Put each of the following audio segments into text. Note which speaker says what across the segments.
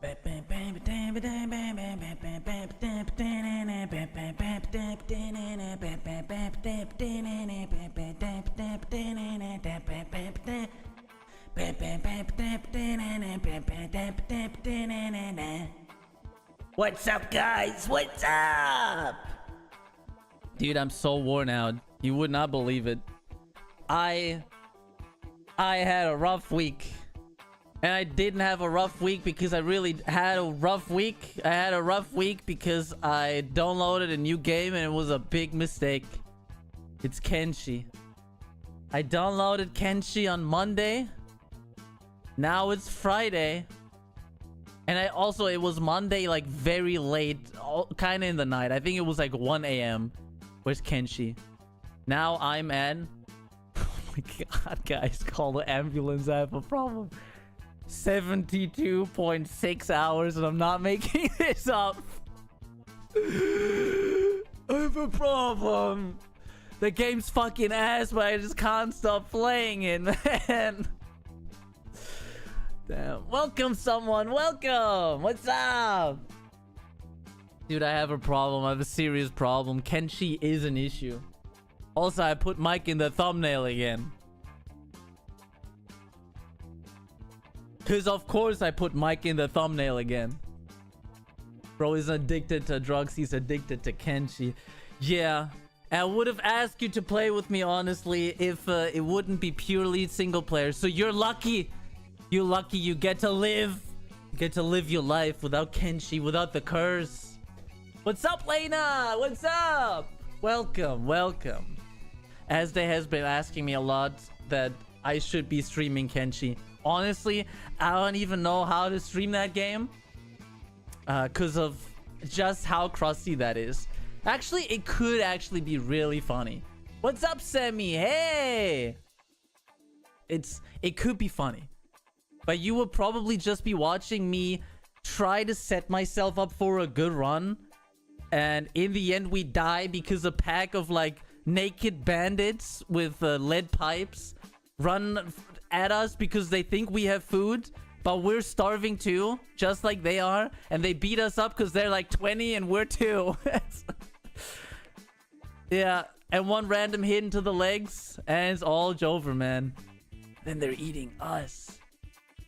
Speaker 1: What's up, guys? What's up?
Speaker 2: Dude, I'm so worn out. You would not believe it. I had a rough week. And I didn't have a rough week because I really had a rough week. I had a rough week because I downloaded a new game and it was a big mistake. It's Kenshi. I downloaded Kenshi on Monday. Now it's Friday. And it was Monday, like, very late. Kind of in the night. I think it was like 1 a.m. Where's Kenshi? Now I'm at... Oh my god, guys. Call the ambulance. I have a problem. 72.6 hours and I'm not making this up. I have a problem. The game's fucking ass, but I just can't stop playing it, man. Damn. Welcome, someone. Welcome. What's up? Dude, I have a problem. I have a serious problem. Kenshi is an issue. Also, I put Mike in the thumbnail again. Because of course I put Mike in the thumbnail again. Bro is addicted to drugs. He's addicted to Kenshi. Yeah. I would have asked you to play with me, honestly, if it wouldn't be purely single player. So you're lucky. You're lucky you get to live. You get to live your life without Kenshi, without the curse. What's up, Lena? What's up? Welcome, welcome. Asda has been asking me a lot that I should be streaming Kenshi. Honestly, I don't even know how to stream that game because of just how crusty that is. Actually, it could actually be really funny. What's up, Sammy? Hey! It could be funny. But you would probably just be watching me try to set myself up for a good run. And in the end, we die because a pack of, like, naked bandits with lead pipes run at us because they think we have food, but we're starving too, just like they are, and they beat us up because they're like 20 and we're 2. Yeah, and one random hit into the legs and it's all over, man. Then they're eating us.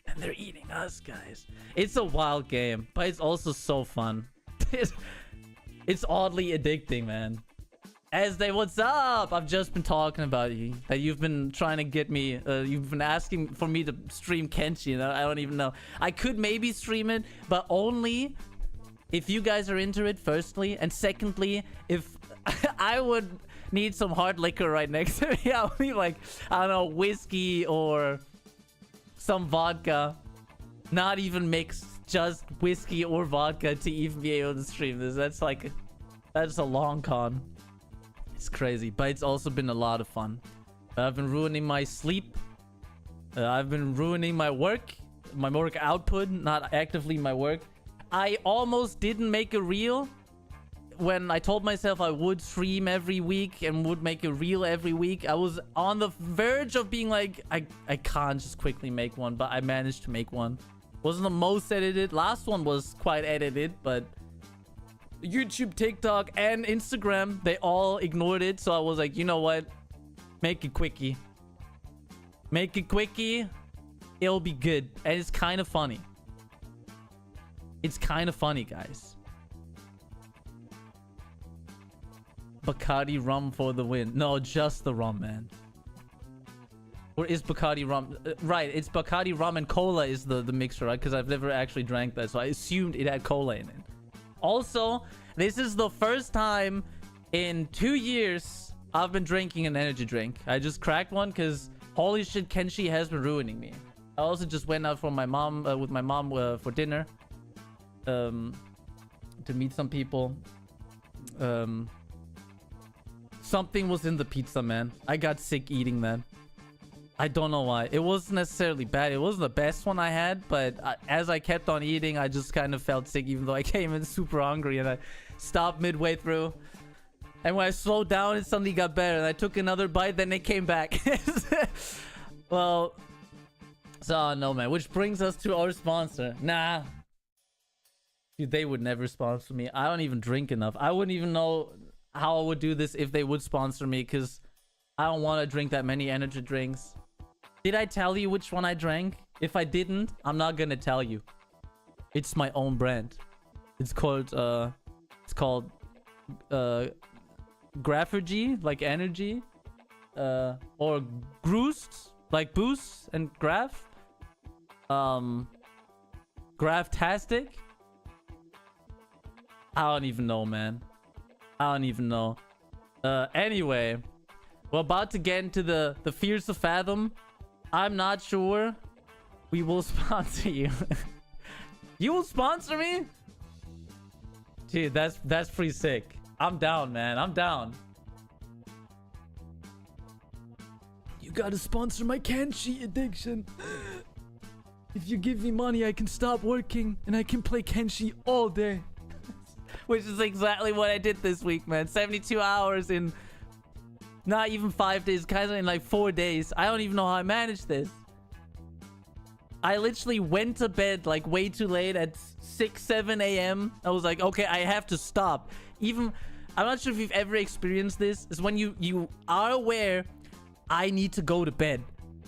Speaker 2: And they're eating us, guys. It's a wild game, but it's also so fun. It's oddly addicting, man. Asday, what's up? I've just been talking about you. That you've been trying to get me. You've been asking for me to stream Kenshi. I don't even know. I could maybe stream it, but only if you guys are into it, firstly. And secondly, if I would need some hard liquor right next to me. I would need, like, I don't know, whiskey or some vodka. Not even mixed. Just whiskey or vodka to even be able to stream this. That's like... That's a long con. It's crazy, but it's also been a lot of fun. I've been ruining my sleep. I've been ruining my work output, not actively my work. I almost didn't make a reel when I told myself I would stream every week and would make a reel every week. I was on the verge of being like, I can't just quickly make one, but I managed to make one. Wasn't the most edited. Last one was quite edited, but YouTube, TikTok, and Instagram, they all ignored it. So I was like, you know what? Make it quickie. Make it quickie. It'll be good. And it's kind of funny. It's kind of funny, guys. Bacardi rum for the win. No, just the rum, man. Or is Bacardi rum? Right, it's Bacardi rum and cola is the mixture, right? Because I've never actually drank that. So I assumed it had cola in it. Also, this is the first time in 2 years I've been drinking an energy drink. I just cracked one because holy shit, Kenshi has been ruining me. I also just went out for my mom with my mom for dinner to meet some people. Something was in the pizza, man. I got sick eating that. I don't know why. It wasn't necessarily bad. It wasn't the best one I had, but as I kept on eating, I just kind of felt sick, even though I came in super hungry, and I stopped midway through. And when I slowed down, it suddenly got better, and I took another bite, then it came back. Well, so no, man. Which brings us to our sponsor. Nah, Dude, they would never sponsor me. I don't even drink enough. I wouldn't even know how I would do this if they would sponsor me, because I don't want to drink that many energy drinks. Did I tell you which one I drank? If I didn't, I'm not gonna tell you. It's my own brand. It's called Graffergy, like energy. Or Groost, like boost and Graf. Graftastic. I don't even know, man. I don't even know. Anyway, we're about to get into the fears of Fathom. I'm not sure we will sponsor you. You will sponsor me? Dude, that's pretty sick. I'm down, man. I'm down. You gotta sponsor my Kenshi addiction. If you give me money, I can stop working and I can play Kenshi all day. Which is exactly what I did this week, man. 72 hours in not even 5 days, kind of in like 4 days. I don't even know how I managed this. I literally went to bed like way too late at 6, 7 a.m. I was like, okay, I have to stop. Even, I'm not sure if you've ever experienced this. Is when you are aware, I need to go to bed.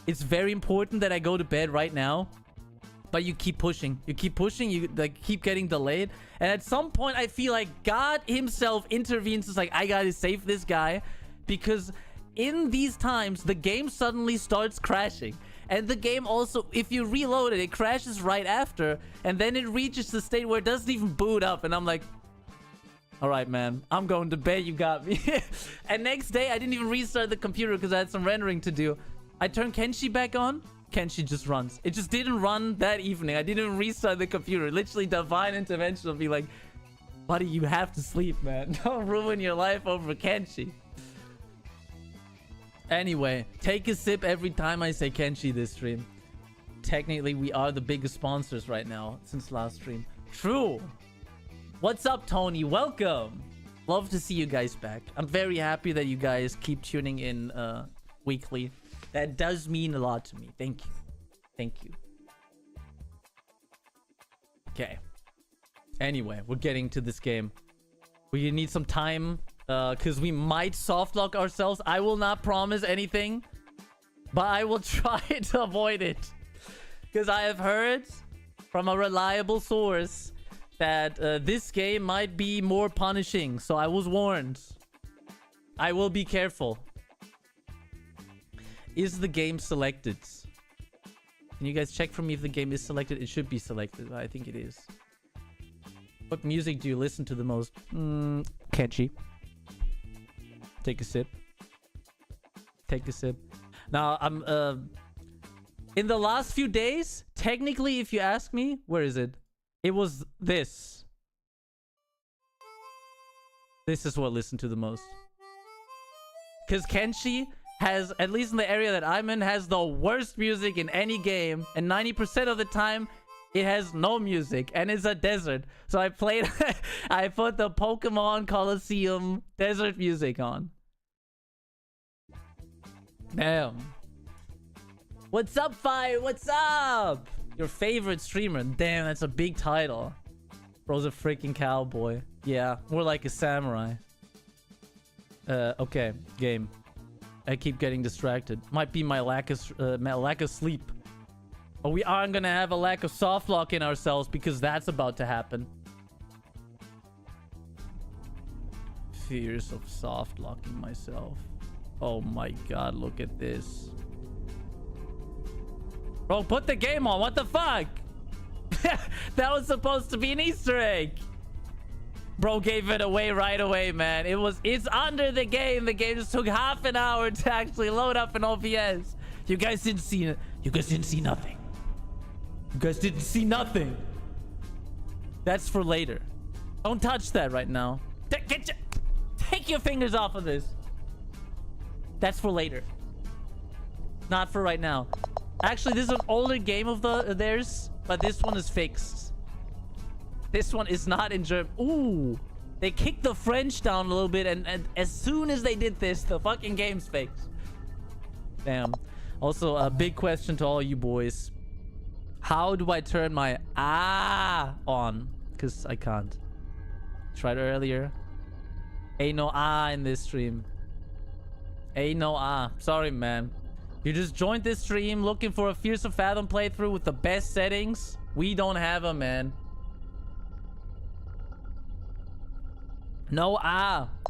Speaker 2: It's very important that I go to bed right now. But you keep pushing. You keep pushing. You like keep getting delayed. And at some point, I feel like God himself intervenes. It's like, I gotta save this guy. Because in these times, the game suddenly starts crashing. And the game also, if you reload it, it crashes right after. And then it reaches the state where it doesn't even boot up. And I'm like, all right, man, I'm going to bed. You got me. And next day, I didn't even restart the computer because I had some rendering to do. I turned Kenshi back on. Kenshi just runs. It just didn't run that evening. I didn't even restart the computer. Literally, divine intervention will be like, buddy, you have to sleep, man. Don't ruin your life over Kenshi. Anyway, take a sip every time I say Kenshi this stream. Technically, we are the biggest sponsors right now since last stream. True. What's up, Tony? Welcome. Love to see you guys back. I'm very happy that you guys keep tuning in weekly. That does mean a lot to me. Thank you. Thank you. Okay. Anyway, we're getting to this game. We need some time because we might soft lock ourselves. I will not promise anything, but I will try to avoid it. Because I have heard from a reliable source that this game might be more punishing. So I was warned. I will be careful. Is the game selected? Can you guys check for me if the game is selected? It should be selected. I think it is. What music do you listen to the most? Catchy. Take a sip. Take a sip. Now, I'm in the last few days, technically, if you ask me, where is it? It was this. This is what I listen to the most. Because Kenshi has, at least in the area that I'm in, has the worst music in any game. And 90% of the time, it has no music. And it's a desert. So I played... I put the Pokemon Coliseum desert music on. Damn. What's up, Fire? What's up? Your favorite streamer. Damn, that's a big title. Bro's a freaking cowboy. Yeah, more like a samurai. Okay, game. I keep getting distracted. Might be my lack of sleep. But we aren't gonna have a lack of soft lock in ourselves because that's about to happen. Fears of soft locking myself. Oh my god, look at this. Bro, put the game on. What the fuck? That was supposed to be an Easter egg. Bro gave it away right away, man. It's under the game. The game just took half an hour to actually load up an OBS. You guys didn't see it. You guys didn't see nothing. You guys didn't see nothing. That's for later. Don't touch that right now. Take your fingers off of this. That's for later. Not for right now. Actually, this is an older game of theirs, but this one is fixed. This one is not in German. Ooh, they kicked the French down a little bit, and as soon as they did this, the fucking game's fixed. Damn. Also, a big question to all you boys. How do I turn my on? because I can't. Tried earlier. Ain't no in this stream. Ain't no Sorry, man. You just joined this stream looking for a Fierce of Fathom playthrough with the best settings. We don't have them, man. No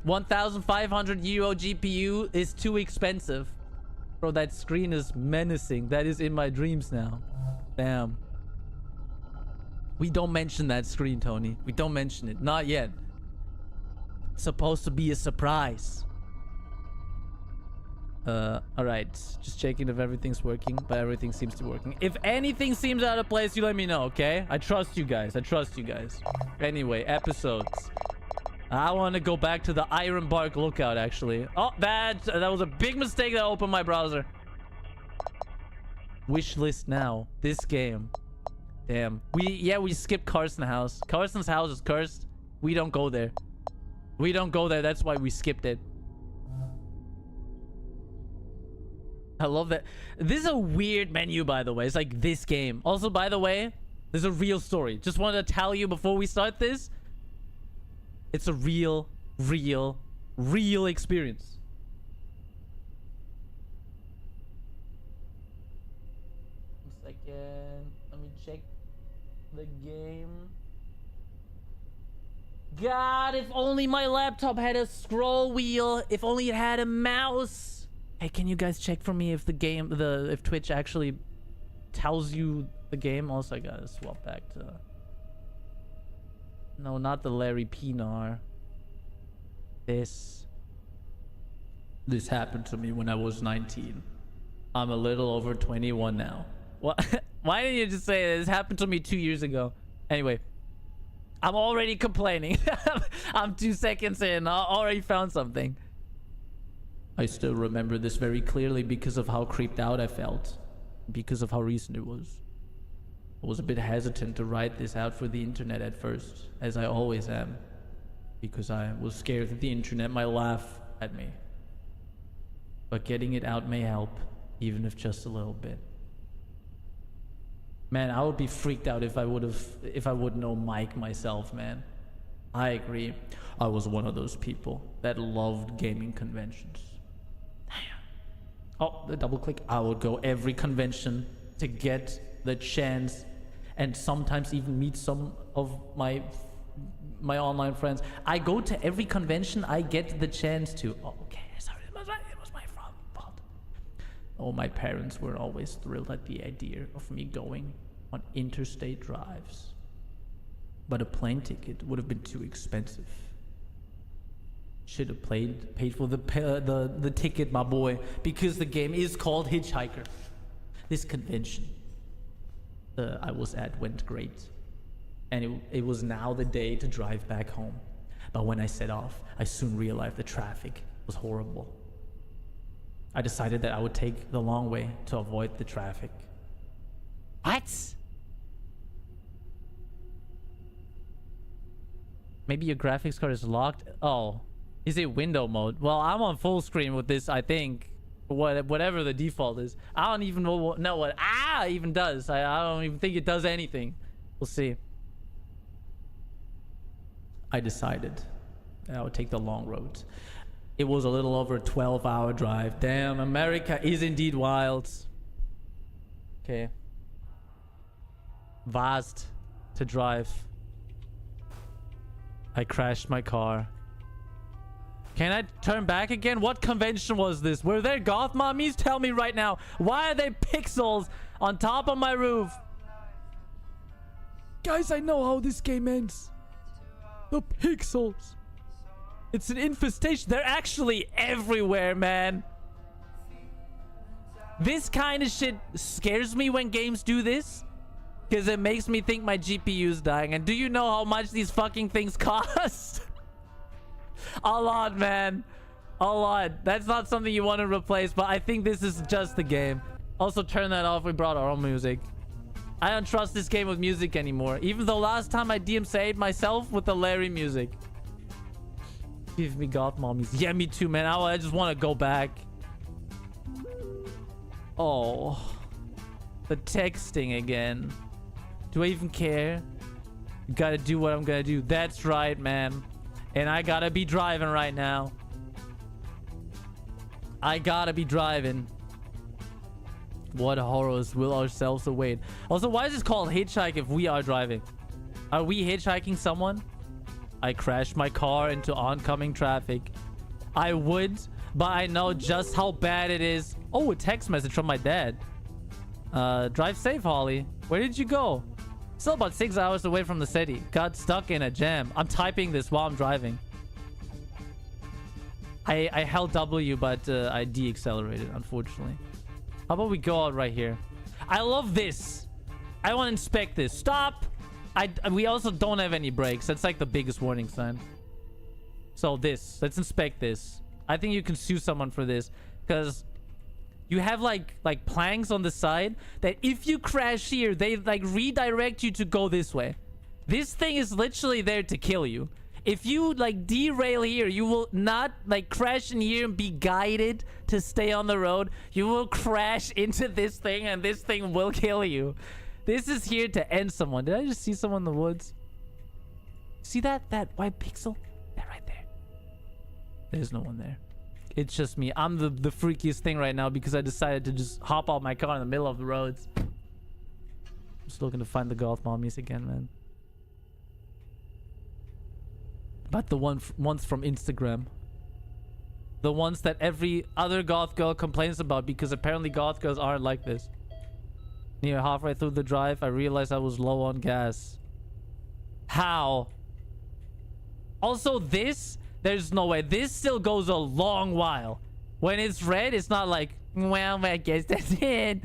Speaker 2: 1,500 euro GPU is too expensive. Bro, that screen is menacing. That is in my dreams now. Damn. We don't mention that screen, Tony. We don't mention it. Not yet. It's supposed to be a surprise. Alright. Just checking if everything's working. But everything seems to be working. If anything seems out of place, you let me know, okay? I trust you guys. I trust you guys. Anyway, episodes. I want to go back to the Iron Bark lookout, actually. Oh, that was a big mistake that opened my browser. Wishlist now. This game. Damn. We skipped Carson's house. Carson's house is cursed. We don't go there. We don't go there. That's why we skipped it. I love that. This is a weird menu, by the way. It's like this game. Also, by the way, there's a real story. Just wanted to tell you before we start this. It's a real experience. One second. Let me check the game. God, if only my laptop had a scroll wheel. If only it had a mouse. Hey, can you guys check for me if the game, if Twitch actually tells you the game? Also, I gotta swap back to... No, not the Larry Pinar. This happened to me when I was 19. I'm a little over 21 now. What? Why didn't you just say this happened to me 2 years ago? Anyway, I'm already complaining. I'm 2 seconds in. I already found something. I still remember this very clearly because of how creeped out I felt. Because of how recent it was. I was a bit hesitant to write this out for the internet at first, as I always am, because I was scared that the internet might laugh at me. But getting it out may help, even if just a little bit. Man, I would be freaked out if I would know Mike myself, man. I agree. I was one of those people that loved gaming conventions. Oh, the double click. I would go every convention to get the chance and sometimes even meet some of my online friends. I go to every convention I get the chance to. Oh, okay, sorry, it was my fault. Oh, my parents were always thrilled at the idea of me going on interstate drives. But a plane ticket would have been too expensive. Should have paid for the ticket, my boy, because the game is called Hitchhiker. This convention I was at went great, and it was now the day to drive back home. But when I set off, I soon realized the traffic was horrible. I decided that I would take the long way to avoid the traffic. What? Maybe your graphics card is locked? Oh, is it window mode? Well, I'm on full screen with this, I think. Whatever the default is. I don't even know what even does. I don't even think it does anything. We'll see. I decided that I would take the long road. It was a little over a 12-hour drive. Damn, America is indeed wild. Okay. Vast to drive. I crashed my car. Can I turn back again? What convention was this? Were there goth mommies? Tell me right now. Why are there pixels on top of my roof? Guys, I know how this game ends. The pixels. It's an infestation. They're actually everywhere, man. This kind of shit scares me when games do this, because it makes me think my GPU's dying. And do you know how much these fucking things cost? A lot, man. A lot. That's not something you want to replace, but I think this is just the game. Also, turn that off. We brought our own music. I don't trust this game with music anymore, even though last time I DMCA'd myself with the Larry music. Give me goth mommies. Yeah, me too, man. I just want to go back. Oh, the texting again. Do I even care? Gotta do what I'm gonna do. That's right, man. And I gotta be driving right now. I gotta be driving. What horrors will ourselves await? Also, why is this called hitchhike if we are driving? Are we hitchhiking someone? I crashed my car into oncoming traffic. I would, but I know just how bad it is. Oh, a text message from my dad. Drive safe, Holly. Where did you go? Still about 6 hours away from the city. Got stuck in a jam. I'm typing this while I'm driving. I held W, but I de-accelerated, unfortunately. How about we go out right here? I love this. I want to inspect this. Stop. We also don't have any brakes. That's like the biggest warning sign. So this. Let's inspect this. I think you can sue someone for this. Because you have like planks on the side that if you crash here, they like redirect you to go this way. This thing is literally there to kill you. If you like derail here, you will not like crash in here and be guided to stay on the road. You will crash into this thing and this thing will kill you. This is here to end someone. Did I just see someone in the woods? See that white pixel? That right there. There's no one there. It's just me. I'm the freakiest thing right now because I decided to just hop out my car in the middle of the roads. I'm just looking to find the goth mommies again, man. But the ones from Instagram. The ones that every other goth girl complains about because apparently goth girls aren't like this. Near halfway through the drive, I realized I was low on gas. How? Also, this, there's no way. This still goes a long while. When it's red, it's not like, well, I guess that's it.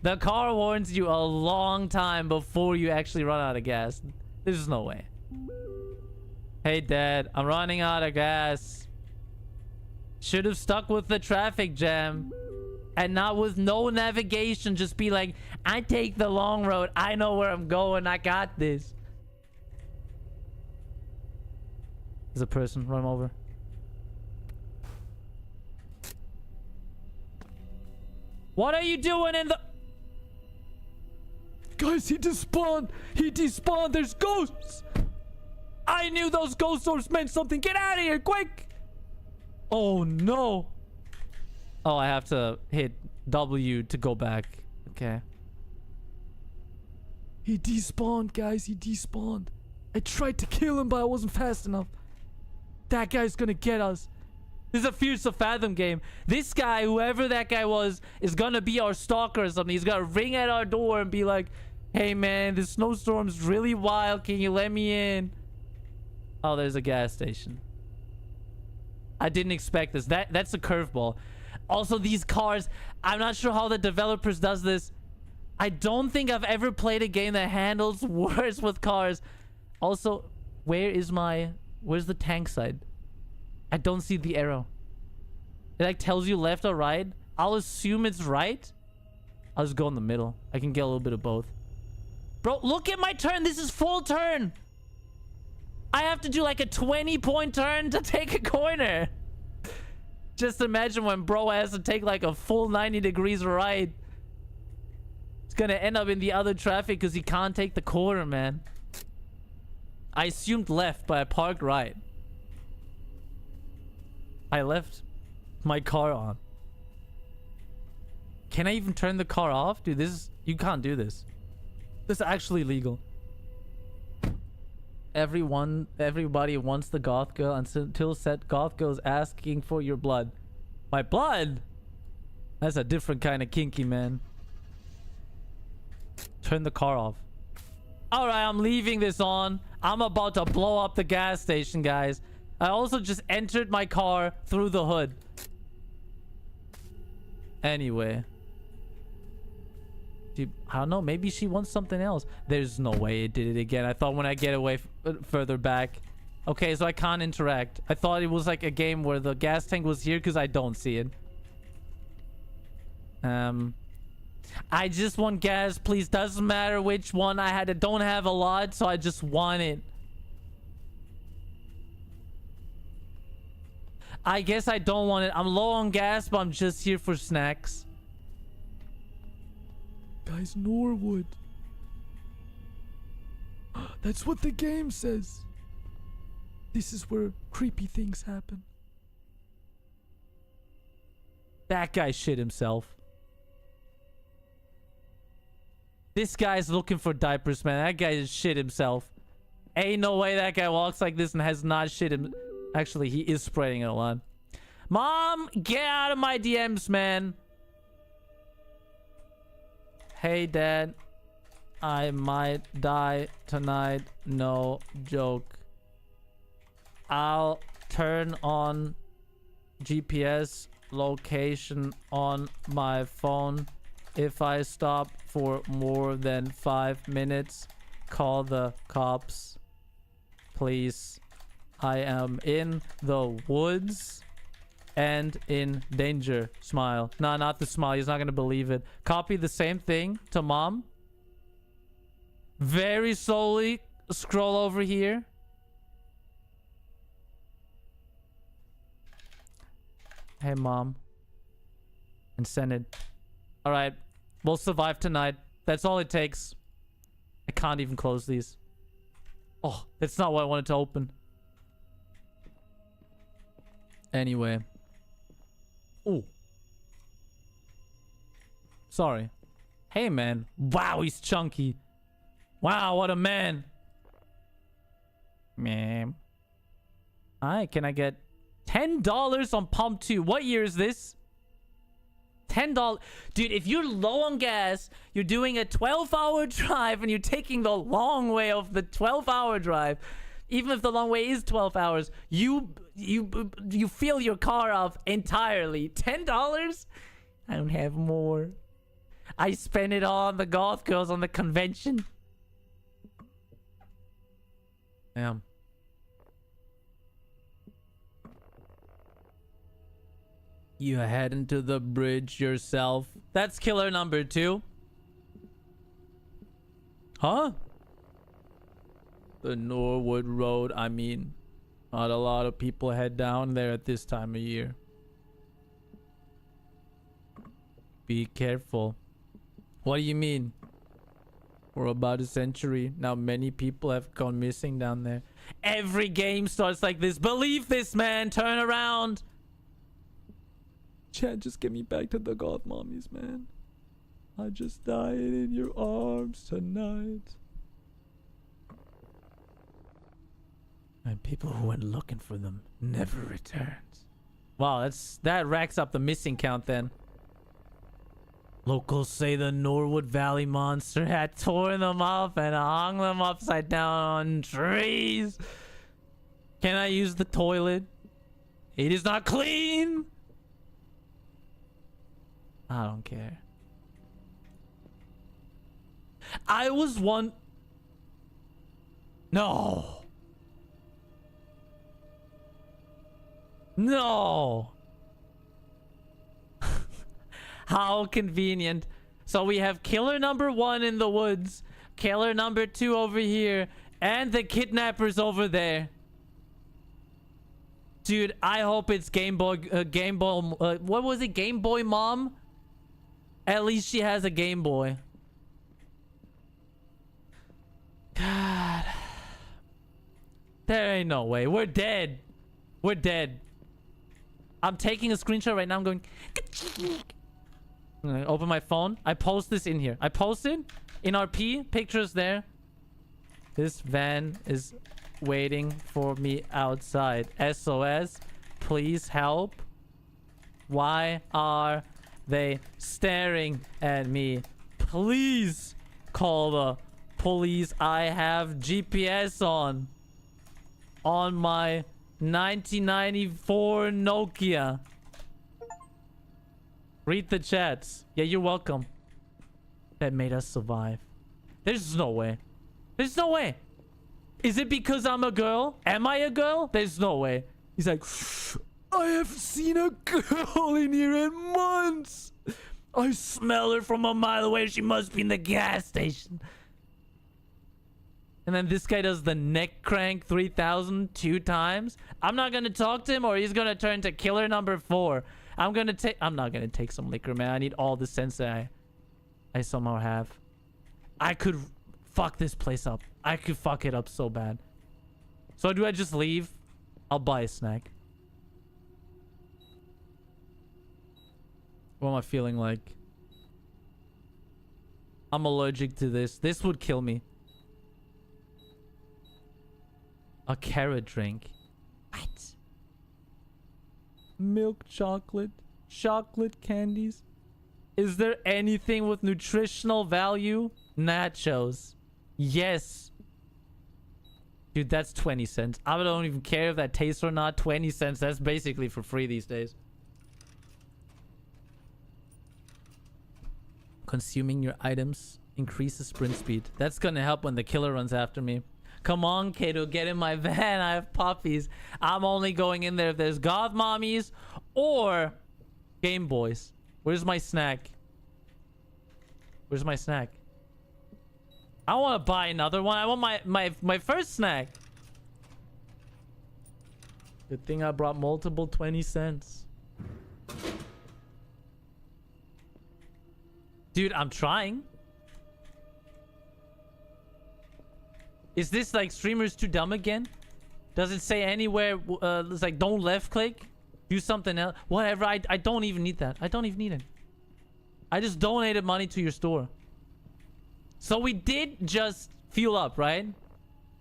Speaker 2: The car warns you a long time before you actually run out of gas. There's no way. Hey, Dad, I'm running out of gas. Should have stuck with the traffic jam. And not with no navigation. Just be like, I take the long road. I know where I'm going. I got this. There's a person. Run him over. What are you doing in the... Guys, he despawned. He despawned. There's ghosts. I knew those ghost orbs meant something. Get out of here, quick. Oh, no. Oh, I have to hit W to go back. Okay. He despawned, guys. He despawned. I tried to kill him, but I wasn't fast enough. That guy's gonna get us. This is a Fears of Fathom game. This guy, whoever that guy was, is gonna be our stalker or something. He's gonna ring at our door and be like, hey, man, this snowstorm's really wild. Can you let me in? Oh, there's a gas station. I didn't expect this. That's a curveball. Also, these cars, I'm not sure how the developers does this. I don't think I've ever played a game that handles worse with cars. Also, where's the tank side? I don't see the arrow. It like tells you left or right. I'll assume it's right. I'll just go in the middle. I can get a little bit of both. Bro, look at my turn. This is full turn. I have to do like a 20-point turn to take a corner. Just imagine when bro has to take like a full 90 degrees right. It's gonna end up in the other traffic because he can't take the corner, man. I assumed left, but I parked right. I left my car on. Can I even turn the car off? Dude, you can't do this. This is actually legal. Everybody wants the goth girl until said goth girl is asking for your blood. My blood? That's a different kind of kinky, man. Turn the car off. Alright, I'm leaving this on. I'm about to blow up the gas station, guys. I also just entered my car through the hood. Anyway. I don't know. Maybe she wants something else. There's no way it did it again. I thought when I get away further back. Okay, so I can't interact. I thought it was like a game where the gas tank was here because I don't see it. I just want gas, please. Doesn't matter which one I had. I don't have a lot, so I just want it. I guess I don't want it. I'm low on gas, but I'm just here for snacks. Guys, Norwood. That's what the game says. This is where creepy things happen. That guy shit himself. This guy's looking for diapers, man. That guy just shit himself. Ain't no way that guy walks like this and has not shit him. Actually, he is spraying it a lot. Mom, get out of my DMs, man. Hey, Dad. I might die tonight. No joke. I'll turn on GPS location on my phone. If I stop for more than 5 minutes, call the cops. Please. I am in the woods and in danger. Smile. Nah, not the smile. He's not gonna believe it. Copy the same thing to mom. Very slowly scroll over here. Hey, mom. And send it. Alright. We'll survive tonight. That's all it takes. I can't even close these. Oh, that's not what I wanted to open. Anyway. Oh. Sorry. Hey, man. Wow, he's chunky. Wow, what a man. Ma'am. Hi, can I get $10 on pump 2? What year is this? $10. Dude, if you're low on gas, you're doing a 12-hour drive and you're taking the long way of the 12-hour drive, even if the long way is 12 hours, you fill your car up entirely. $10? I don't have more. I spent it all on the golf girls on the convention. Damn. You head into the bridge yourself. That's killer number 2. Huh? The Norwood Road, I mean. Not a lot of people head down there at this time of year. Be careful. What do you mean? For about a century, now many people have gone missing down there. Every game starts like this. Believe this, man. Turn around. Chad, just get me back to the goth mommies, man. I just died in your arms tonight. And people who went looking for them never returned. Wow, that racks up the missing count then. Locals say the Norwood Valley monster had torn them up and hung them upside down on trees. Can I use the toilet? It is not clean. I don't care. I was one... No. No. How convenient. So we have killer number 1 in the woods, killer number 2 over here, and the kidnappers over there. Dude, I hope it's Game Boy, what was it? Game Boy Mom? At least she has a Game Boy. God. There ain't no way. We're dead. We're dead. I'm taking a screenshot right now. I'm going... I'm gonna open my phone. I post this in here. I posted in RP. Pictures there. This van is waiting for me outside. SOS. Please help. Why are they staring at me? Please call the police. I have GPS on my 1994 Nokia. Read the chats. Yeah, you're welcome. That made us survive. There's no way. There's no way. Is it because I'm a girl? Am I a girl? There's no way. He's like, I haven't seen a girl in here in months. I smell her from a mile away. She must be in the gas station. And then this guy does the neck crank 3000 2 times. I'm not going to talk to him or he's going to turn to killer number 4. I'm not going to take some liquor, man. I need all the sense that I somehow have. I could fuck this place up. I could fuck it up so bad. So do I just leave? I'll buy a snack. What am I feeling like? I'm allergic to this. This would kill me. A carrot drink. What? Milk chocolate. Chocolate candies. Is there anything with nutritional value? Nachos. Yes. Dude, that's 20 cents. I don't even care if that tastes or not. 20 cents. That's basically for free these days. Consuming your items increases sprint speed. That's gonna help when the killer runs after me. Come on, kiddo, get in my van. I have puppies. I'm only going in there if there's goth mommies or Game Boys. Where's my snack? Where's my snack? I want to buy another one. I want my first snack. Good thing I brought multiple 20 cents. Dude, I'm trying. Is this like streamers too dumb again? Does it say anywhere it's like don't left click? Do something else? Whatever. I don't even need that. I don't even need it. I just donated money to your store. So we did just fuel up, right?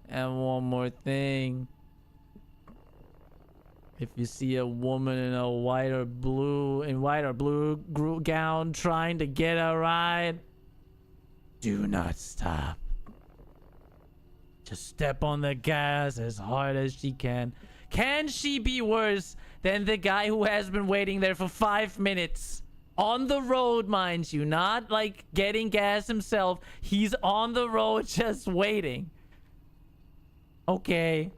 Speaker 2: And one more thing. If you see a woman in a white or blue gown trying to get a ride, do not stop. Just step on the gas as hard as she can. Can she be worse than the guy who has been waiting there for 5 minutes? On the road, mind you. Not like getting gas himself. He's on the road just waiting. Okay.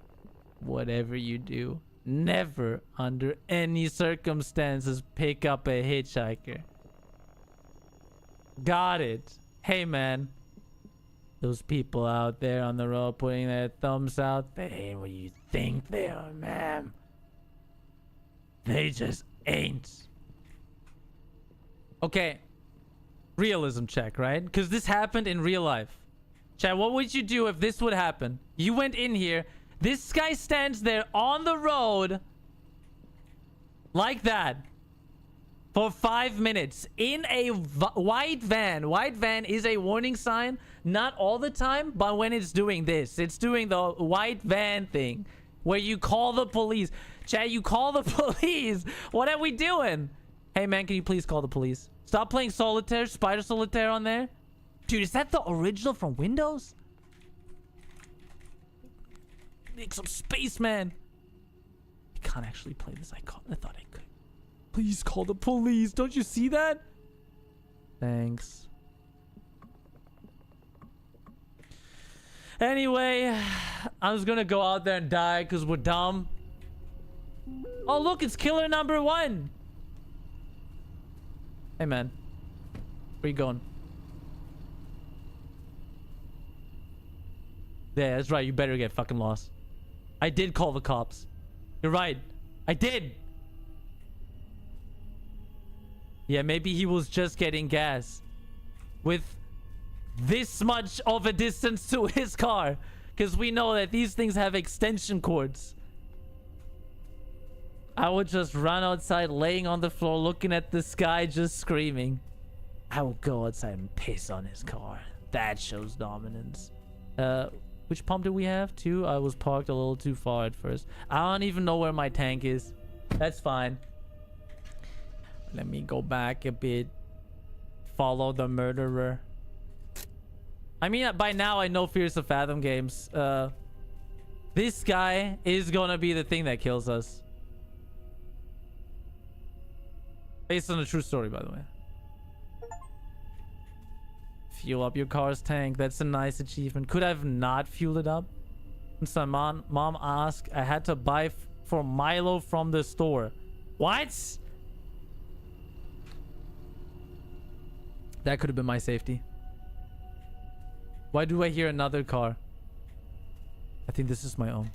Speaker 2: Whatever you do, never under any circumstances pick up a hitchhiker. Got it. Hey, man. Those people out there on the road putting their thumbs out, they ain't what you think they are, ma'am. They just ain't. Okay. Realism check, right? Because this happened in real life. Chad, what would you do if this would happen? You went in here. This guy stands there on the road like that for 5 minutes in a white van. White van is a warning sign. Not all the time, but when it's doing this. It's doing the white van thing where you call the police. Chad, you call the police. What are we doing? Hey, man, can you please call the police? Stop playing solitaire, spider solitaire on there. Dude, is that the original from Windows? Make some space, man. I can't actually play this. I thought I could. Please call the police. Don't you see that? Thanks. Anyway, I'm just gonna go out there and die because we're dumb. Oh, look, it's killer number 1. Hey, man. Where you going? Yeah, that's right. You better get fucking lost. I did call the cops. You're right. I did. Yeah, maybe he was just getting gas. With this much of a distance to his car. Because we know that these things have extension cords. I would just run outside laying on the floor looking at the sky just screaming. I will go outside and piss on his car. That shows dominance. Which pump do we have? 2? I was parked a little too far at first. I don't even know where my tank is. That's fine. Let me go back a bit. Follow the murderer. I mean, by now I know Fears of Fathom games. This guy is gonna be the thing that kills us. Based on a true story, by the way. Fuel up your car's tank. That's a nice achievement. Could I have not fueled it up? Since my mom asked, I had to buy for Milo from the store. What? That could have been my safety. Why do I hear another car? I think this is my own.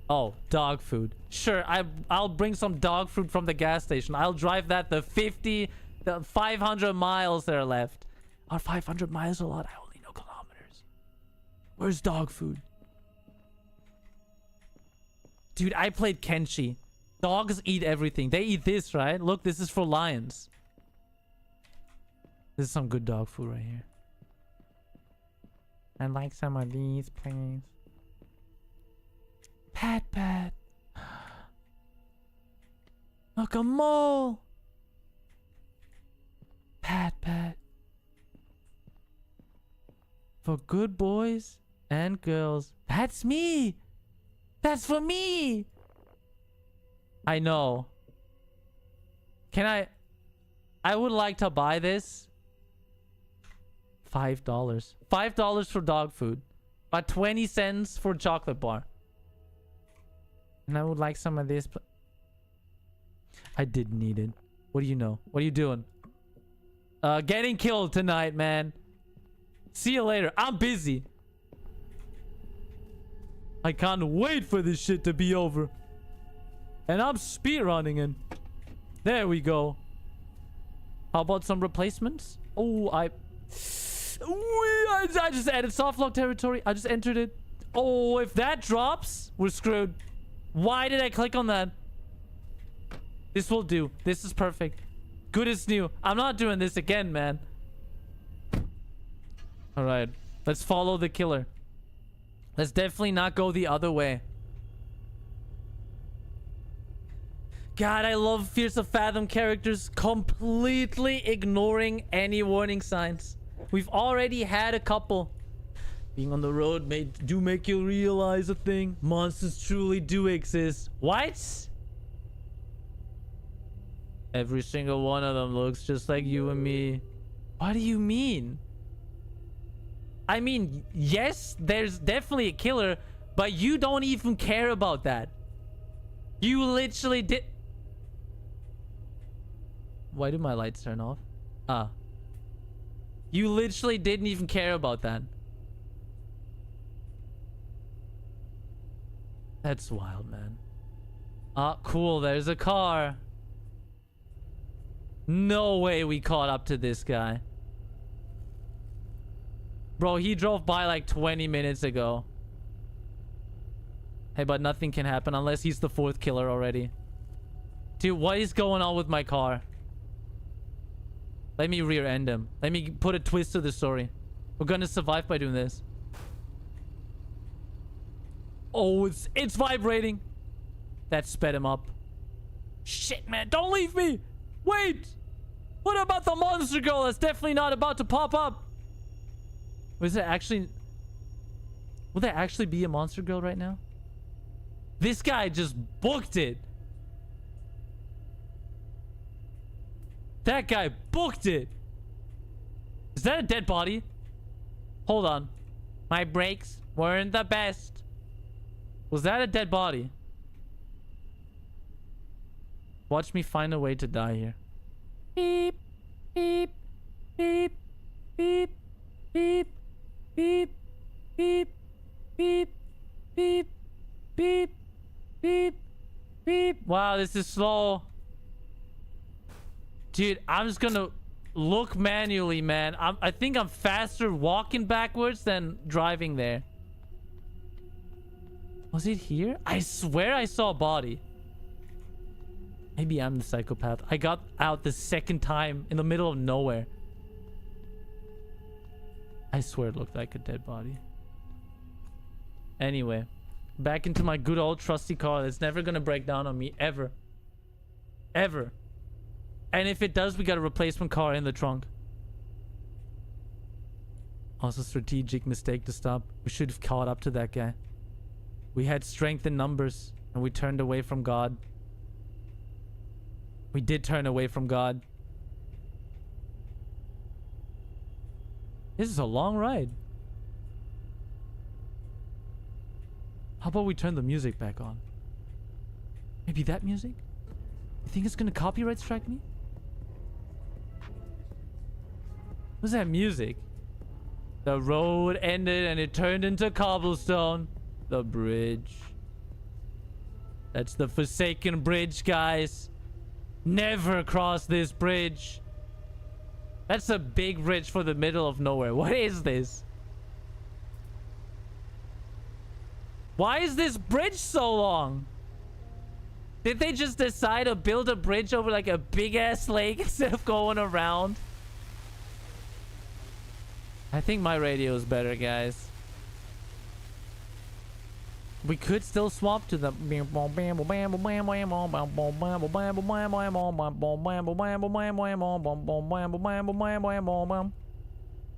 Speaker 2: Oh, dog food. Sure, I'll bring some dog food from the gas station. I'll drive that the 500 miles that are left. Are 500 miles a lot? I only know kilometers. Where's dog food? Dude, I played Kenshi. Dogs eat everything. They eat this, right? Look, this is for lions. This is some good dog food right here. I'd like some of these, please. Pat. Look, a mole. Pat. For good boys and girls. That's me. That's for me. I know. Can I would like to buy this. $5. $5 for dog food. But 20 cents for chocolate bar. And I would like some of this. I didn't need it. What do you know? What are you doing? Getting killed tonight, man. See you later. I'm busy. I can't wait for this shit to be over. And I'm speedrunning in. There we go. How about some replacements? Oh, I just added softlock territory. I just entered it. Oh, if that drops, we're screwed. Why did I click on that? This will do. This is perfect. Good as new. I'm not doing this again, man. All right. Let's follow the killer. Let's definitely not go the other way. God, I love Fears of Fathom characters completely ignoring any warning signs. We've already had a couple. Being on the road do make you realize a thing. Monsters truly do exist. What? Every single one of them looks just like you and me. What do you mean? I mean, yes, there's definitely a killer, but you don't even care about that. You literally did... Why do my lights turn off? You literally didn't even care about that. That's wild, man. Cool. There's a car. No way we caught up to this guy. Bro, he drove by like 20 minutes ago. Hey, but nothing can happen unless he's the fourth killer already. Dude, what is going on with my car? Let me rear end him. Let me put a twist to the story. We're gonna survive by doing this. Oh, it's vibrating. That sped him up. Shit, man. Don't leave me. Wait. What about the monster girl that's definitely not about to pop up? Was it actually... Will there actually be a monster girl right now? This guy just booked it. That guy booked it. Is that a dead body? Hold on. My brakes weren't the best. Was that a dead body? Watch me find a way to die here. Beep, beep, beep, beep, beep, beep, beep, beep, beep, beep, beep, beep. Wow, this is slow. Dude, I'm just gonna look manually, man. I think I'm faster walking backwards than driving there. Was it here? I swear I saw a body. Maybe I'm the psychopath. I got out the second time in the middle of nowhere. I swear it looked like a dead body. Anyway, back into my good old trusty car that's never gonna break down on me ever. Ever. And if it does, we got a replacement car in the trunk. Also, strategic mistake to stop. We should have caught up to that guy. We had strength in numbers, and we turned away from God. We did turn away from God. This is a long ride. How about we turn the music back on? Maybe that music? You think it's gonna copyright strike me? What's that music? The road ended and it turned into cobblestone. The bridge. That's the Forsaken Bridge, guys. Never cross this bridge. That's a big bridge for the middle of nowhere. What is this? Why is this bridge so long? Did they just decide to build a bridge over like a big ass lake instead of going around? I think my radio is better, guys. We could still swap to the...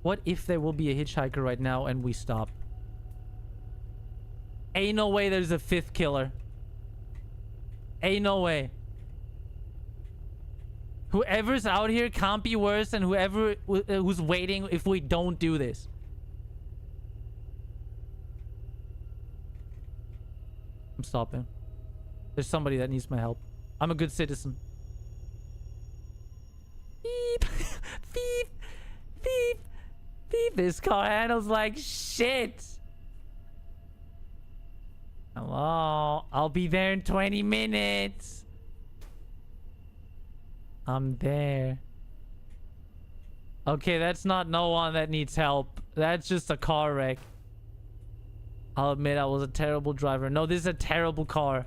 Speaker 2: What if there will be a hitchhiker right now and we stop? Ain't no way there's a fifth killer. Ain't no way. Whoever's out here can't be worse than whoever who's waiting if we don't do this. I'm stopping. There's somebody that needs my help. I'm a good citizen. Beep. Beep. Beep. Beep. This car handles like shit. Hello. I'll be there in 20 minutes. I'm there. Okay, that's not no one that needs help. That's just a car wreck. I'll admit I was a terrible driver. No, this is a terrible car.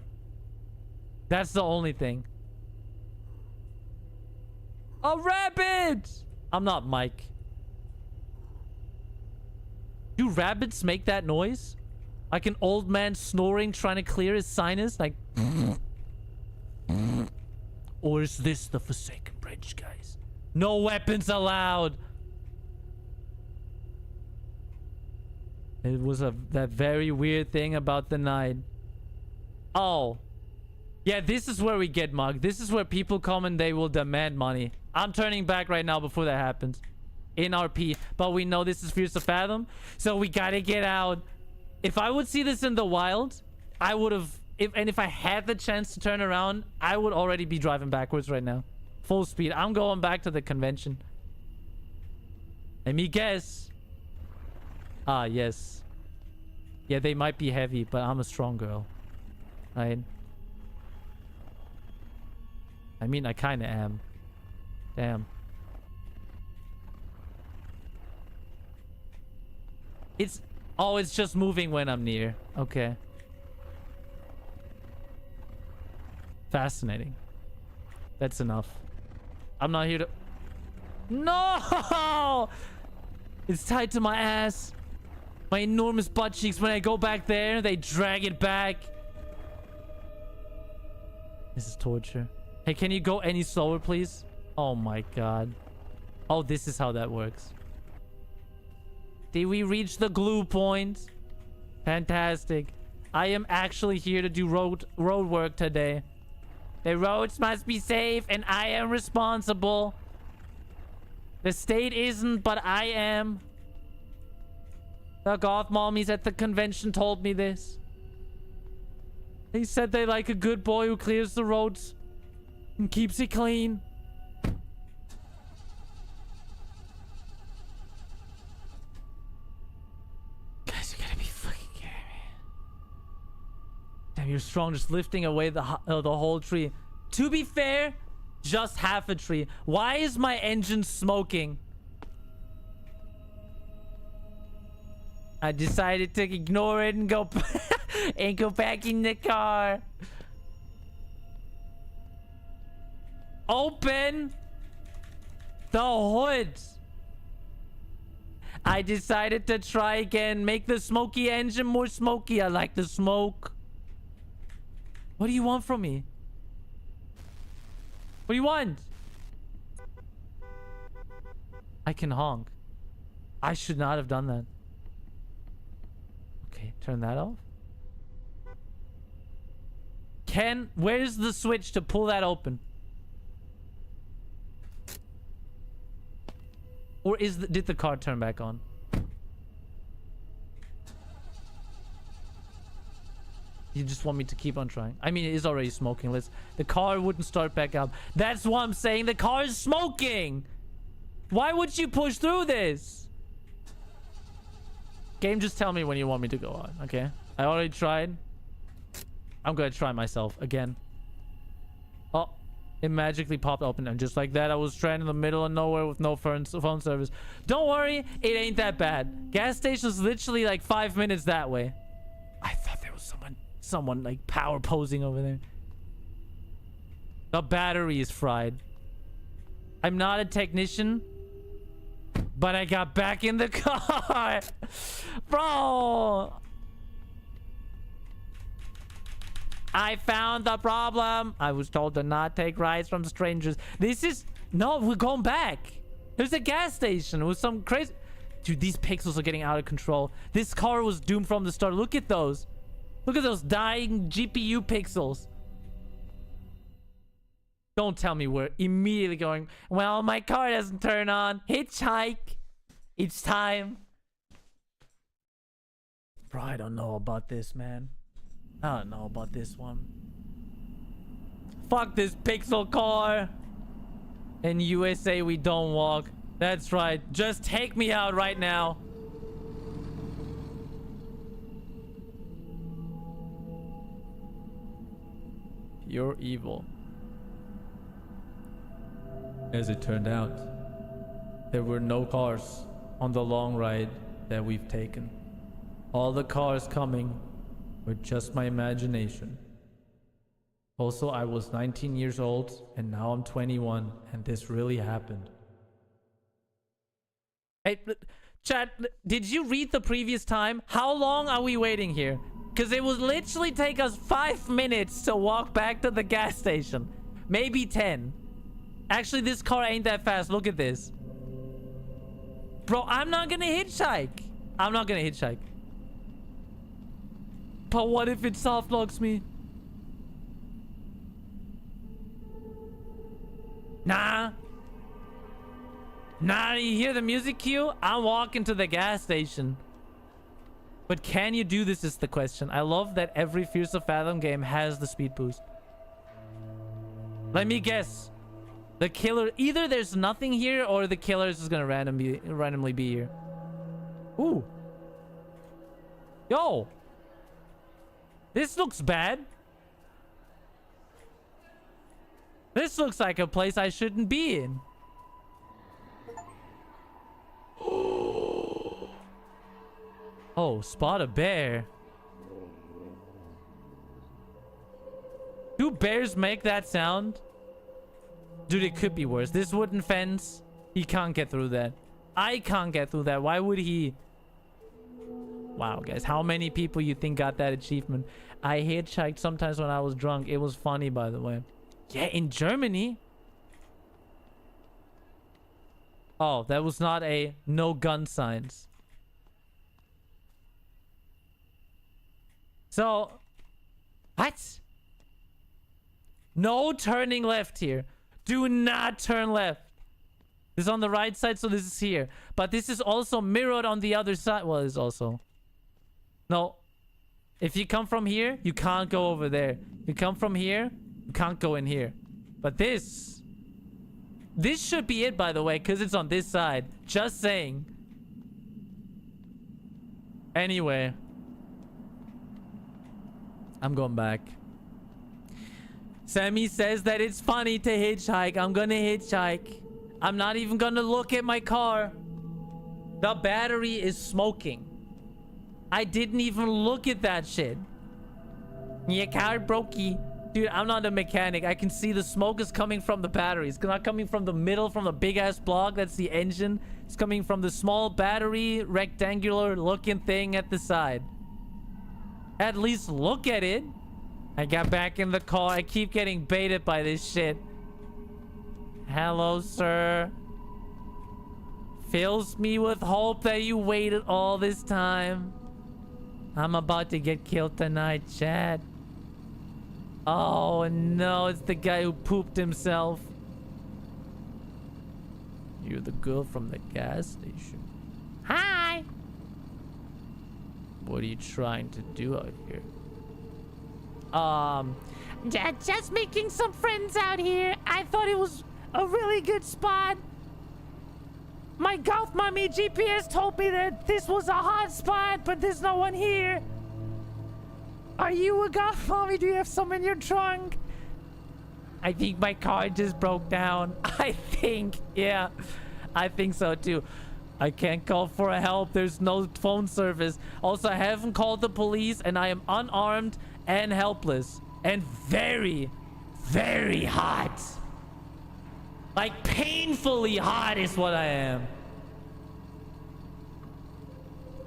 Speaker 2: That's the only thing. A rabbit! I'm not Mike. Do rabbits make that noise? Like an old man snoring trying to clear his sinus? Like... Or is this the Forsaken Bridge, guys? No weapons allowed! It was that very weird thing about the night. Oh. Yeah, this is where we get mugged. This is where people come and they will demand money. I'm turning back right now before that happens. In RP. But we know this is Fierce to Fathom. So we gotta get out. If I would see this in the wild, I would have... If I had the chance to turn around, I would already be driving backwards right now. Full speed. I'm going back to the convention. Let me guess. Ah, yes. Yeah, they might be heavy, but I'm a strong girl. Right? I mean, I kind of am. Damn. It's... Oh, it's just moving when I'm near. Okay. Fascinating. That's enough. I'm not here to... No! It's tied to my ass. My enormous butt cheeks. When I go back there, they drag it back. This is torture. Hey, can you go any slower, please? Oh my god. Oh, this is how that works. Did we reach the glue point? Fantastic. I am actually here to do road work today. The roads must be safe and I am responsible. The state isn't, but I am. The goth mommies at the convention told me this. They said they like a good boy who clears the roads and keeps it clean. Guys, you gotta be fucking kidding me. Damn, you're strong, just lifting away the whole tree. To be fair, just half a tree. Why is my engine smoking? I decided to ignore it and go and go back in the car. Open the hood. I decided to try again. Make the smoky engine more smoky. I like the smoke. What do you want from me? What do you want? I can honk. I should not have done that. Okay, turn that off. Where's the switch to pull that open? Or did the car turn back on? You just want me to keep on trying? I mean, it is already smoking. The car wouldn't start back up. That's what I'm saying. The car is smoking. Why would you push through this? Game, just tell me when you want me to go on, okay? I already tried. I'm gonna try myself again. Oh, it magically popped open, and just like that, I was stranded in the middle of nowhere with no phone service. Don't worry, it ain't that bad. Gas station's literally like 5 minutes that way. I thought there was some someone like power posing over there. The battery is fried. I'm not a technician, but I got back in the car. Bro, I found the problem. I was told to not take rides from strangers. This is... No, we're going back. There's a gas station with some crazy... Dude, these pixels are getting out of control. This car was doomed from the start. Look at those. Look at those dying GPU pixels. Don't tell me we're immediately going, well, my car doesn't turn on. Hitchhike. It's time. Bro, I don't know about this, man. I don't know about this one. Fuck this pixel car. In USA, we don't walk. That's right. Just take me out right now. You're evil. As it turned out, there were no cars on the long ride that we've taken. All the cars coming were just my imagination. Also, I was 19 years old and now I'm 21 and this really happened. Hey, chat, did you read the previous time? How long are we waiting here? Because it would literally take us 5 minutes to walk back to the gas station. Maybe 10. Actually, this car ain't that fast. Look at this. Bro, I'm not gonna hitchhike. I'm not gonna hitchhike. But what if it soft locks me? Nah. Nah, you hear the music cue? I'm walking to the gas station. But can you do this is the question. I love that every Fears of Fathom game has the speed boost. Let me guess. The killer... Either there's nothing here or the killer is just gonna randomly be here. Ooh. Yo. This looks bad. This looks like a place I shouldn't be in. Oh, spot a bear. Do bears make that sound? Dude, it could be worse. This wooden fence, he can't get through that. I can't get through that. Why would he? Wow, guys, how many people you think got that achievement? I hitchhiked sometimes when I was drunk. It was funny, by the way. Yeah, in Germany. Oh, that was not a no gun signs. So, what? No turning left here. Do not turn left. This is on the right side, so this is here. But this is also mirrored on the other side. Well, it's also... No. If you come from here, you can't go over there. You come from here, you can't go in here. But this... This should be it, by the way, because it's on this side. Just saying. Anyway. I'm going back. Sammy says that it's funny to hitchhike. I'm gonna hitchhike. I'm not even gonna look at my car. The battery is smoking. I didn't even look at that shit. Your car brokey. Dude, I'm not a mechanic. I can see the smoke is coming from the battery. It's not coming from the middle, from the big-ass block. That's the engine. It's coming from the small battery, rectangular-looking thing at the side. At least look at it. I got back in the car. I keep getting baited by this shit. Hello, sir. Fills me with hope that you waited all this time. I'm about to get killed tonight, Chad. Oh, no. It's the guy who pooped himself. You're the girl from the gas station. Hi. What are you trying to do out here?
Speaker 3: Just making some friends out here. I thought it was a really good spot. My golf mummy GPS told me that this was a hot spot, but there's no one here. Are you a golf mummy? Do you have some in your trunk? I think my car just broke down. I think, yeah. I think so too.
Speaker 2: I can't call for help. There's no phone service. Also, I haven't called the police, and I am unarmed and helpless. And very, very hot. Like, painfully hot is what I am.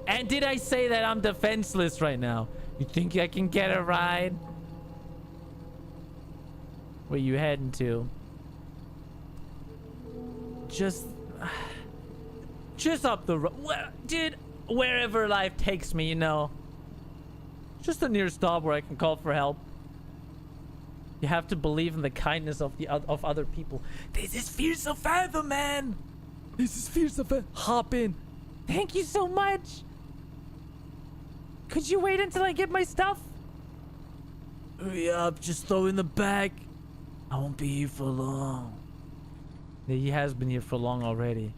Speaker 2: And did I say that I'm defenseless right now? You think I can get a ride? Where you heading to? Just up the road. Dude, wherever life takes me, you know. Just a near stop where I can call for help. You have to believe in the kindness of other people. This is fierce of Fathom, man. This is fierce of Fathom. Hop in.
Speaker 3: Thank you so much. Could you wait until I get my stuff?
Speaker 2: Hurry up, just throw in the bag. I won't be here for long. Yeah, he has been here for long already.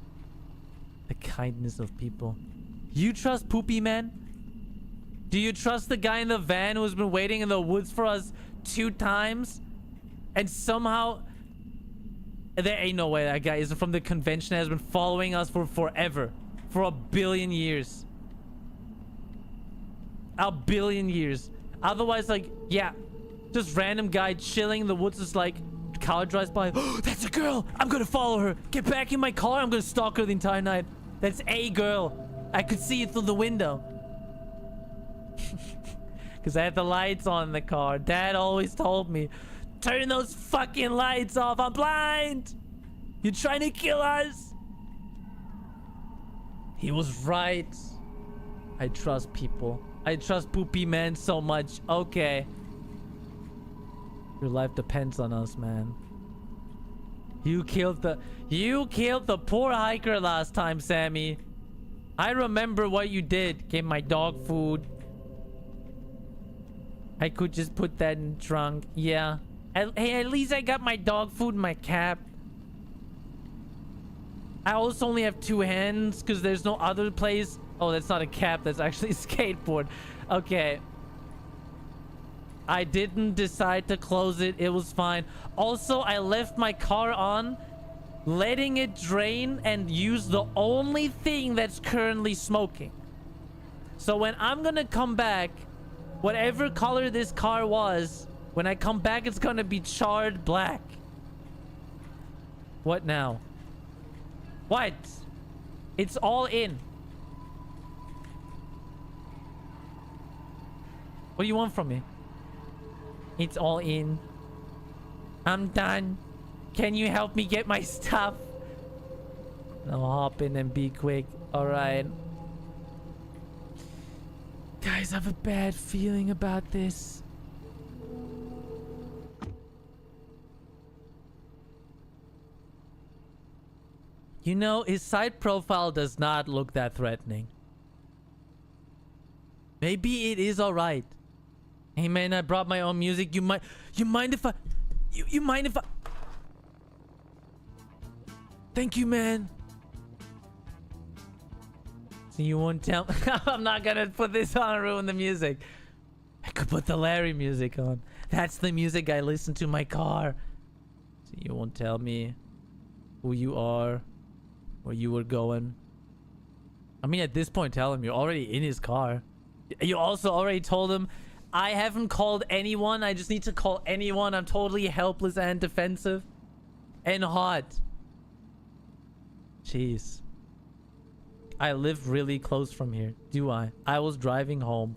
Speaker 2: The kindness of people. You trust Poopy Man? Do you trust the guy in the van who's been waiting in the woods for us 2 times? And somehow... There ain't no way that guy isn't from the convention, has been following us for forever. For 1 billion years. 1 billion years. Otherwise, like, yeah. Just random guy chilling in the woods is like... Car drives by. Oh, that's a girl. I'm gonna follow her. Get back in my car. I'm gonna stalk her the entire night. That's a girl. I could see it through the window. Because I had the lights on in the car. Dad always told me, turn those fucking lights off. I'm blind. You're trying to kill us. He was right. I trust people. I trust Poopy Man so much. Okay. Your life depends on us, man. You killed the poor hiker last time, Sammy. I remember what you did. Gave my dog food. I could just put that in the trunk. Yeah. Hey, at least I got my dog food in my cap. I also only have 2 hands because there's no other place. Oh, that's not a cap. That's actually a skateboard. Okay. I didn't decide to close it. It was fine. Also, I left my car on, letting it drain and use the only thing that's currently smoking. So when I'm gonna come back, whatever color this car was, when I come back, it's gonna be charred black. What now? What? It's all in. What do you want from me? It's all in. I'm done. Can you help me get my stuff? No, hop in and be quick. Alright. Guys, I have a bad feeling about this. You know, his side profile does not look that threatening. Maybe it is alright. Hey man, I brought my own music. You mind if I... You mind if I... Thank you, man. So you won't tell... I'm not gonna put this on and ruin the music. I could put the Larry music on. That's the music I listen to in my car. So you won't tell me who you are, where you were going. I mean, at this point, tell him you're already in his car. You also already told him... I haven't called anyone. I just need to call anyone. I'm totally helpless and defensive. And hot. Jeez. I live really close from here. Do I? I was driving home.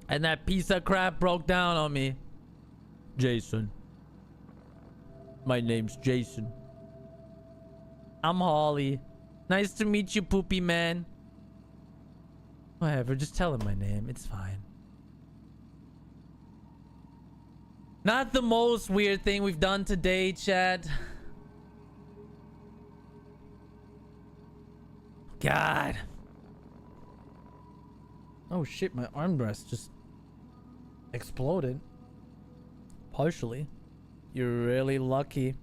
Speaker 2: And that piece of crap broke down on me. Jason. My name's Jason. I'm Holly. Nice to meet you, Poopy Man. Whatever, just tell him my name. It's fine. Not the most weird thing we've done today, chat. God. Oh shit, my armrest just exploded. Partially. You're really lucky.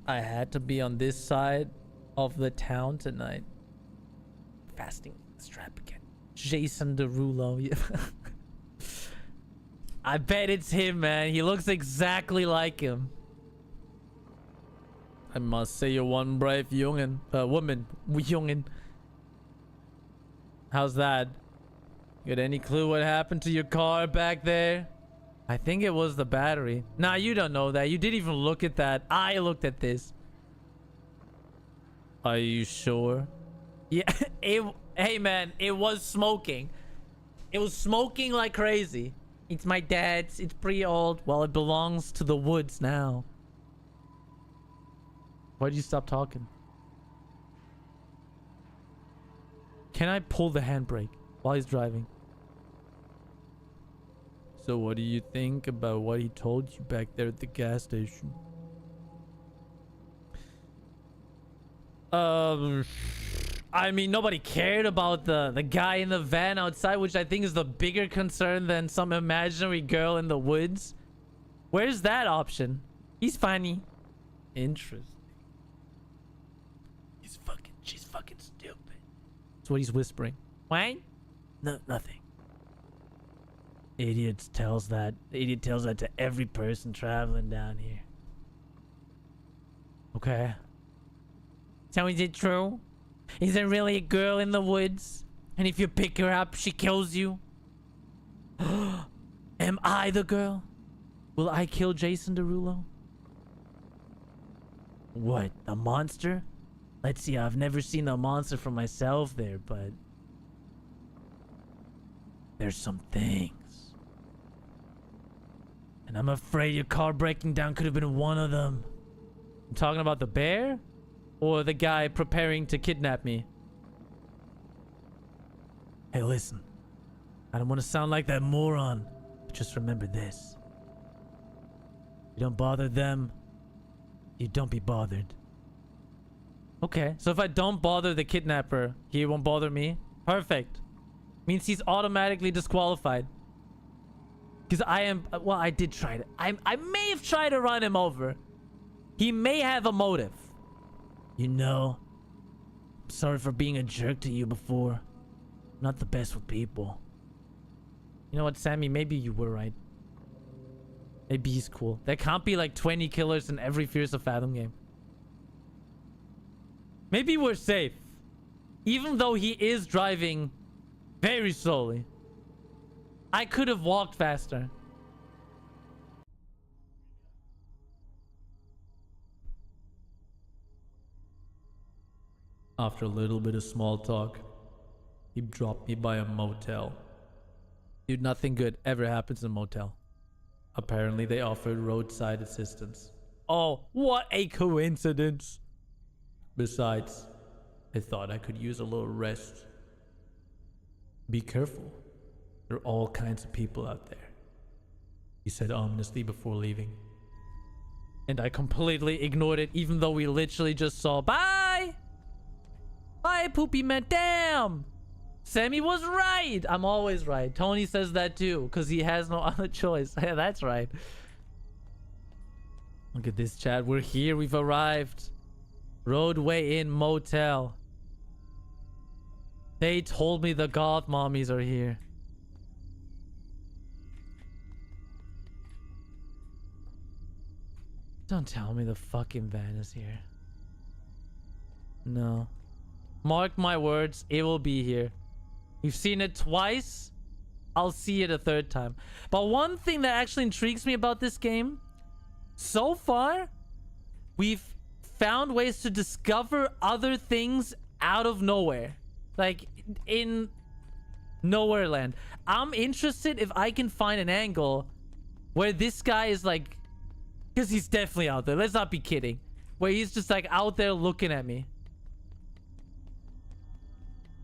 Speaker 2: I had to be on this side of the town tonight. Fasting strap again. Jason Derulo. I bet it's him, man. He looks exactly like him. I must say you're one brave woman. Youngin. How's that? Got any clue what happened to your car back there? I think it was the battery. Nah, you don't know that. You didn't even look at that. I looked at this. Are you sure? Yeah, hey man, it was smoking. It was smoking like crazy. It's my dad's. It's pretty old. Well, it belongs to the woods now. Why'd you stop talking? Can I pull the handbrake while he's driving? So what do you think about what he told you back there at the gas station? I mean, nobody cared about the guy in the van outside, which I think is the bigger concern than some imaginary girl in the woods. Where's that option? He's funny. Interesting. She's fucking stupid. That's what he's whispering. What? No, nothing. The idiot tells that to every person traveling down here. Okay. So is it true? Is there really a girl in the woods? And if you pick her up, she kills you? Am I the girl? Will I kill Jason Derulo? What? A monster? Let's see, I've never seen a monster for myself there, but... there's some things. And I'm afraid your car breaking down could have been one of them. I'm talking about the bear? Or the guy preparing to kidnap me? Hey, listen. I don't want to sound like that moron, but just remember this. You don't bother them, you don't be bothered. Okay, so if I don't bother the kidnapper, he won't bother me? Perfect. Means he's automatically disqualified. Because I am... well, I did try to... I may have tried to run him over. He may have a motive. You know, I'm sorry for being a jerk to you before. I'm not the best with people. You know what, Sammy? Maybe you were right. Maybe he's cool. There can't be like 20 killers in every Fears of Fathom game. Maybe we're safe. Even though he is driving very slowly. I could have walked faster. After a little bit of small talk, he dropped me by a motel. Dude, nothing good ever happens in a motel. Apparently they offered roadside assistance. Oh, what a coincidence. Besides, I thought I could use a little rest. Be careful. There are all kinds of people out there, he said ominously before leaving. And I completely ignored it, even though we literally just saw, bye! Bye, poopy man. Damn! Sammy was right! I'm always right. Tony says that too, because he has no other choice. Yeah, that's right. Look at this, chat. We're here. We've arrived. Roadway Inn Motel. They told me the goth mommies are here. Don't tell me the fucking van is here. No. Mark my words, it will be here. We've seen it twice. I'll see it a third time. But one thing that actually intrigues me about this game, so far, we've found ways to discover other things out of nowhere. Like, in nowhere land. I'm interested if I can find an angle where this guy is like... because he's definitely out there. Let's not be kidding. Where he's just like out there looking at me.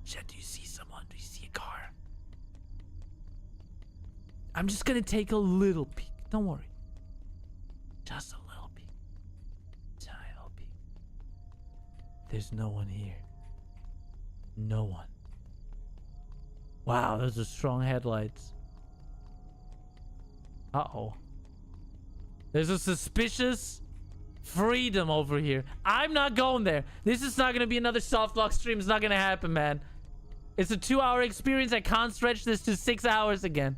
Speaker 2: Chat, do you see someone? Do you see a car? I'm just gonna take a little peek. Don't worry. Just a little peek. Tiny little peek. There's no one here. No one. Wow, those are strong headlights. Uh-oh. There's a suspicious freedom over here. I'm not going there. This is not going to be another softlock stream. It's not going to happen, man. It's a 2-hour experience. I can't stretch this to 6 hours again.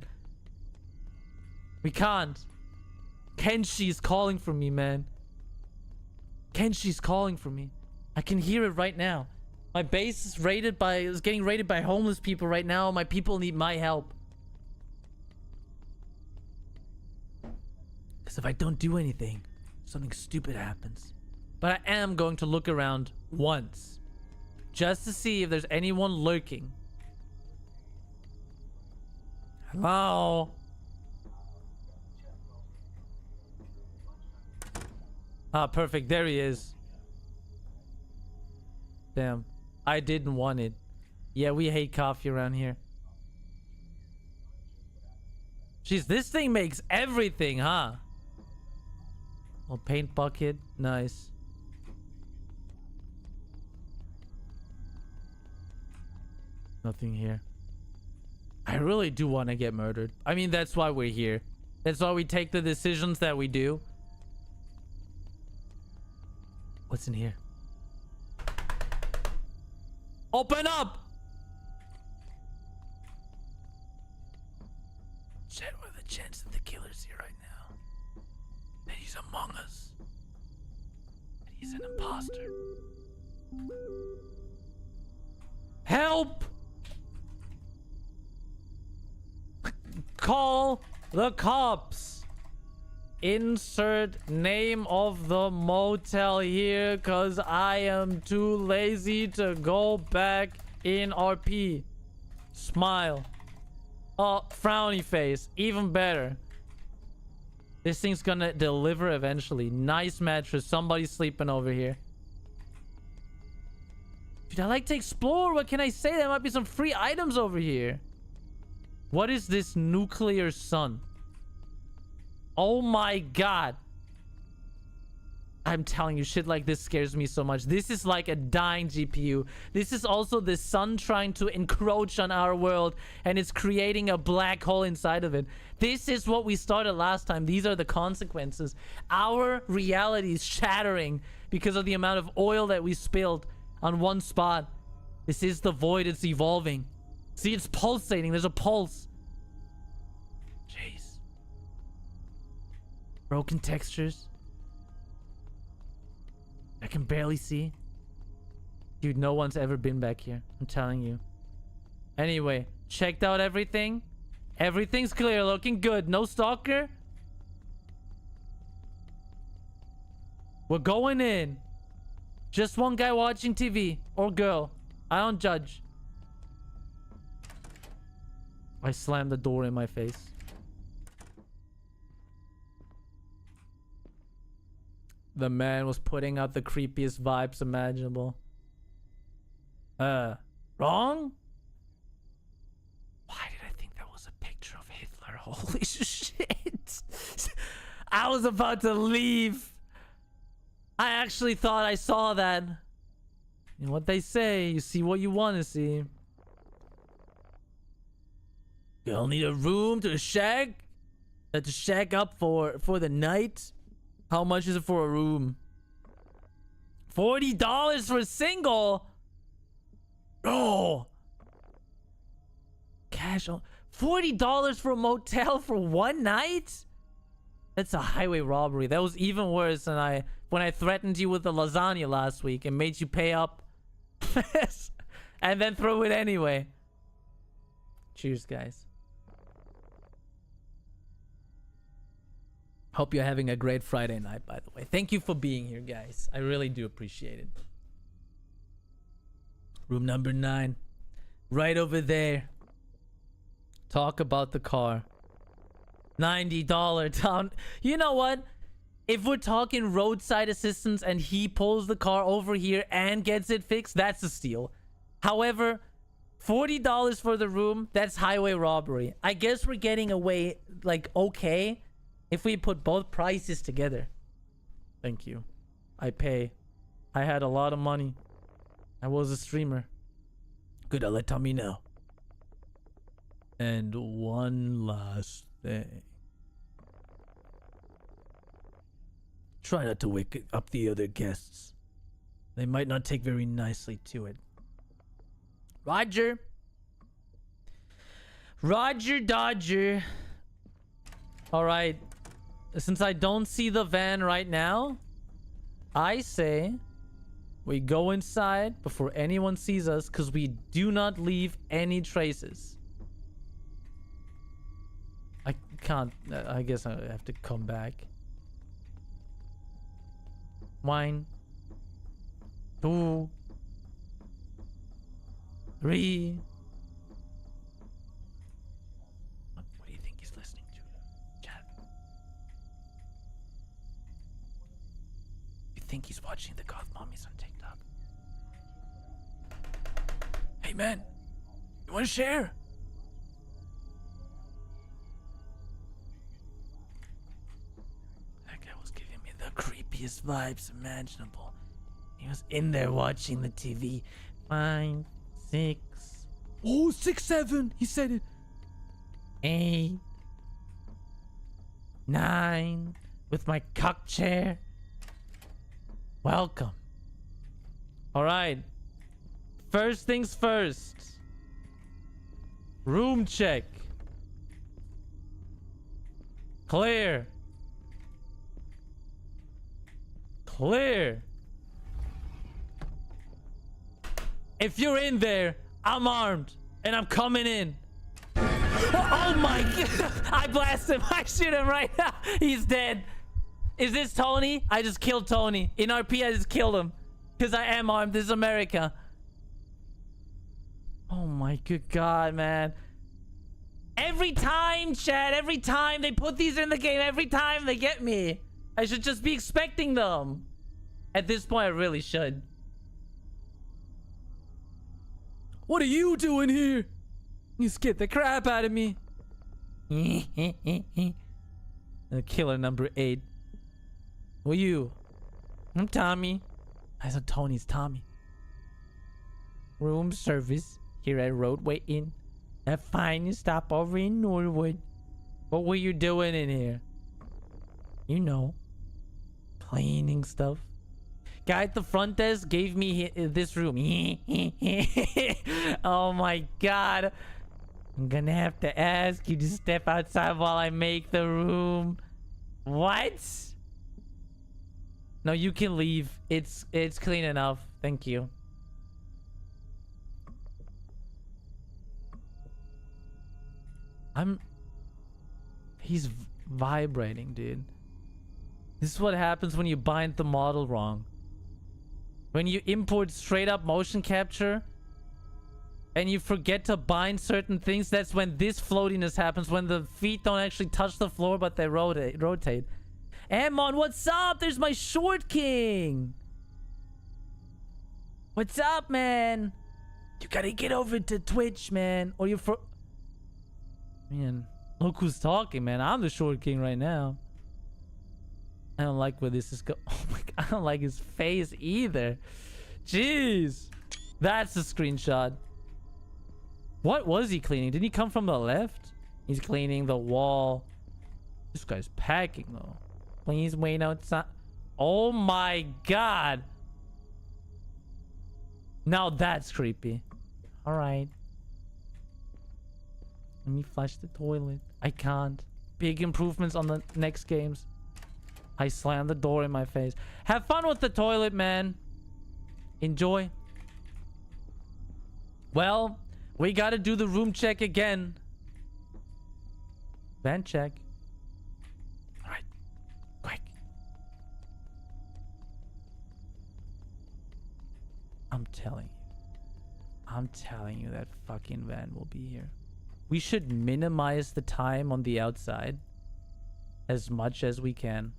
Speaker 2: We can't. Kenshi's calling for me, man. Kenshi's calling for me. I can hear it right now. My base is getting raided by homeless people right now. My people need my help. Because if I don't do anything, something stupid happens. But I am going to look around once. Just to see if there's anyone lurking. Hello? Ah, perfect. There he is. Damn. I didn't want it. Yeah, we hate coffee around here. Jeez, this thing makes everything, huh? Oh, paint bucket. Nice. Nothing here. I really do want to get murdered. I mean, that's why we're here. That's why we take the decisions that we do. What's in here? Open up! Chat, what are the chances that the killer's here right now? That he's among us. That he's an imposter. Help! Call the cops. Insert name of the motel here, cause I am too lazy to go back in RP. Smile. Oh, frowny face. Even better. This thing's gonna deliver eventually. Nice mattress. Somebody's sleeping over here. Dude, I like to explore. What can I say? There might be some free items over here. What is this nuclear sun? Oh my god. I'm telling you, shit like this scares me so much. This is like a dying GPU. This is also the sun trying to encroach on our world, and it's creating a black hole inside of it. This is what we started last time. These are the consequences. Our reality is shattering because of the amount of oil that we spilled on one spot. This is the void. It's evolving. See, it's pulsating. There's a pulse. Jeez. Broken textures. I can barely see. Dude, no one's ever been back here. I'm telling you. Anyway, checked out everything. Everything's clear. Looking good. No stalker. We're going in. Just one guy watching TV. Or girl. I don't judge. I slammed the door in my face. The man was putting out the creepiest vibes imaginable. Wrong? Why did I think that was a picture of Hitler? Holy shit. I was about to leave. I actually thought I saw that. You know what they say, you see what you want to see. You'll need a room to shack up for the night. How much is it for a room? $40 for a single? Oh. Cash on $40 for a motel for one night? That's a highway robbery. That was even worse than when I threatened you with the lasagna last week and made you pay up. And then throw it anyway. Cheers, guys. Hope you're having a great Friday night, by the way. Thank you for being here, guys. I really do appreciate it. Room number 9. Right over there. Talk about the car. $90 down. You know what? If we're talking roadside assistance and he pulls the car over here and gets it fixed, that's a steal. However, $40 for the room, that's highway robbery. I guess we're getting away, like, okay, if we put both prices together. Thank you. I pay. I had a lot of money. I was a streamer. Good, I'll let Tommy know. And one last thing. Try not to wake up the other guests. They might not take very nicely to it. Roger. Roger Dodger. Alright. Since I don't see the van right now, I say we go inside before anyone sees us because we do not leave any traces. I can't. I guess I have to come back. 1, 2, 3. What do you think he's listening to? Chat. You think he's watching the goth mommies on TikTok? Hey man, you wanna share? That guy was giving me the creepiest vibes imaginable. He was in there watching the TV. 5, 6. Oh, 6, 7. He said it. 8, 9. With my cock chair. Welcome. All right. First things first. Room check. Clear. Clear. If you're in there, I'm armed and I'm coming in. Oh my god. I blast him. I shoot him right now. He's dead. Is this Tony? I just killed Tony. In RP, I just killed him. Because I am armed. This is America. Oh my good god, man. Every time, chat, every time they put these in the game, every time they get me. I should just be expecting them. At this point, I really should. What are you doing here? You scared the crap out of me. Killer number 8. Who are you? I'm Tommy. I thought Tony's Tommy. Room service here at Roadway Inn. A fine stop over in Norwood. What were you doing in here? You know, cleaning stuff. Guy at the front desk gave me this room. Oh my god. I'm gonna have to ask you to step outside while I make the room. What? No, you can leave. It's clean enough. Thank you. He's vibrating, dude. This is what happens when you bind the model wrong. When you import straight up motion capture and you forget to bind certain things, that's when this floatiness happens, when the feet don't actually touch the floor but they rotate. Amon, what's up? There's my short king. What's up, man? You gotta get over to Twitch, man, or you're Man, look who's talking, man. I'm the short king right now. I don't like where this is going. Oh my god, I don't like his face either. Jeez. That's a screenshot. What was he cleaning? Didn't he come from the left? He's cleaning the wall. This guy's packing though. Please wait outside. Oh my god. Now that's creepy. Alright. Let me flush the toilet. I can't. Big improvements on the next games. I slammed the door in my face. Have fun with the toilet, man. Enjoy. Well, we gotta do the room check again. Vent check. Alright. Quick. I'm telling you that fucking van will be here. We should minimize the time on the outside as much as we can.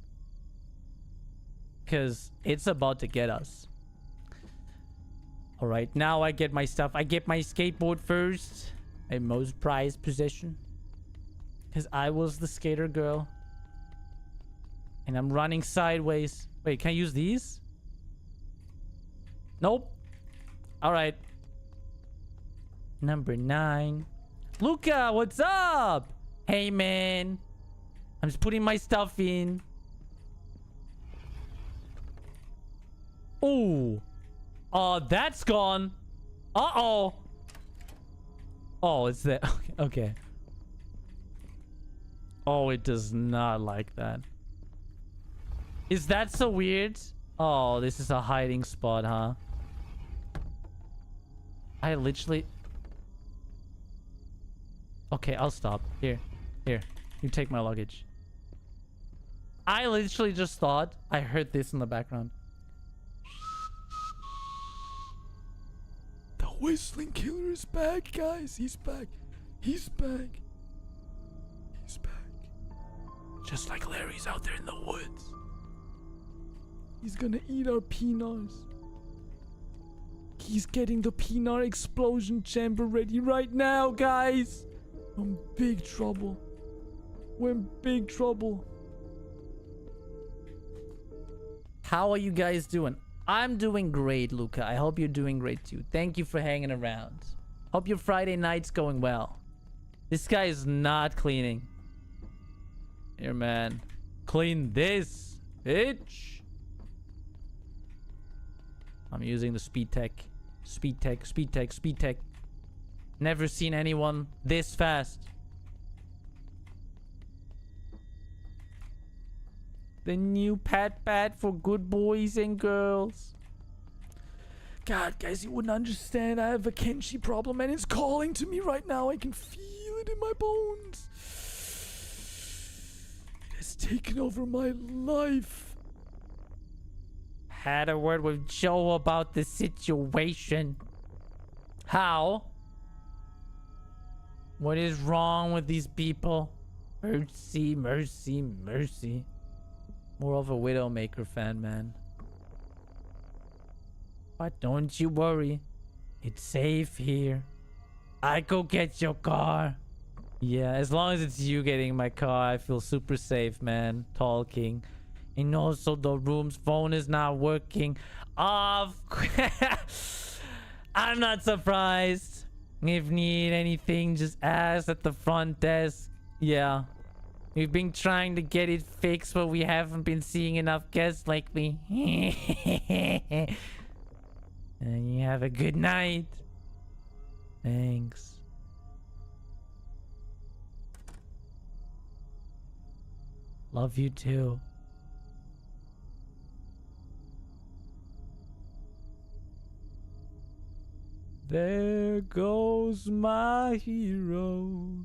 Speaker 2: Because it's about to get us. Alright, now I get my stuff. I get my skateboard first. My most prized possession. Because I was the skater girl. And I'm running sideways. Wait, can I use these? Nope. Alright. Number 9. Luca, what's up? Hey, man. I'm just putting my stuff in. Oh. That's gone. Uh-oh. Oh, it's there. Okay. Oh, it does not like that. Is that so weird? Oh, this is a hiding spot, huh? I literally... Okay, I'll stop. Here. Here. You take my luggage. I literally just thought I heard this in the background. The whistling killer is back, guys. He's back. He's back. He's back. Just like Larry's out there in the woods. He's gonna eat our peanuts. He's getting the peanut explosion chamber ready right now, guys. We're in big trouble. We're in big trouble. How are you guys doing? I'm doing great, Luca. I hope you're doing great too. Thank you for hanging around. Hope your Friday night's going well. This guy is not cleaning. Here, man. Clean this, bitch. I'm using the speed tech. Speed tech, speed tech, speed tech. Never seen anyone this fast. The new pat pat for good boys and girls. God, guys, you wouldn't understand. I have a Kenshi problem and it's calling to me right now. I can feel it in my bones. It has taken over my life. Had a word with Joe about the situation. How? What is wrong with these people? Mercy, mercy, mercy. More of a Widowmaker fan, man. But don't you worry. It's safe here. I go get your car. Yeah, as long as it's you getting my car, I feel super safe, man. Talking. And also the room's phone is not working. I'm not surprised. If need anything, just ask at the front desk. Yeah. We've been trying to get it fixed, but we haven't been seeing enough guests lately. And you have a good night. Thanks. Love you too. There goes my hero.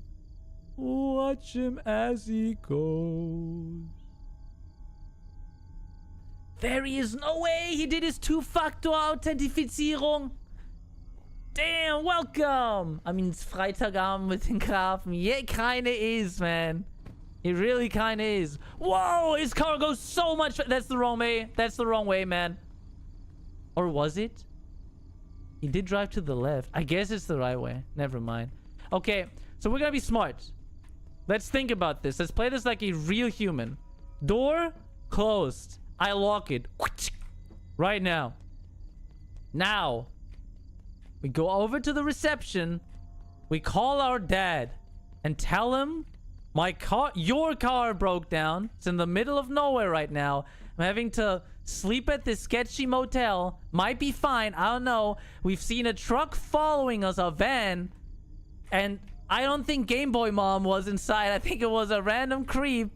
Speaker 2: Watch him as he goes. There he is. No way. He did his two-factor Authentifizierung. Damn, welcome. I mean, it's Freitagabend mit den Grafen. Yeah, it kinda is, man. It really kinda is. Whoa, his car goes so much. That's the wrong way. That's the wrong way, man. Or was it? He did drive to the left. I guess it's the right way. Never mind. Okay, so we're gonna be smart. Let's think about this. Let's play this like a real human. Door closed. I lock it. Right now. Now. We go over to the reception. We call our dad. And tell him your car broke down. It's in the middle of nowhere right now. I'm having to sleep at this sketchy motel. Might be fine. I don't know. We've seen a truck following us, a van. And I don't think Game Boy Mom was inside. I think it was a random creep.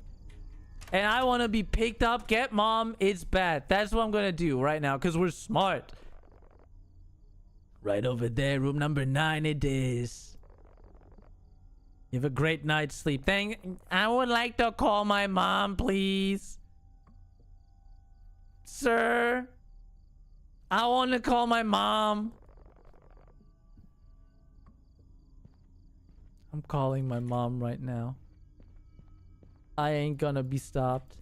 Speaker 2: And I want to be picked up. Get Mom. It's bad. That's what I'm going to do right now because we're smart. Right over there. Room number 9 it is. You have a great night's sleep. I would like to call my mom, please. Sir. I want to call my mom. I'm calling my mom right now. I ain't gonna be stopped.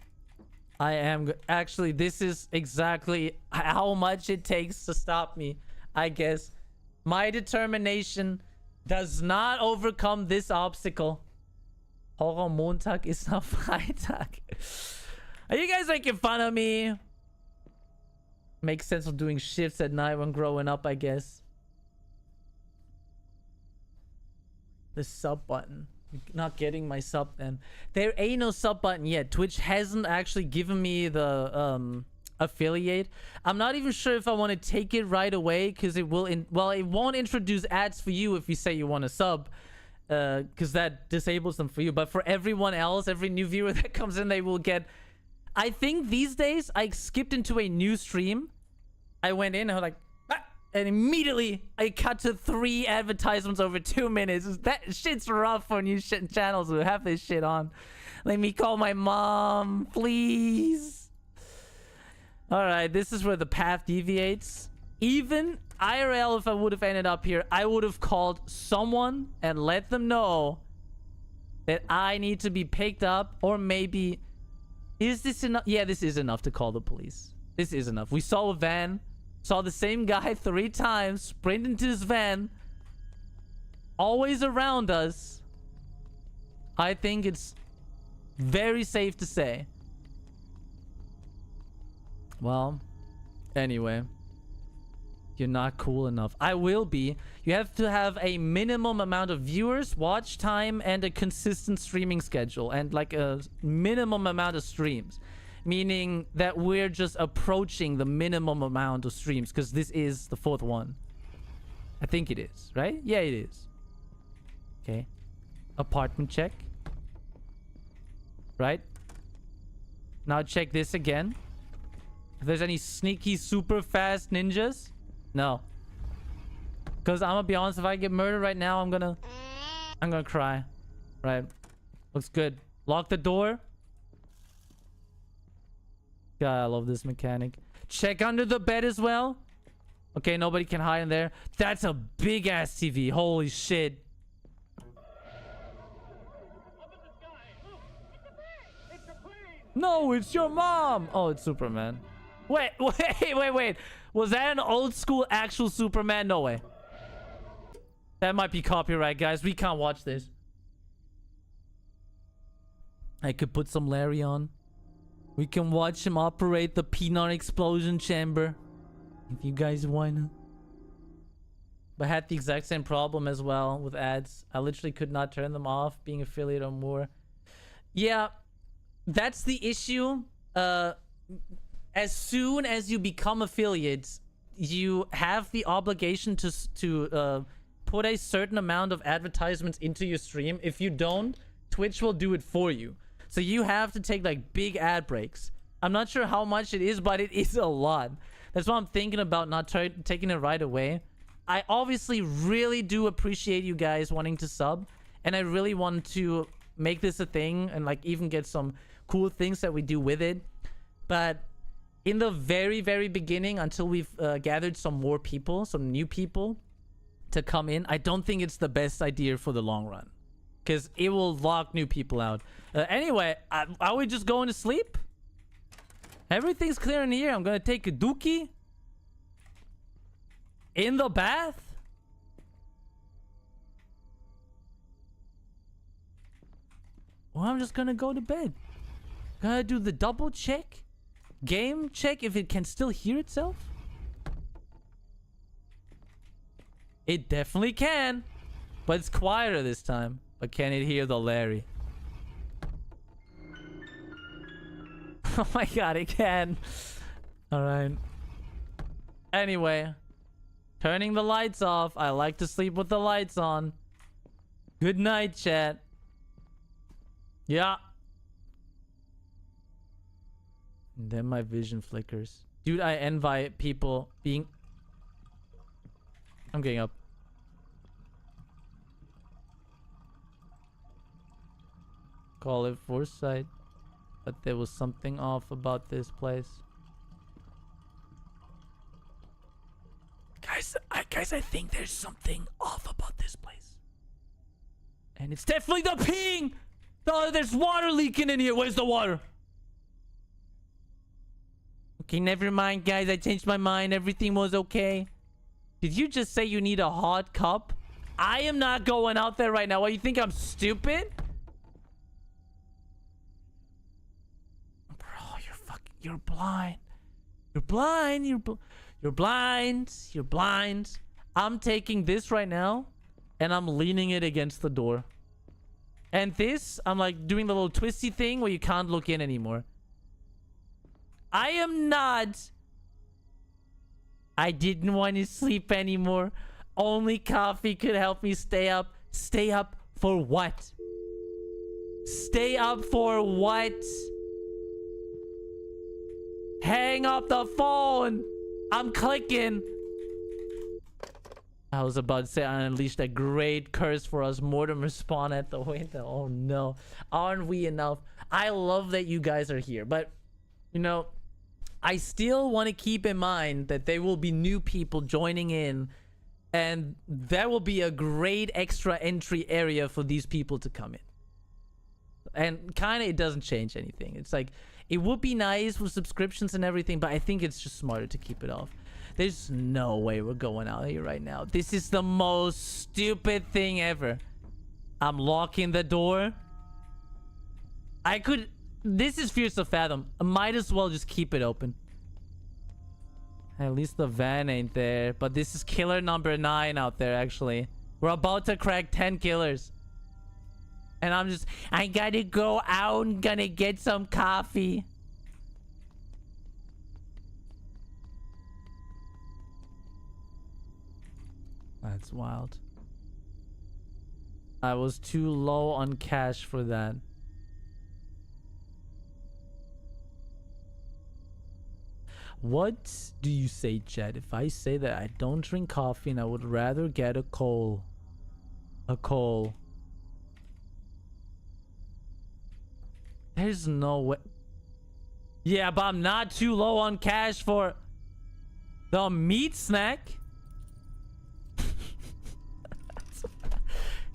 Speaker 2: I am actually, this is exactly how much it takes to stop me. I guess my determination does not overcome this obstacle. Horror Montag ist nach Freitag. Are you guys making fun of me? Makes sense of doing shifts at night when growing up, I guess. The sub button. Not getting my sub then. There ain't no sub button yet. Twitch hasn't actually given me the affiliate. I'm not even sure if I want to take it right away because it will it won't introduce ads for you if you say you want to sub, because that disables them for you. But for everyone else, every new viewer that comes in, they will get I think these days I skipped into a new stream. I went in and I was like, ah! And immediately I cut to 3 advertisements over 2 minutes. That shit's rough for new channels who have this shit on. Let me call my mom, please. All right, this is where the path deviates. Even IRL, if I would have ended up here, I would have called someone and let them know that I need to be picked up. Or maybe, is this enough? Yeah, this is enough to call the police. This is enough. We saw a van, saw the same guy 3 times, sprint into his van, always around us. I think it's very safe to say. Well, anyway. You're not cool enough. I will be. You have to have a minimum amount of viewers, watch time, and a consistent streaming schedule. And like a minimum amount of streams. Meaning that we're just approaching the minimum amount of streams. Because this is the 4th one. I think it is, right? Yeah, it is. Okay. Apartment check. Right? Now check this again. If there's any sneaky super fast ninjas. No. Because I'm gonna be honest, if I get murdered right now, I'm gonna cry. Right. Looks good. Lock the door. God, I love this mechanic. Check under the bed as well. Okay, nobody can hide in there. That's a big ass TV. Holy shit. No, it's your mom. Oh, it's Superman. Wait. Was that an old school actual Superman? No way. That might be copyright, guys. We can't watch this. I could put some Larry on. We can watch him operate the peanut explosion chamber. If you guys wanna. But I had the exact same problem as well with ads. I literally could not turn them off, being affiliate or more. Yeah, that's the issue. As soon as you become affiliates, you have the obligation to put a certain amount of advertisements into your stream. If you don't, Twitch will do it for you. So you have to take like big ad breaks. I'm not sure how much it is, but it is a lot. That's why I'm thinking about not taking it right away. I obviously really do appreciate you guys wanting to sub, and I really want to make this a thing and like even get some cool things that we do with it. But in the very, very beginning, until we've gathered some more people, some new people to come in, I don't think it's the best idea for the long run. Because it will lock new people out. Anyway, are we just going to sleep? Everything's clear in here. I'm going to take a dookie. In the bath. Well, I'm just going to go to bed. Gotta do the double check. Game check if it can still hear itself. It definitely can. But it's quieter this time. But can it hear the Larry? Oh my god, it can. Alright. Anyway. Turning the lights off. I like to sleep with the lights on. Good night, chat. Yeah. And then my vision flickers. Dude, I envy people being... I'm getting up. Call it foresight. But there was something off about this place. Guys, I think there's something off about this place. And it's definitely the peeing! Oh, there's water leaking in here. Where's the water? Okay, never mind, guys. I changed my mind. Everything was okay. Did you just say you need a hot cup? I am not going out there right now. What, you think I'm stupid? Bro, you're blind. You're blind. You're blind. You're blind. I'm taking this right now, and I'm leaning it against the door. And this, I'm like doing the little twisty thing where you can't look in anymore. I am not. I didn't want to sleep anymore. Only coffee could help me stay up. Stay up for what? Stay up for what? Hang up the phone. I'm clicking. I was about to say I unleashed a great curse for us. Mortimer spawn at the window. Oh no. Aren't we enough? I love that you guys are here. But, you know, I still want to keep in mind that there will be new people joining in. And that will be a great extra entry area for these people to come in. And kind of it doesn't change anything. It's like, it would be nice with subscriptions and everything, but I think it's just smarter to keep it off. There's no way we're going out here right now. This is the most stupid thing ever. I'm locking the door. I could... This is Fierce of Fathom. I might as well just keep it open. At least the van ain't there. But this is killer number 9 out there, actually. We're about to crack 10 killers. And I'm just... I gotta go out and gonna get some coffee. That's wild. I was too low on cash for that. What do you say, Chad? If I say that I don't drink coffee and I would rather get a coal. A coal. There's no way. Yeah, but I'm not too low on cash for the meat snack.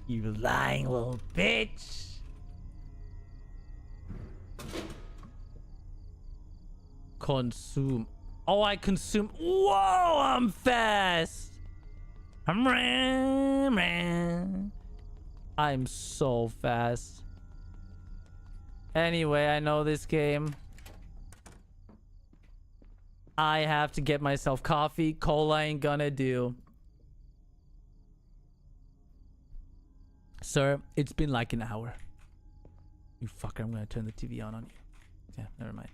Speaker 1: You lying little bitch.
Speaker 2: Consume. Oh, I consume. Whoa, I'm fast. I'm so fast. Anyway, I know this game. I have to get myself coffee. Cola ain't gonna do. Sir, it's been like an hour. You fucker, I'm gonna turn the TV on you. Yeah, never mind.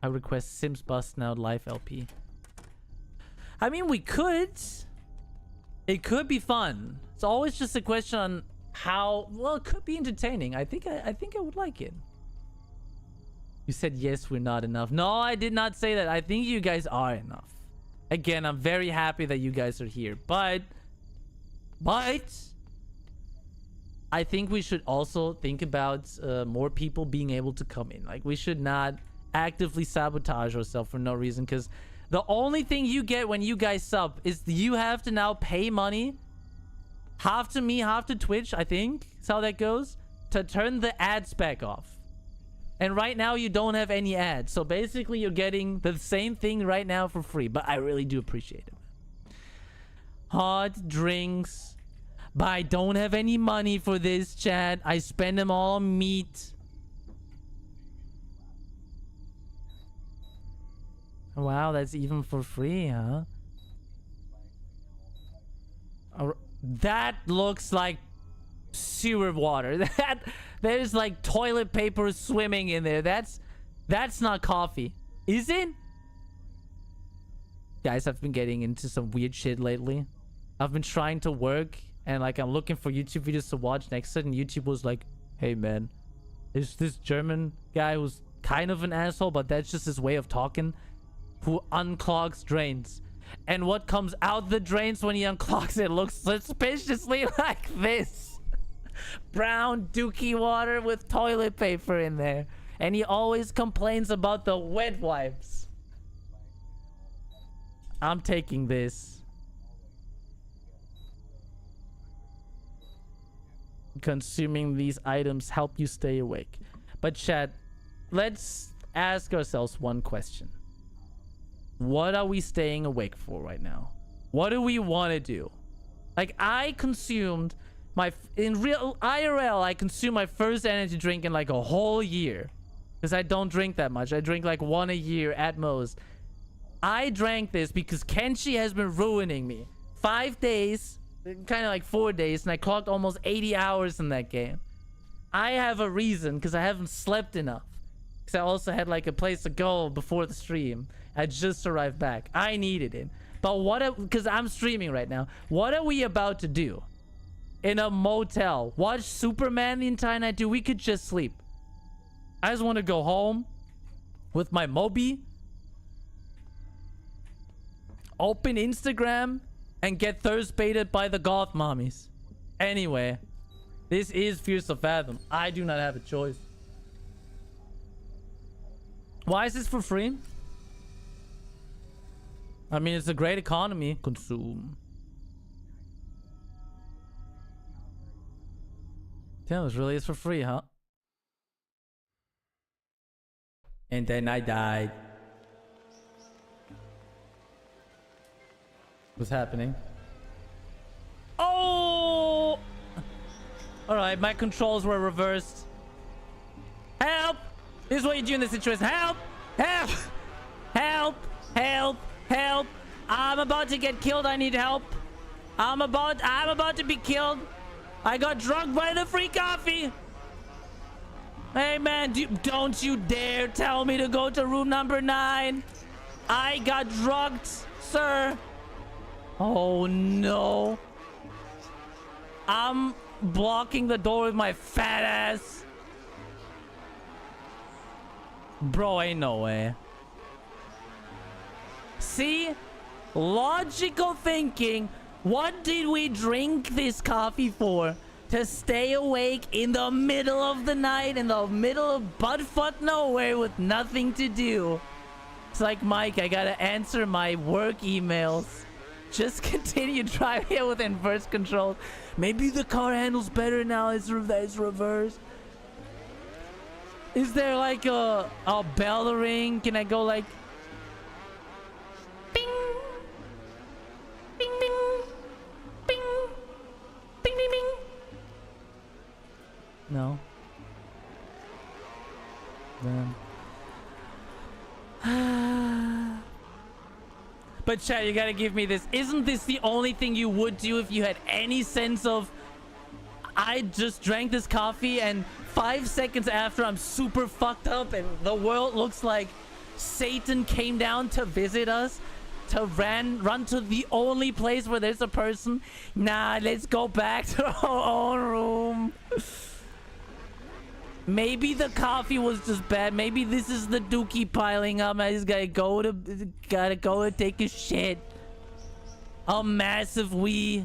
Speaker 2: I request Sims Bust Now Live LP. I mean, we could. It could be fun. It's always just a question on how... Well, it could be entertaining. I think I would like it. You said, yes, we're not enough. No, I did not say that. I think you guys are enough. Again, I'm very happy that you guys are here. But... I think we should also think about more people being able to come in. Like, we should not actively sabotage ourselves for no reason, because the only thing you get when you guys sub is you have to now pay money, half to me, half to Twitch, I think is how that goes, to turn the ads back off. And right now you don't have any ads, so basically you're getting the same thing right now for free. But I really do appreciate it. Hot drinks, but I don't have any money for this, chat. I spend them all on meat. Wow, that's even for free, huh? That looks like sewer water. There's like toilet paper swimming in there. That's not coffee. Is it? Guys, I've been getting into some weird shit lately. I've been trying to work and like I'm looking for YouTube videos to watch. Next sudden YouTube was like, hey man, there's this German guy who's kind of an asshole, but that's just his way of talking, who unclogs drains. And what comes out the drains when he unclogs it looks suspiciously like this. Brown dookie water with toilet paper in there. And he always complains about the wet wipes. I'm taking this. Consuming these items help you stay awake. But chat, let's ask ourselves one question. What are we staying awake for right now? What do we want to do? Like, I consumed my... In real IRL, I consumed my first energy drink in like a whole year. Because I don't drink that much. I drink like one a year at most. I drank this because Kenshi has been ruining me. 5 days, kind of like 4 days, and I clocked almost 80 hours in that game. I have a reason because I haven't slept enough. Because I also had like a place to go before the stream. I just arrived back. I needed it. But what... Because I'm streaming right now. What are we about to do? In a motel. Watch Superman the entire night? Dude, we could just sleep. I just want to go home with my Moby open Instagram and get thirst baited by the goth mommies. Anyway, this is Fierce of Fathom. I do not have a choice. Why is this for free? I mean, it's a great economy. Consume. Damn, this really is for free, huh? And then I died. What's happening? Oh! Alright, my controls were reversed. Help! This is what you do in this situation. Help! Help! Help! Help! Help! I'm about to get killed. I need help. I'm about to be killed. I got drunk by the free coffee. Hey man, don't you dare tell me to go to room number 9. I got drugged, sir. Oh no. I'm blocking the door with my fat ass. Bro, ain't no way. See? Logical thinking. What did we drink this coffee for? To stay awake in the middle of the night, in the middle of buttfuck nowhere with nothing to do. It's like, Mike, I gotta answer my work emails. Just continue driving it with inverse control. Maybe the car handles better now. It's reversed. Is there like a bell ring? Can I go like... Bing! Bing, bing! Bing! Bing, bing, bing! No. Damn. But chat, you gotta give me this. Isn't this the only thing you would do if you had any sense of... I just drank this coffee and 5 seconds after I'm super fucked up and the world looks like Satan came down to visit us, to run to the only place where there's a person. Nah, let's go back to our own room. Maybe the coffee was just bad. Maybe this is the dookie piling up. I just gotta go and take a shit. A massive wee.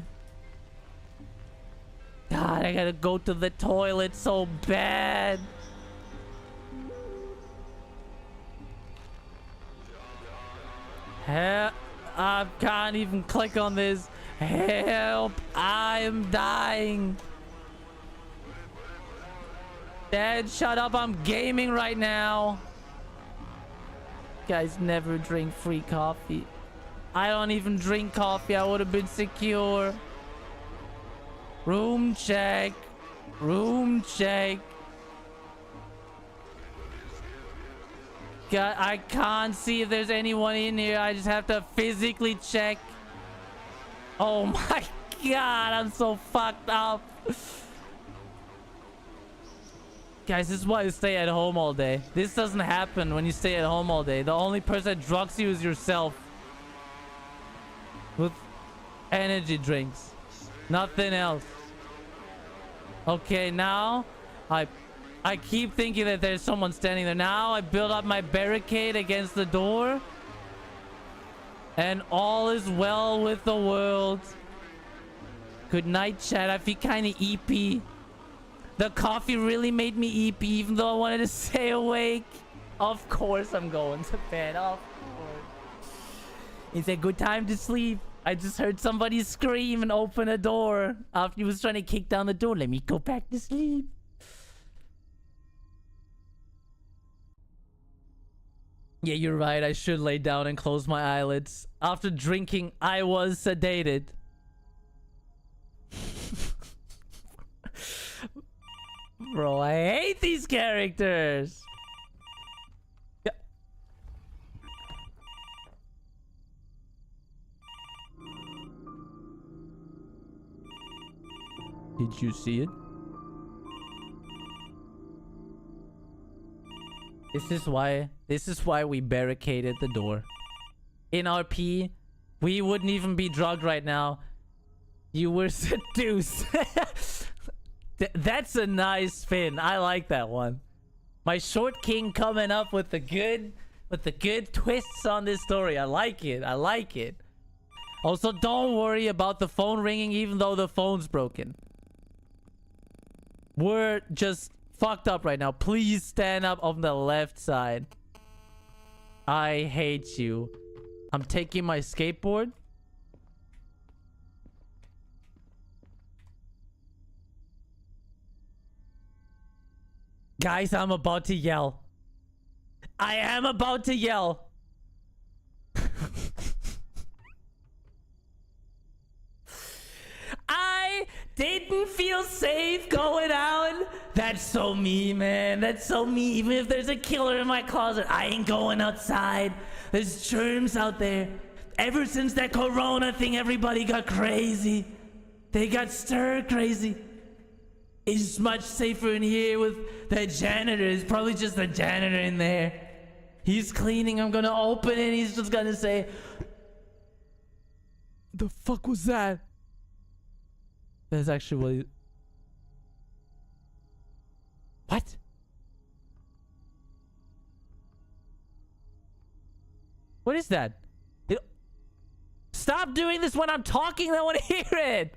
Speaker 2: God, I gotta go to the toilet so bad. Help. I can't even click on this. Help. I am dying. Dad, shut up. I'm gaming right now. Guys never drink free coffee. I don't even drink coffee. I would have been secure. Room check. Room check. God, I can't see if there's anyone in here. I just have to physically check. Oh my god, I'm so fucked up. Guys, this is why you stay at home all day. This doesn't happen when you stay at home all day. The only person that drugs you is yourself. With energy drinks. Nothing else. Okay, now I keep thinking that there's someone standing there. Now I build up my barricade against the door. And all is well with the world. Good night, chat. I feel kind of eepy. The coffee really made me eepy, even though I wanted to stay awake. Of course I'm going to bed. Of course. It's a good time to sleep. I just heard somebody scream and open a door after he was trying to kick down the door. Let me go back to sleep. Yeah, you're right. I should lay down and close my eyelids. After drinking, I was sedated. Bro, I hate these characters. Yeah. Did you see it? This is why we barricaded the door. In RP, we wouldn't even be drugged right now. You were seduced. That's a nice spin. I like that one. My short king coming up with the good twists on this story. I like it. I like it. Also, don't worry about the phone ringing even though the phone's broken. We're just fucked up right now. Please stand up on the left side. I hate you. I'm taking my skateboard. Guys, I'm about to yell. I am about to yell. I didn't feel safe going out. That's so me, man. That's so me. Even if there's a killer in my closet, I ain't going outside. There's germs out there. Ever since that corona thing, everybody got crazy. They got stir crazy. It's much safer in here with the janitor. It's probably just the janitor in there. He's cleaning. I'm gonna open it. He's just gonna say, "The fuck was that?" That's actually what. What? What is that? Stop doing this when I'm talking. I want to hear it.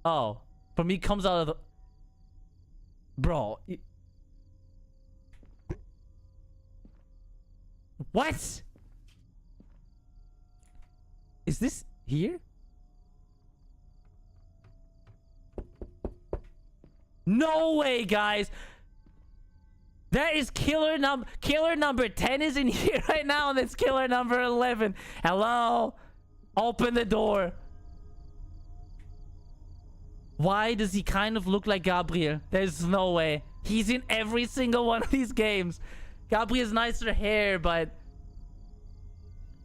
Speaker 2: Oh, for me comes out of the... Bro. What? Is this here? No way, guys. That is killer number 10 is in here right now, and it's killer number 11. Hello? Open the door. Why does he kind of look like Gabriel? There's no way. He's in every single one of these games. Gabriel's nicer hair, but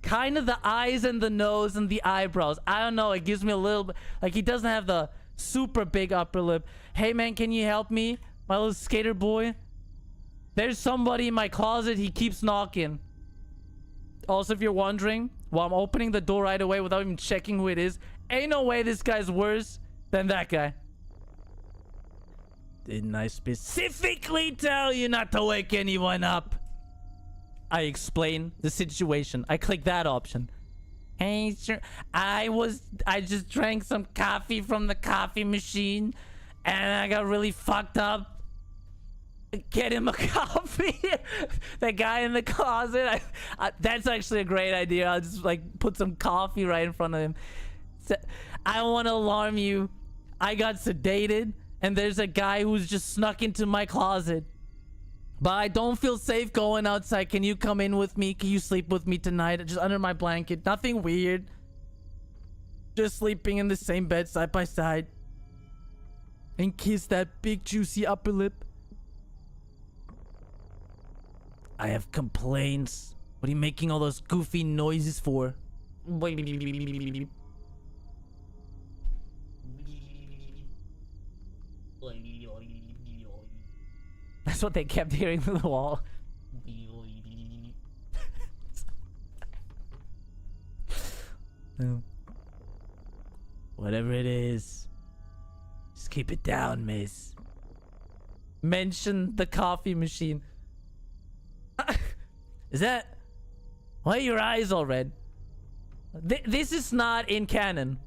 Speaker 2: kind of the eyes and the nose and the eyebrows. I don't know. It gives me a little bit... Like, he doesn't have the super big upper lip. Hey, man, can you help me? My little skater boy. There's somebody in my closet. He keeps knocking. Also, if you're wondering, while I'm opening the door right away without even checking who it is, ain't no way this guy's worse than that guy. Didn't I specifically tell you not to wake anyone up? I explain the situation. I click that option. Hey, sir. I just drank some coffee from the coffee machine and I got really fucked up. Get him a coffee. That guy in the closet. That's actually a great idea. I'll just like put some coffee right in front of him. I don't want to alarm you. I got sedated and there's a guy who's just snuck into my closet. But I don't feel safe going outside. Can you come in with me? Can you sleep with me tonight? Just under my blanket. Nothing weird. Just sleeping in the same bed side by side. And kiss that big juicy upper lip. I have complaints. What are you making all those goofy noises for? That's what they kept hearing through the wall. Whatever it is, just keep it down, miss. Mention the coffee machine. Is that... Why are your eyes all red? This is not in canon.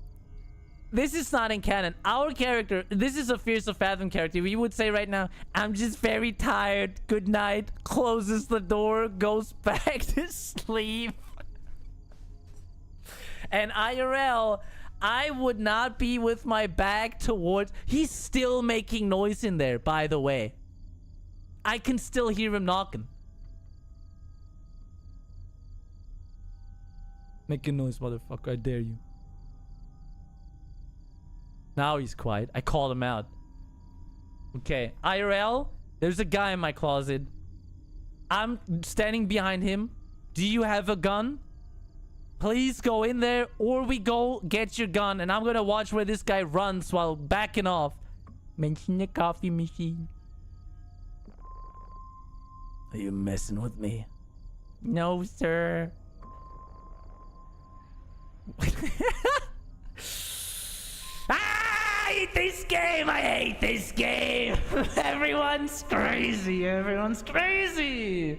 Speaker 2: This is not in canon. Our character... This is a Fears of Fathom character. We would say right now, I'm just very tired. Good night. Closes the door. Goes back to sleep. And IRL, I would not be with my back towards... He's still making noise in there, by the way. I can still hear him knocking. Make a noise, motherfucker. I dare you. Now he's quiet. I called him out. Okay. IRL, there's a guy in my closet. I'm standing behind him. Do you have a gun? Please go in there, or we go get your gun, and I'm gonna watch where this guy runs while backing off. Mention the coffee machine. Are you messing with me? No, sir. I hate this game. I hate this game. Everyone's crazy. Everyone's crazy.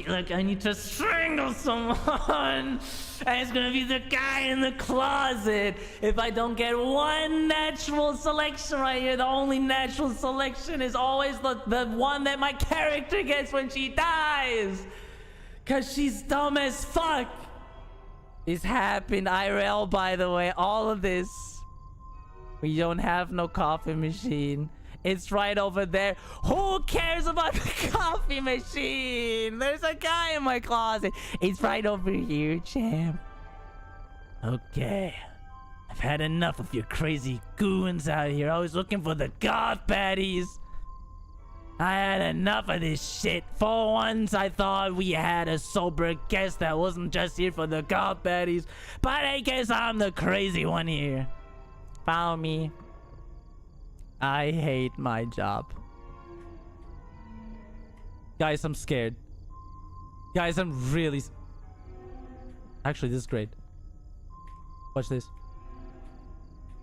Speaker 1: Look, I need to strangle someone. And it's gonna be the guy in the closet. If I don't get one natural selection right here, the only natural selection is always the one that my character gets when she dies. Cause she's dumb as fuck.
Speaker 2: This happened IRL, by the way. All of this. We don't have no coffee machine. It's right over there. Who cares about the coffee machine? There's a guy in my closet. It's right over here, champ.
Speaker 1: Okay. I've had enough of your crazy goons out here always looking for the goth baddies. I had enough of this shit. For once, I thought we had a sober guest that wasn't just here for the goth baddies. But I guess I'm the crazy one here.
Speaker 2: Follow me. I hate my job. Guys, I'm scared. Guys, I'm really... Actually, this is great. Watch this.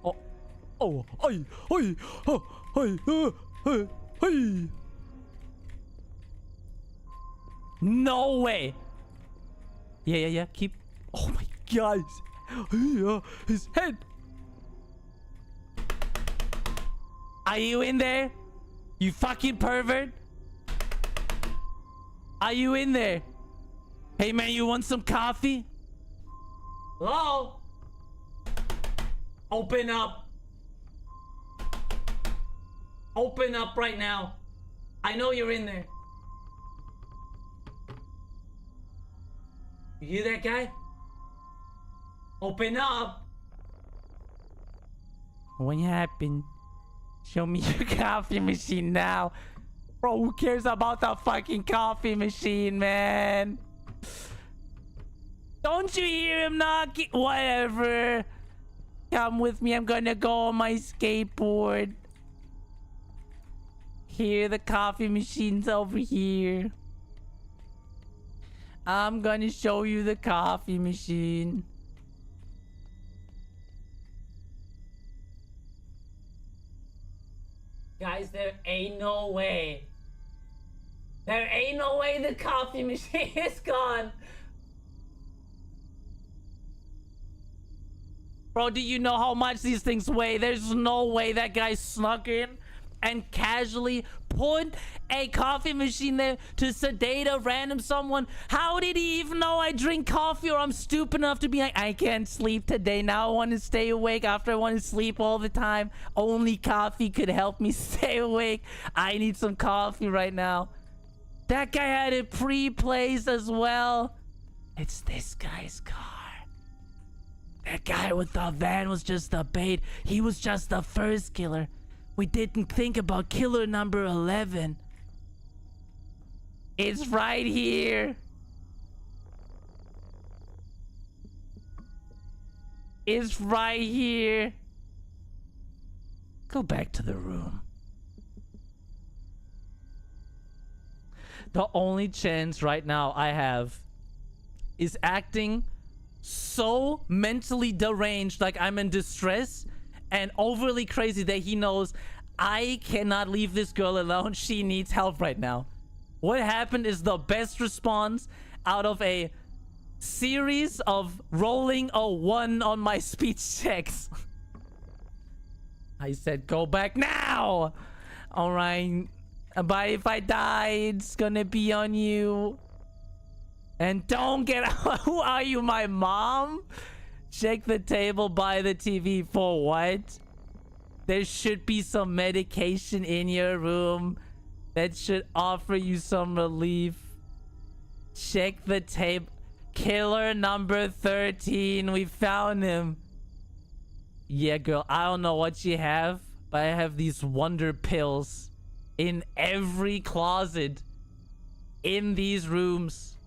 Speaker 2: Oh. Oh. Oi. Oi. Oh. Oi. Oi. No way. Yeah. Keep... Oh my guys. His head. Are you in there? You fucking pervert? Are you in there? Hey man, you want some coffee? Hello? Open up. Open up right now. I know you're in there. You hear that guy? Open up. What happened? Show me your coffee machine now. Bro, who cares about the fucking coffee machine, man? Don't you hear him knocking? Whatever. Come with me. I'm gonna go on my skateboard. Here, the coffee machine's over here. I'm gonna show you the coffee machine. Guys, there ain't no way. There ain't no way the coffee machine is gone. Bro, do you know how much these things weigh? There's no way that guy snuck in and casually put a coffee machine there to sedate a random someone. How did he even know I drink coffee, or I'm stupid enough to be like, I can't sleep today. Now I want to stay awake after I want to sleep all the time. Only coffee could help me stay awake. I need some coffee right now. That guy had it pre-placed as well. It's this guy's car. That guy with the van was just the bait. He was just the first killer. We didn't think about killer number 11. It's right here. It's right here. Go back to the room. The only chance right now I have is acting so mentally deranged, like I'm in distress, and overly crazy that he knows I cannot leave this girl alone. She needs help right now. What happened is the best response out of a series of rolling a 1 on my speech checks. I said, go back now. All right. But if I die, it's gonna be on you. And don't get out. Who are you, my mom? Check the table by the TV for what? There should be some medication in your room that should offer you some relief. Check the table. Killer number 13. We found him. Yeah, girl. I don't know what you have, but I have these wonder pills in every closet in these rooms.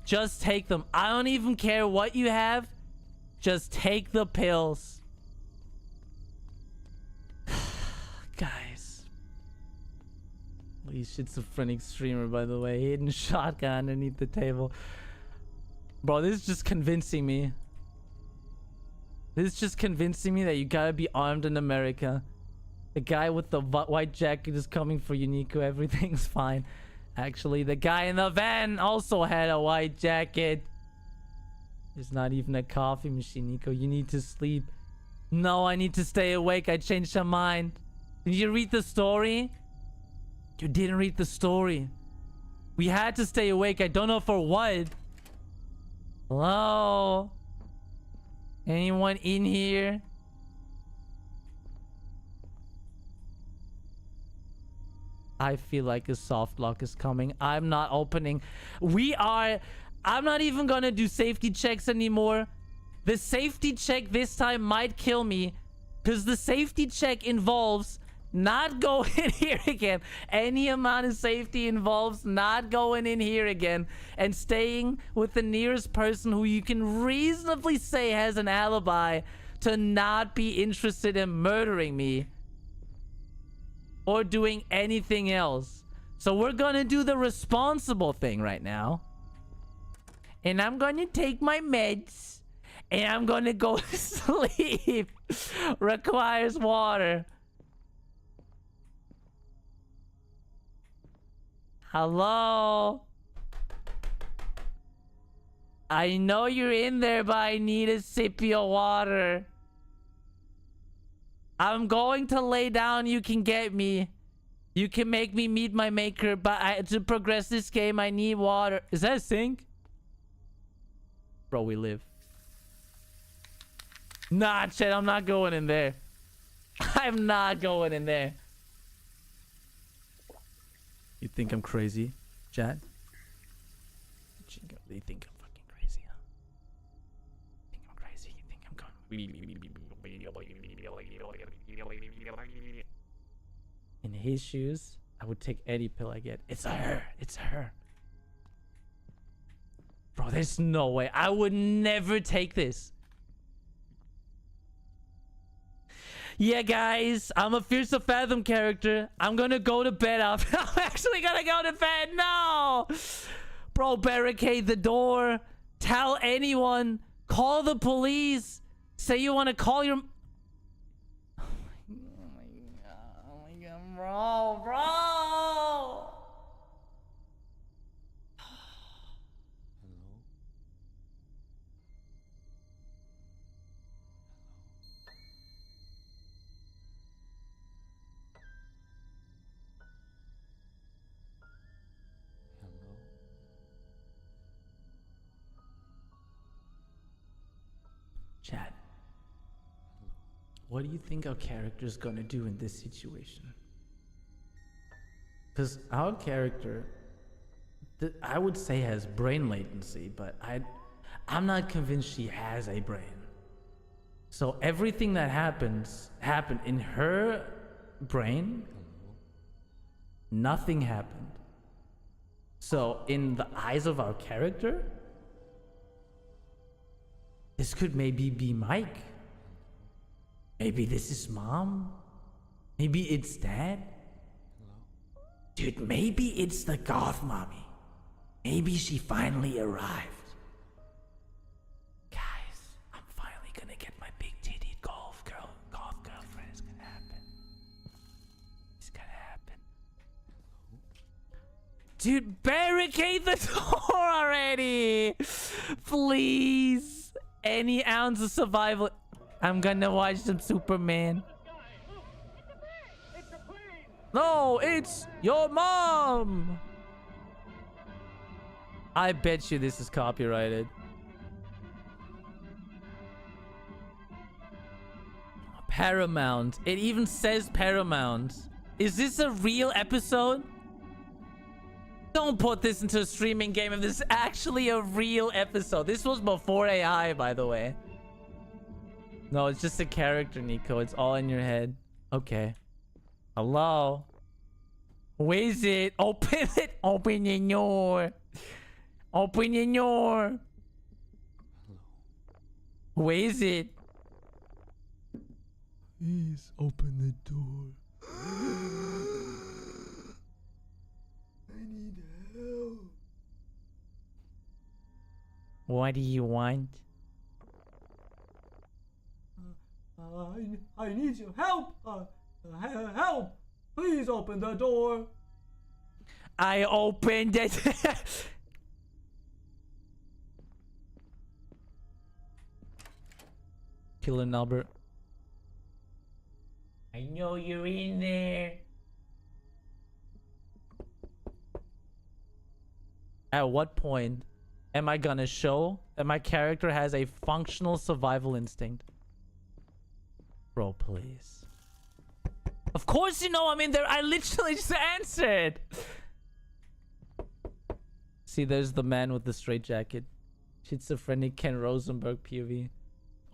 Speaker 2: Just take them. I don't even care what you have. Just take the pills. Guys. He's schizophrenic streamer, by the way. Hidden shotgun underneath the table. Bro, this is just convincing me. This is just convincing me that you gotta be armed in America. The guy with the white jacket is coming for you, Nico. Everything's fine. Actually, the guy in the van also had a white jacket. There's not even a coffee machine, Nico. You need to sleep. No, I need to stay awake. I changed my mind. Did you read the story? You didn't read the story. We had to stay awake. I don't know for what. Hello? Anyone in here? I feel like a soft lock is coming. I'm not opening. I'm not even gonna do safety checks anymore. The safety check this time might kill me, because the safety check involves not going in here again. Any amount of safety involves not going in here again and staying with the nearest person who you can reasonably say has an alibi to not be interested in murdering me or doing anything else. So we're gonna do the responsible thing right now. And I'm gonna take my meds. And I'm gonna go to sleep. Requires water. Hello? I know you're in there, but I need a sip of your water. I'm going to lay down. You can get me. You can make me meet my maker, but to progress this game, I need water. Is that a sink? Bro, we live. Nah, Chet, I'm not going in there. I'm not going in there. You think I'm crazy, chat? You think I'm fucking crazy, huh? You think I'm crazy? You think I'm going... In his shoes, I would take any pill I get. It's her. It's her. Bro, there's no way. I would never take this. Yeah, guys, I'm a Fierce of Fathom character. I'm gonna go to bed after. I'm actually gonna go to bed. No! Bro, barricade the door. Tell anyone. Call the police. Say you want to call your... Oh my god, bro. Chat. What do you think our character is gonna do in this situation? Because our character, I would say, has brain latency, but I'm not convinced she has a brain. So happened in her brain. Nothing happened. So in the eyes of our character, this could maybe be Mike. Maybe this is mom. Maybe it's dad. Hello? Dude, maybe it's the goth mommy. Maybe she finally arrived. Guys, I'm finally gonna get my big titty goth girlfriend. It's gonna happen. It's gonna happen. Dude, barricade the door already! Please! Any ounce of survival. I'm gonna watch some Superman. No, it's your mom! I bet you this is copyrighted. Paramount. It even says Paramount. Is this a real episode? Don't put this into a streaming game if this is actually a real episode. This was before AI, by the way. No, it's just a character, Nico. It's all in your head. Okay. Hello? Who is it? Open it. Open the door. Open the door. Who is it? Please open the door. I need help. What do you want?
Speaker 4: I need your help. Help! Please open the door.
Speaker 2: I opened it. Killing Albert.
Speaker 1: I know you're in there.
Speaker 2: At what point am I gonna show that my character has a functional survival instinct? Bro, please. Of course you know I'm in there. I literally just answered. See, there's the man with the straitjacket. Schizophrenic Ken Rosenberg POV.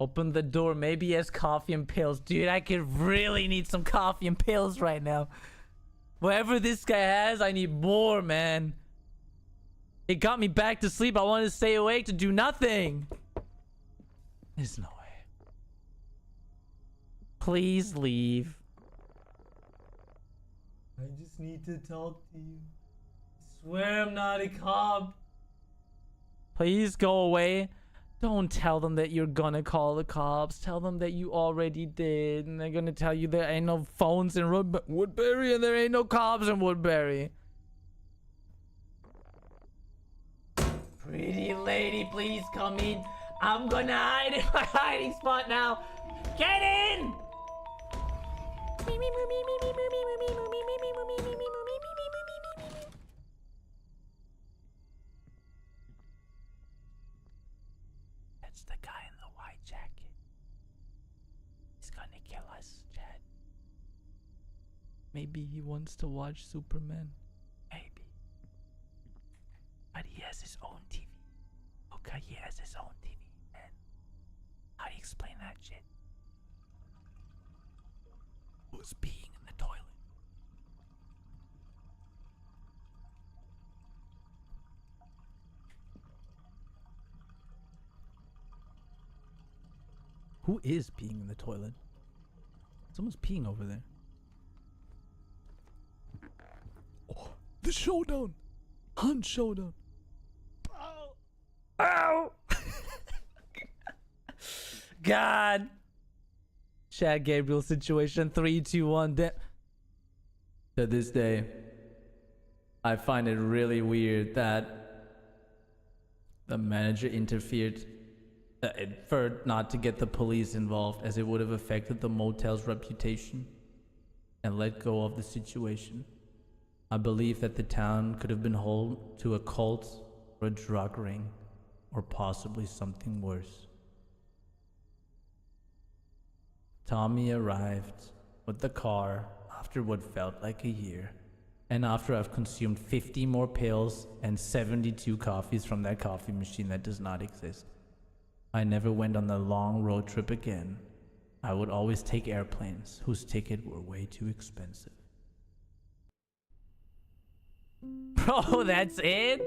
Speaker 2: Open the door. Maybe he has coffee and pills. Dude, I could really need some coffee and pills right now. Whatever this guy has, I need more, man. It got me back to sleep. I wanted to stay awake to do nothing. There's no way. Please leave.
Speaker 1: I just need to talk to you. I swear I'm not a cop.
Speaker 2: Please go away. Don't tell them that you're gonna call the cops. Tell them that you already did. And they're gonna tell you there ain't no phones in Woodbury and there ain't no cops in Woodbury.
Speaker 1: Pretty lady, please come in. I'm gonna hide in my hiding spot now. Get in!
Speaker 2: That's the guy in the white jacket. He's gonna kill us, Chad. Maybe he wants to watch Superman. Maybe. But he has his own TV. Okay, he has his own TV, man. How do you explain that shit? Who's peeing in the toilet? Who is peeing in the toilet? Someone's peeing over there. Oh, the showdown! Hunt showdown! Ow! Ow! God! Chad Gabriel situation 3, 2, 1. To this day, I find it really weird that the manager interfered for not to get the police involved, as it would have affected the motel's reputation, and let go of the situation. I believe that the town could have been home to a cult or a drug ring, or possibly something worse. Tommy arrived with the car after what felt like a year, and after I've consumed 50 more pills and 72 coffees from that coffee machine that does not exist. I never went on the long road trip again. I would always take airplanes whose tickets were way too expensive. Bro, that's it?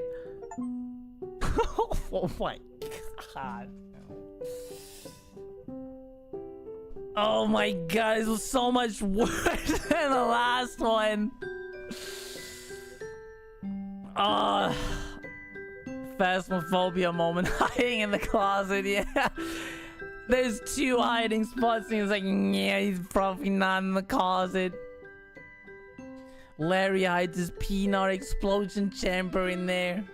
Speaker 2: Oh my god. Oh my god, this was so much worse than the last one. Phasmophobia moment. Hiding in the closet, yeah. There's 2 hiding spots and he's like, yeah, he's probably not in the closet. Larry hides his peanut explosion chamber in there.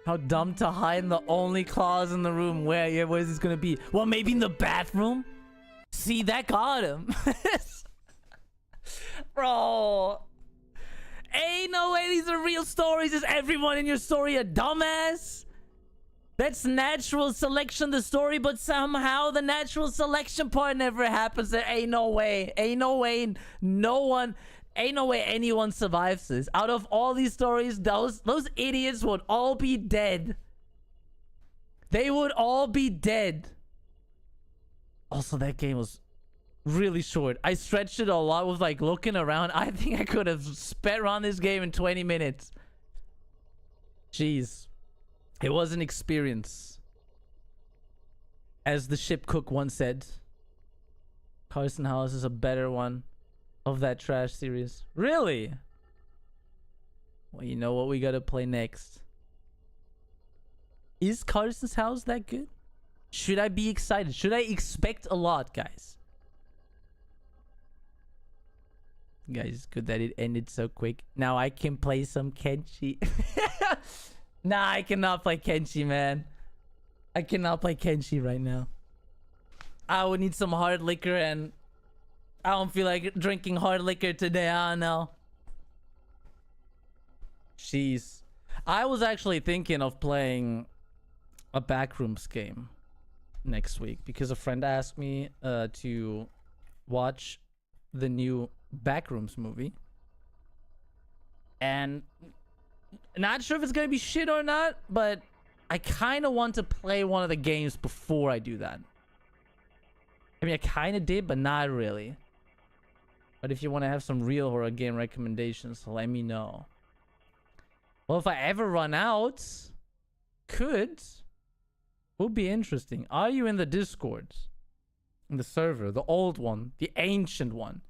Speaker 2: How dumb to hide in the only closet in the room. Where is this gonna be? Well, maybe in the bathroom? See, that got him. Bro. Ain't no way these are real stories. Is everyone in your story a dumbass? That's natural selection, the story, but somehow the natural selection part never happens. There ain't no way. Ain't no way ain't no way anyone survives this. Out of all these stories, those idiots would all be dead. They would all be dead. Also, that game was really short. I stretched it a lot with like looking around. I think I could have sped around this game in 20 minutes. Jeez. It was an experience. As the ship cook once said, Carson House is a better one of that trash series. Really? Well, you know what we gotta play next. Is Carson's House that good? Should I be excited? Should I expect a lot, guys?
Speaker 1: Guys, good that it ended so quick. Now I can play some Kenshi. Nah, I cannot play Kenshi, man. I cannot play Kenshi right now. I would need some hard liquor, and I don't feel like drinking hard liquor today. I don't know. Jeez. I was actually thinking of playing a Backrooms game next week because a friend asked me to watch the new Backrooms movie. And not sure if it's gonna be shit or not, but I kind of want to play one of the games before I do that. I mean, I kind of did, but not really. But if you want to have some real horror game recommendations, let me know. Well, if I ever run out, would be interesting. Are you in the Discord? In the server, the old one, the ancient one?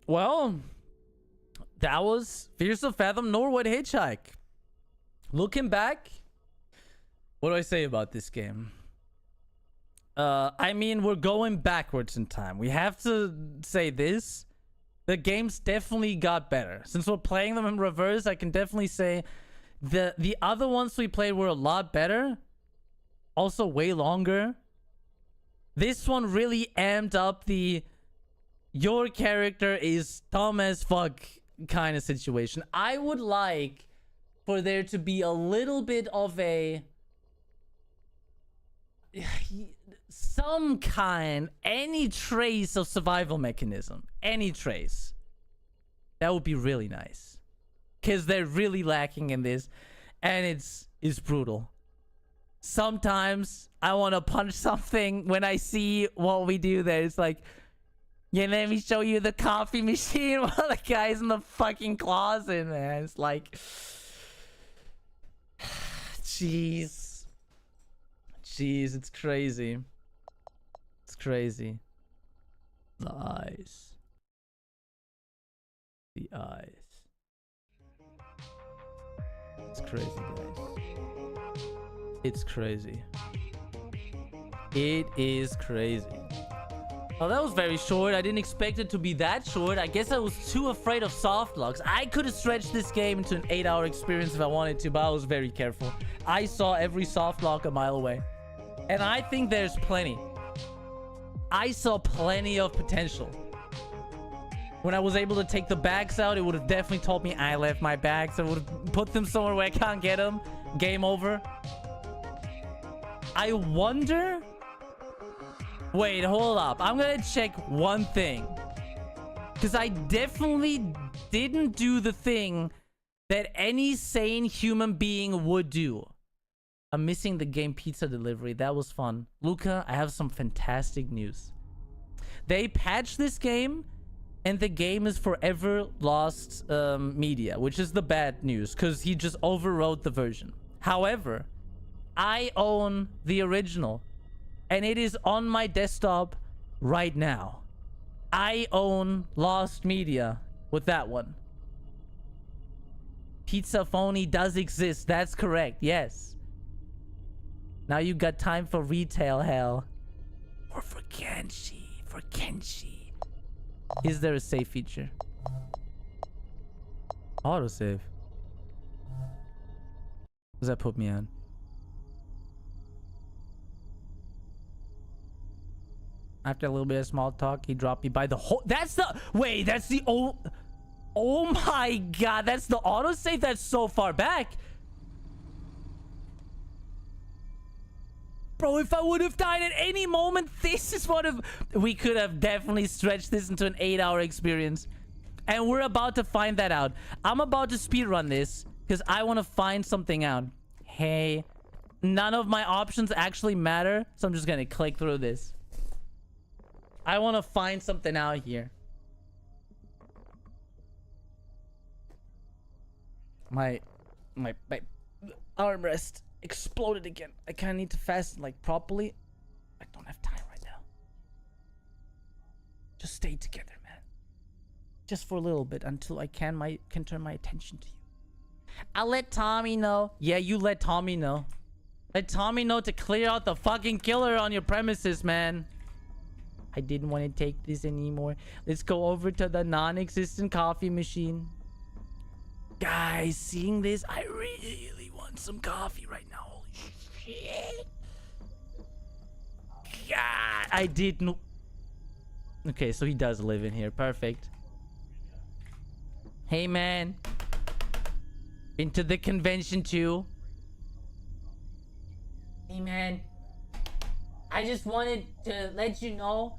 Speaker 1: Well, that was Fears of Fathom Norwood Hitchhike. Looking back, what do I say about this game? I mean, we're going backwards in time. We have to say this. The games definitely got better. Since we're playing them in reverse, I can definitely say the other ones we played were a lot better. Also way longer. This one really amped up the your character is dumb as fuck kind of situation. I would like for there to be a little bit of a some kind, any trace of survival mechanism, any trace. That would be really nice, because they're really lacking in this, and it's brutal. Sometimes I want to punch something when I see what we do there. It's like, yeah, let me show you the coffee machine while the guy's in the fucking closet, man. It's like, jeez, it's crazy. It's crazy. The eyes. It's crazy, guys. It's crazy. It is crazy. Oh, that was very short. I didn't expect it to be that short. I guess I was too afraid of soft locks. I could have stretched this game into an 8-hour experience if I wanted to, but I was very careful. I saw every soft lock a mile away. And I think there's plenty. I saw plenty of potential. When I was able to take the bags out, it would have definitely told me I left my bags. I would have put them somewhere where I can't get them. Game over. I wonder... Wait, hold up. I'm gonna check one thing. Because I definitely didn't do the thing that any sane human being would do. I'm missing the game pizza delivery. That was fun. Luca, I have some fantastic news. They patched this game, and the game is forever lost media, which is the bad news, because he just overwrote the version. However, I own the original, and it is on my desktop right now. I own lost media with that one. Pizza Phony does exist. That's correct. Yes. Now you got time for retail hell. Or for Kenshi. For Kenshi. Is there a save feature? Autosave. What does that put me on? After a little bit of small talk, he dropped me by the whole... That's the... Wait, that's the old... Oh my god, that's the autosave? That's so far back. Bro, if I would have died at any moment, this is what... We could have definitely stretched this into an 8-hour experience. And we're about to find that out. I'm about to speedrun this, because I want to find something out. Hey, none of my options actually matter, so I'm just going to click through this. I want to find something out here. My armrest exploded again. I kind of need to fasten like properly. I don't have time right now. Just stay together, man. Just for a little bit until I can turn my attention to you. I'll let Tommy know. Yeah, you let Tommy know. Let Tommy know to clear out the fucking killer on your premises, man. I didn't want to take this anymore. Let's go over to the non-existent coffee machine. Guys, seeing this, I really want some coffee right now. Holy shit. God, I didn't... Okay, so he does live in here. Perfect. Hey, man. Been to the convention, too. Hey, man. I just wanted to let you know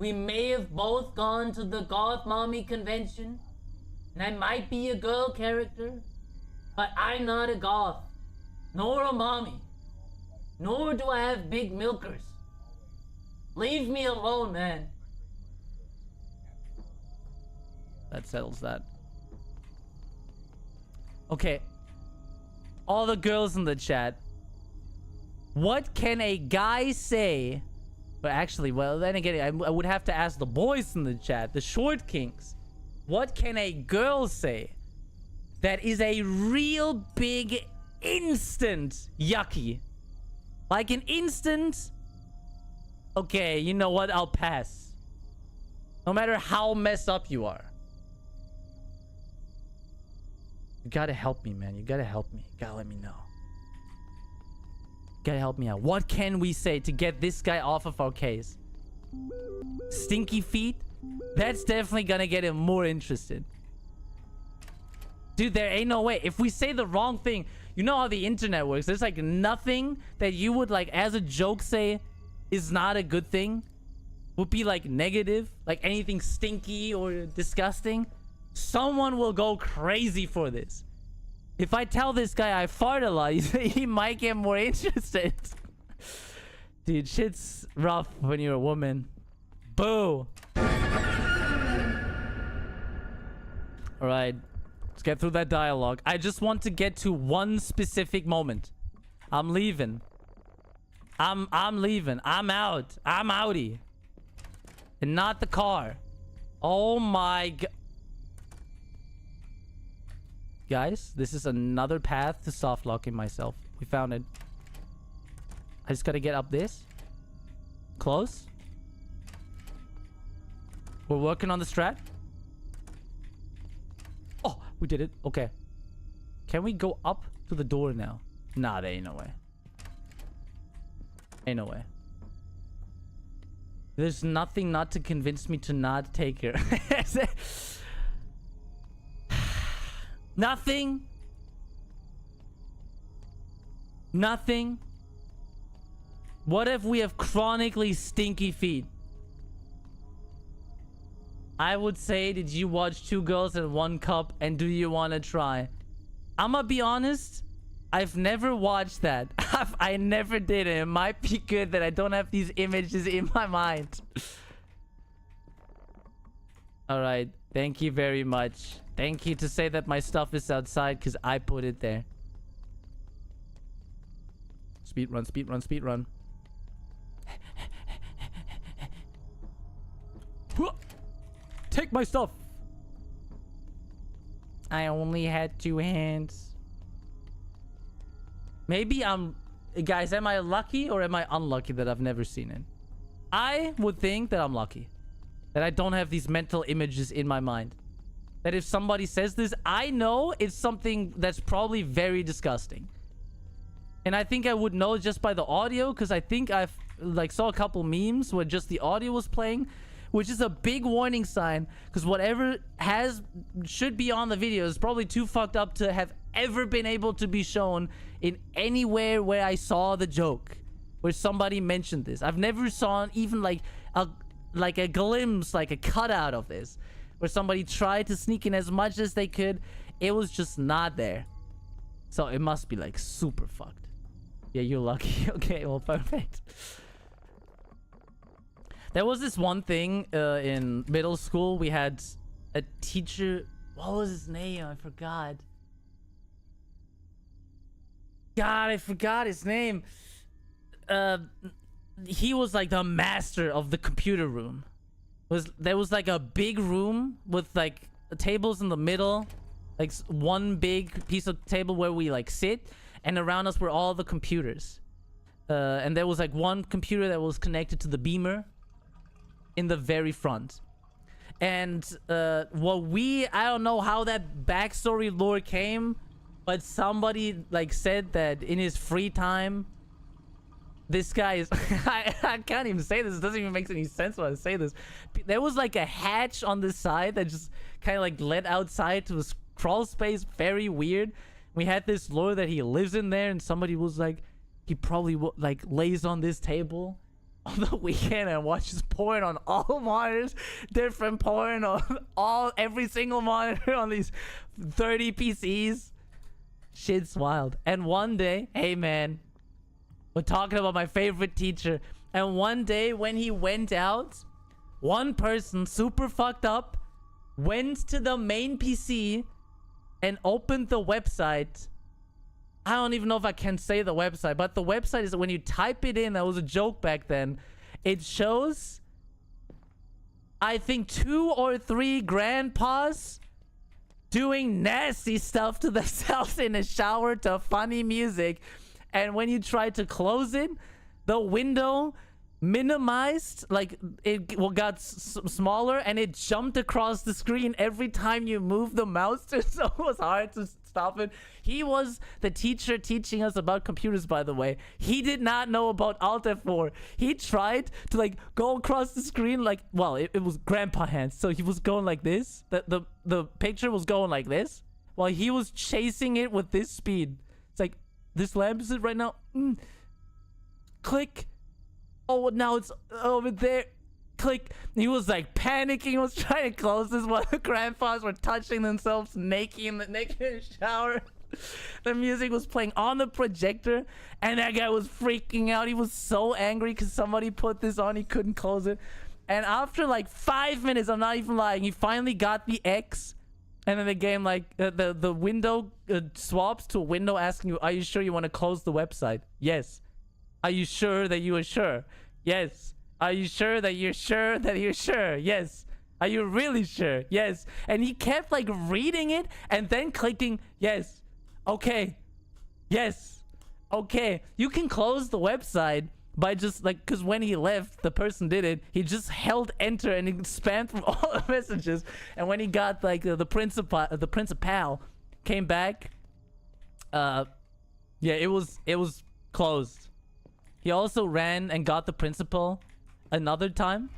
Speaker 1: we may have both gone to the Goth Mommy convention. And I might be a girl character, but I'm not a goth, nor a mommy, nor do I have big milkers. Leave me alone, man. That settles that. Okay. All the girls in the chat. What can a guy say? But actually, well, then again, I would have to ask the boys in the chat, the short kings. What can a girl say that is a real big instant yucky? Like an instant, okay, you know what? I'll pass. No matter how messed up you are. You gotta help me, man. You gotta help me. You gotta let me know. You gotta help me out. What can we say to get this guy off of our case? Stinky feet? That's definitely gonna get him more interested. Dude, there ain't no way. If we say the wrong thing, you know how the internet works. There's like nothing that you would like as a joke say is not a good thing. Would be like negative. Like anything stinky or disgusting. Someone will go crazy for this. If I tell this guy I fart a lot, he might get more interested. Dude, shit's rough when you're a woman. Boo. Alright, let's get through that dialogue. I just want to get to one specific moment. I'm leaving. I'm leaving. I'm out. I'm outie. And not the car. Oh my god. Guys, this is another path to soft locking myself. We found it. I just gotta get up this. Close. We're working on the strat. Oh, we did it. Okay. Can we go up to the door now? Nah, there ain't no way. Ain't no way. There's nothing not to convince me to not take her. Nothing. Nothing. What if we have chronically stinky feet? I would say, did you watch Two Girls and One Cup and do you want to try? I'ma be honest, I've never watched that. I never did it. It might be good that I don't have these images in my mind. Alright, thank you very much. Thank you to say that my stuff is outside because I put it there. Speed run, speed run, speed run. Take my stuff. I only had 2 hands. Maybe guys, am I lucky or am I unlucky that I've never seen it? I would think that I'm lucky. That I don't have these mental images in my mind. That if somebody says this, I know it's something that's probably very disgusting. And I think I would know just by the audio, because I think I've like saw a couple memes where just the audio was playing, which is a big warning sign, because whatever should be on the video is probably too fucked up to have ever been able to be shown in anywhere where I saw the joke, where somebody mentioned this. I've never saw even like a glimpse, like a cutout of this, where somebody tried to sneak in as much as they could. It was just not there. So it must be like super fucked. Yeah, you're lucky. Okay, well, perfect. There was this one thing in middle school. We had a teacher. What was his name? I forgot. God, I forgot his name. He was like the master of the computer room. There was like a big room with like tables in the middle, like one big piece of table where we like sit, and around us were all the computers. And there was like one computer that was connected to the beamer.
Speaker 2: in the very front. And I don't know how that backstory lore came, but somebody like said that in his free time, this guy is I can't even say this. It doesn't even make any sense when I say this. There was like a hatch on the side that just kind of like led outside to a crawl space. Very weird. We had this lore that he lives in there, and somebody was like, he probably like lays on this table on the weekend and watches porn on all monitors, different porn on every single monitor on these 30 PCs. Shit's wild. And one day, hey man, we're talking about my favorite teacher, and one day when he went out, one person super fucked up went to the main PC and opened the website. I don't even know if I can say the website, but the website is when you type it in, that was a joke back then, it shows, I think, 2 or 3 grandpas doing nasty stuff to themselves in a shower to funny music. And when you try to close it, the window minimized, like it got smaller, and it jumped across the screen every time you move the mouse, so it was hard to stop it. He was the teacher teaching us about computers, by the way. He did not know about Alt F4. He tried to like go across the screen like, well, it was grandpa hands, so he was going like this. The picture was going like this while he was chasing it with this speed. It's like, this lamp is it right now? Click. Oh, now it's over there. Click. He was like panicking. He was trying to close this while the grandpas were touching themselves naked in the shower. The music was playing on the projector, and that guy was freaking out. He was so angry because somebody put this on. He couldn't close it. And after like 5 minutes, I'm not even lying, he finally got the X. And then the game, like, the window swaps to a window asking you, are you sure you want to close the website? Yes. Are you sure that you are sure? Yes. Are you sure that you're sure that you're sure? Yes. Are you really sure? Yes. And he kept like reading it and then clicking yes. Okay. Yes. Okay. You can close the website by just like, because when he left, the person did it. He just held enter and he spammed from all the messages. And when he got like the principal came back, yeah, it was closed. He also ran and got the principal another time.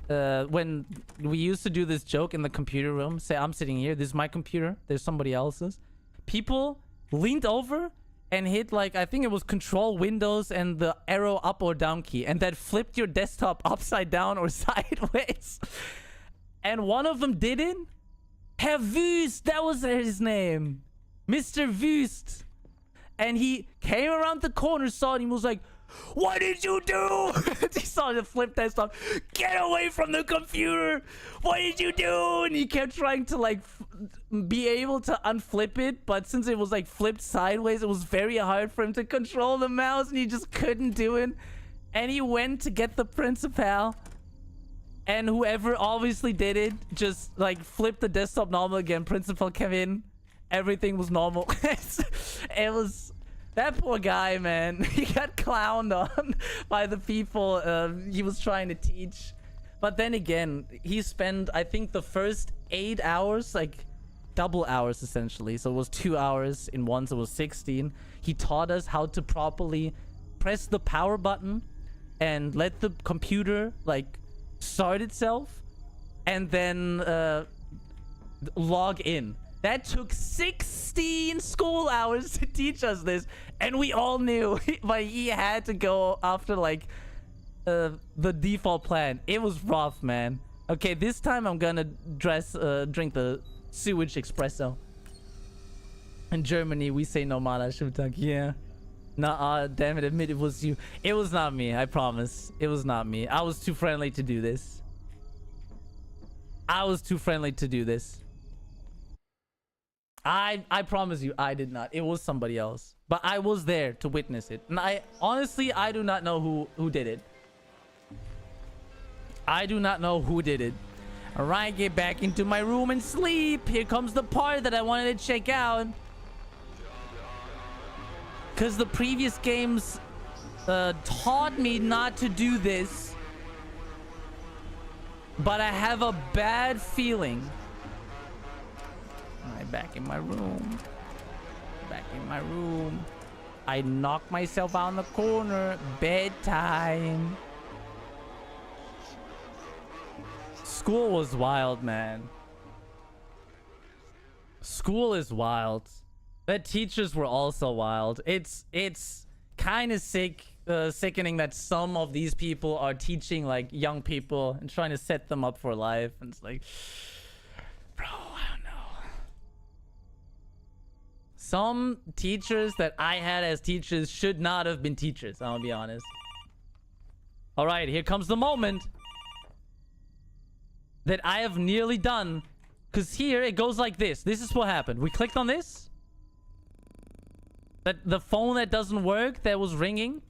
Speaker 2: When we used to do this joke in the computer room, say I'm sitting here, this is my computer, there's somebody else's. People leaned over and hit like, I think it was Control Windows and the arrow up or down key, and that flipped your desktop upside down or sideways. And one of them did it. Herr Wüst, that was his name. Mr. Wüst. And he came around the corner, saw it, and he was like, what did you do? He saw the flip desktop. Get away from the computer. What did you do? And he kept trying to like be able to unflip it, but since it was like flipped sideways, it was very hard for him to control the mouse, and he just couldn't do it. And he went to get the principal, and whoever obviously did it just like flipped the desktop normal again. Principal came in, everything was normal. It was that poor guy, man. He got clowned on by the people he was trying to teach. But then again, he spent, I think, the first 8 hours, like double hours essentially. So it was 2 hours in one, so it was 16. He taught us how to properly press the power button and let the computer like start itself, and then log in. That took 16 school hours to teach us this, and we all knew, but he had to go after like the default plan. It was rough, man. Okay, this time I'm gonna drink the sewage espresso. In Germany, we say normala Schultag. Yeah. Nah, damn it, admit it was you. It was not me, I promise. It was not me. I was too friendly to do this. I was too friendly to do this. I promise you, I did not. It was somebody else. But I was there to witness it. And I do not know who did it. I do not know who did it. Alright, get back into my room and sleep. Here comes the part that I wanted to check out. Because the previous games taught me not to do this. But I have a bad feeling. Alright, back in my room. Back in my room. I knocked myself out in the corner. Bedtime. School was wild, man. School is wild. The teachers were also wild. It's kind of sickening that some of these people are teaching like young people and trying to set them up for life. And it's like, bro, I don't know. Some teachers that I had as teachers should not have been teachers, I'll be honest. All right, here comes the moment that I have nearly done. Because here it goes like this. This is what happened. We clicked on this. The phone that doesn't work, that was ringing.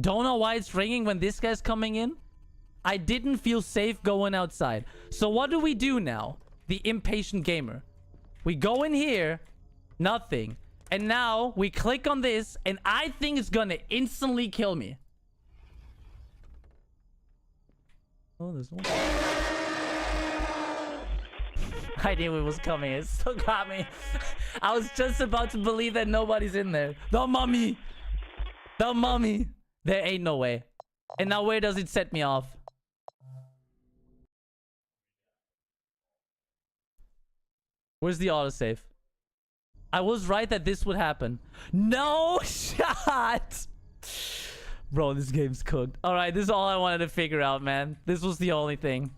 Speaker 2: Don't know why it's ringing when this guy's coming in. I didn't feel safe going outside. So what do we do now? The impatient gamer. We go in here. Nothing. And now we click on this. And I think it's gonna instantly kill me. Oh, there's one. I knew it was coming. It still got me. I was just about to believe that nobody's in there. The mummy. The mummy. There ain't no way. And now where does it set me off? Where's the autosave? I was right that this would happen. No shot. Bro, this game's cooked. Alright, this is all I wanted to figure out, man. This was the only thing.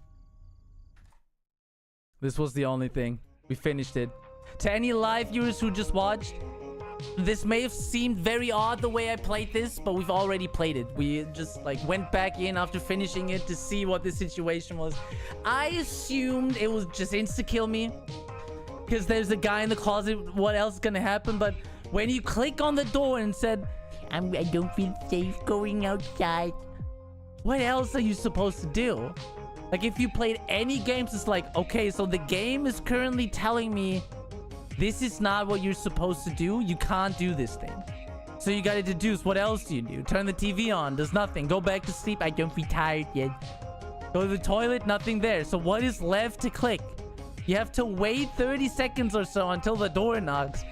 Speaker 2: This was the only thing. We finished it. To any live viewers who just watched, this may have seemed very odd the way I played this, but we've already played it. We just like went back in after finishing it to see what the situation was. I assumed it was just insta-kill me because there's a guy in the closet. What else is gonna happen? But when you click on the door and said, I don't feel safe going outside, what else are you supposed to do? Like, if you played any games, it's like, okay, so the game is currently telling me this is not what you're supposed to do. You can't do this thing. So you gotta deduce. What else do you do? Turn the TV on. Does nothing. Go back to sleep. I don't feel tired yet. Go to the toilet. Nothing there. So what is left to click? You have to wait 30 seconds or so until the door knocks.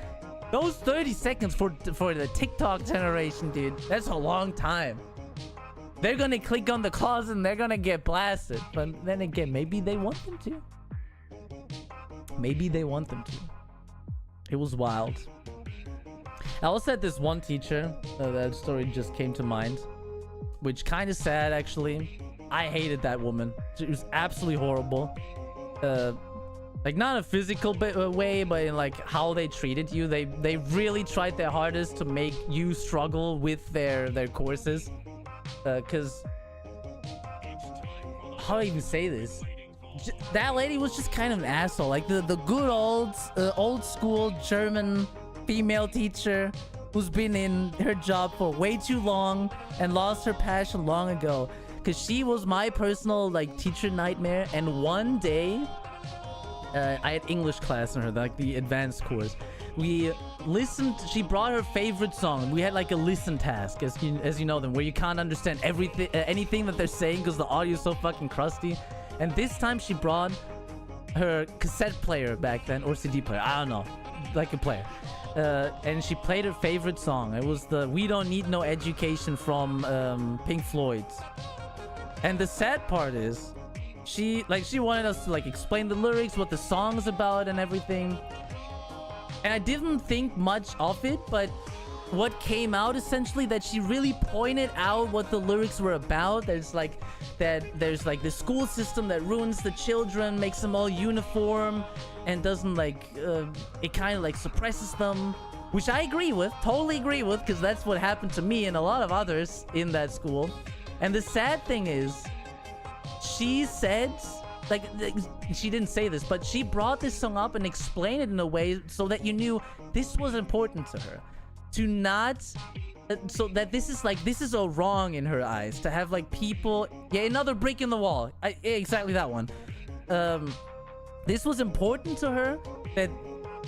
Speaker 2: Those 30 seconds for the TikTok generation, dude, that's a long time. They're gonna click on the closet and they're gonna get blasted. But then again, maybe they want them to. Maybe they want them to. It was wild. I also had this one teacher. That story just came to mind. Which kind of sad, actually. I hated that woman. She was absolutely horrible. Like, not in a physical way, but in like how they treated you. They really tried their hardest to make you struggle with their courses. Because how do I even say this? That lady was just kind of an asshole. Like the good old school German female teacher who's been in her job for way too long and lost her passion long ago. Because she was my personal like teacher nightmare. And one day I had English class in her, like the advanced course. We listened. She brought her favorite song. We had like a listen task, as you know them, where you can't understand everything, anything that they're saying because the audio is so fucking crusty. And this time she brought her cassette player back then, or CD player, I don't know, like a player. And she played her favorite song. It was the "We Don't Need No Education" from Pink Floyd. And the sad part is, she wanted us to like explain the lyrics, what the song's about, and everything. And I didn't think much of it, but what came out essentially that she really pointed out what the lyrics were about. There's like the school system that ruins the children, makes them all uniform, and doesn't like it kind of like suppresses them, which I agree with, totally agree with, because that's what happened to me and a lot of others in that school. And the sad thing is, she said, like, she didn't say this, but she brought this song up and explained it in a way so that you knew this was important to her. To not, so that this is a wrong in her eyes. To have like people, yeah, another brick in the wall. Exactly that one. This was important to her,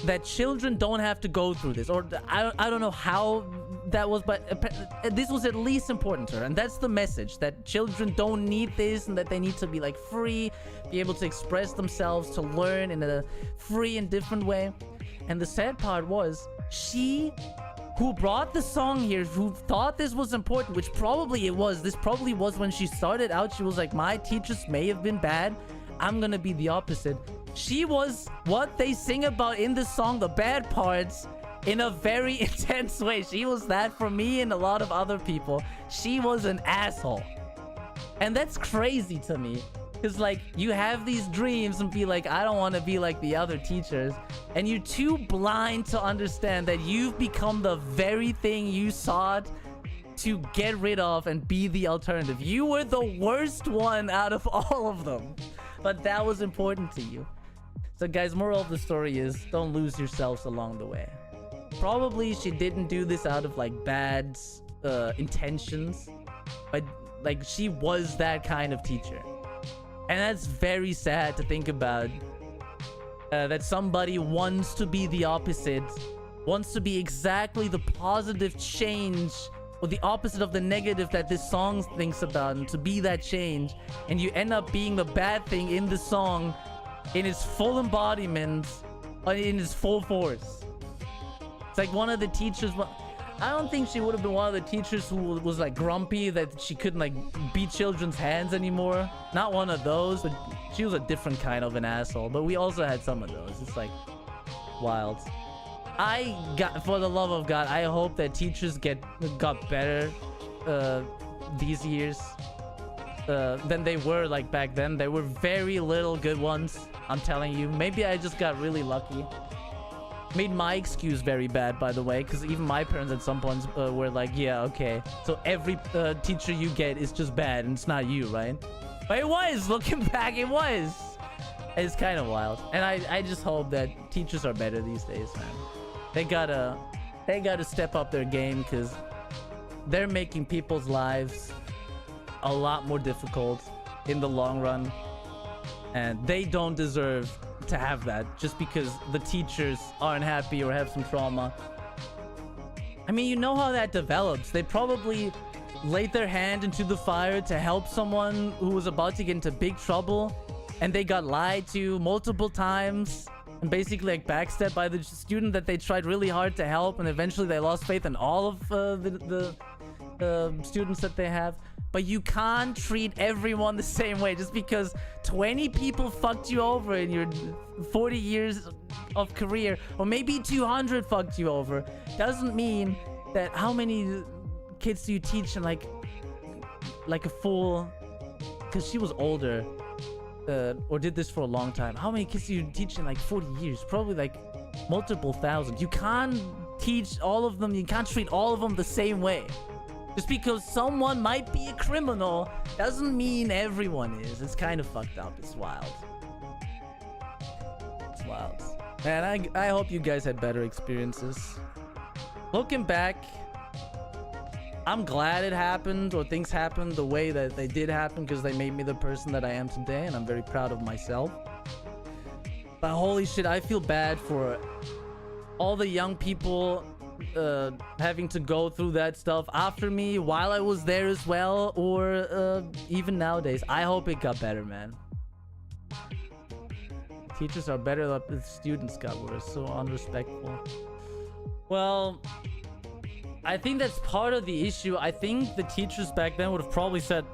Speaker 2: that children don't have to go through this. Or I don't know how that was, but this was at least important to her, and that's the message, that children don't need this and that they need to be like free, be able to express themselves, to learn in a free and different way. And the sad part was, she who brought the song here, who thought this was important, which probably it was, this probably was when she started out, she was like, my teachers may have been bad, I'm gonna be the opposite. She was what they sing about in the song, the bad parts, in a very intense way. She was that for me and a lot of other people. She was an asshole. And that's crazy to me. Because, like, you have these dreams and be like, I don't want to be like the other teachers. And you're too blind to understand that you've become the very thing you sought to get rid of and be the alternative. You were the worst one out of all of them. But that was important to you. So, guys, moral of the story is, don't lose yourselves along the way. Probably she didn't do this out of like bad intentions, but like she was that kind of teacher, and that's very sad to think about, that somebody wants to be the opposite, wants to be exactly the positive change or the opposite of the negative that this song thinks about, and to be that change, and you end up being the bad thing in the song in its full embodiment, in its full force. It's like one of the teachers, I don't think she would have been one of the teachers who was like grumpy that she couldn't like beat children's hands anymore. Not one of those, but she was a different kind of an asshole. But we also had some of those. It's like wild. For the love of God, I hope that teachers got better these years than they were like back then. There were very little good ones, I'm telling you. Maybe I just got really lucky. Made my excuse very bad, by the way, because even my parents at some points were like, yeah, okay, so every teacher you get is just bad and it's not you, right? But it was, looking back, it was. It's kind of wild. And I just hope that teachers are better these days, man. They gotta step up their game, because they're making people's lives a lot more difficult in the long run, and they don't deserve to have that just because the teachers aren't happy or have some trauma. I mean, you know how that develops. They probably laid their hand into the fire to help someone who was about to get into big trouble, and they got lied to multiple times and basically like backstabbed by the student that they tried really hard to help, and eventually they lost faith in all of the students that they have. But you can't treat everyone the same way. Just because 20 people fucked you over in your 40 years of career, or maybe 200 fucked you over, doesn't mean that how many kids do you teach in like a full... Because she was older, or did this for a long time. How many kids do you teach in like 40 years? Probably like multiple thousand. You can't teach all of them. You can't treat all of them the same way. Just because someone might be a criminal doesn't mean everyone is. It's kind of fucked up. It's wild. It's wild. Man, I hope you guys had better experiences. Looking back, I'm glad it happened, or things happened the way that they did happen, because they made me the person that I am today, and I'm very proud of myself. But holy shit, I feel bad for all the young people having to go through that stuff after me, while I was there as well, or even nowadays. I hope it got better, man. Teachers are better than the students got worse. So unrespectful. Well, I think that's part of the issue. I think the teachers back then would have probably said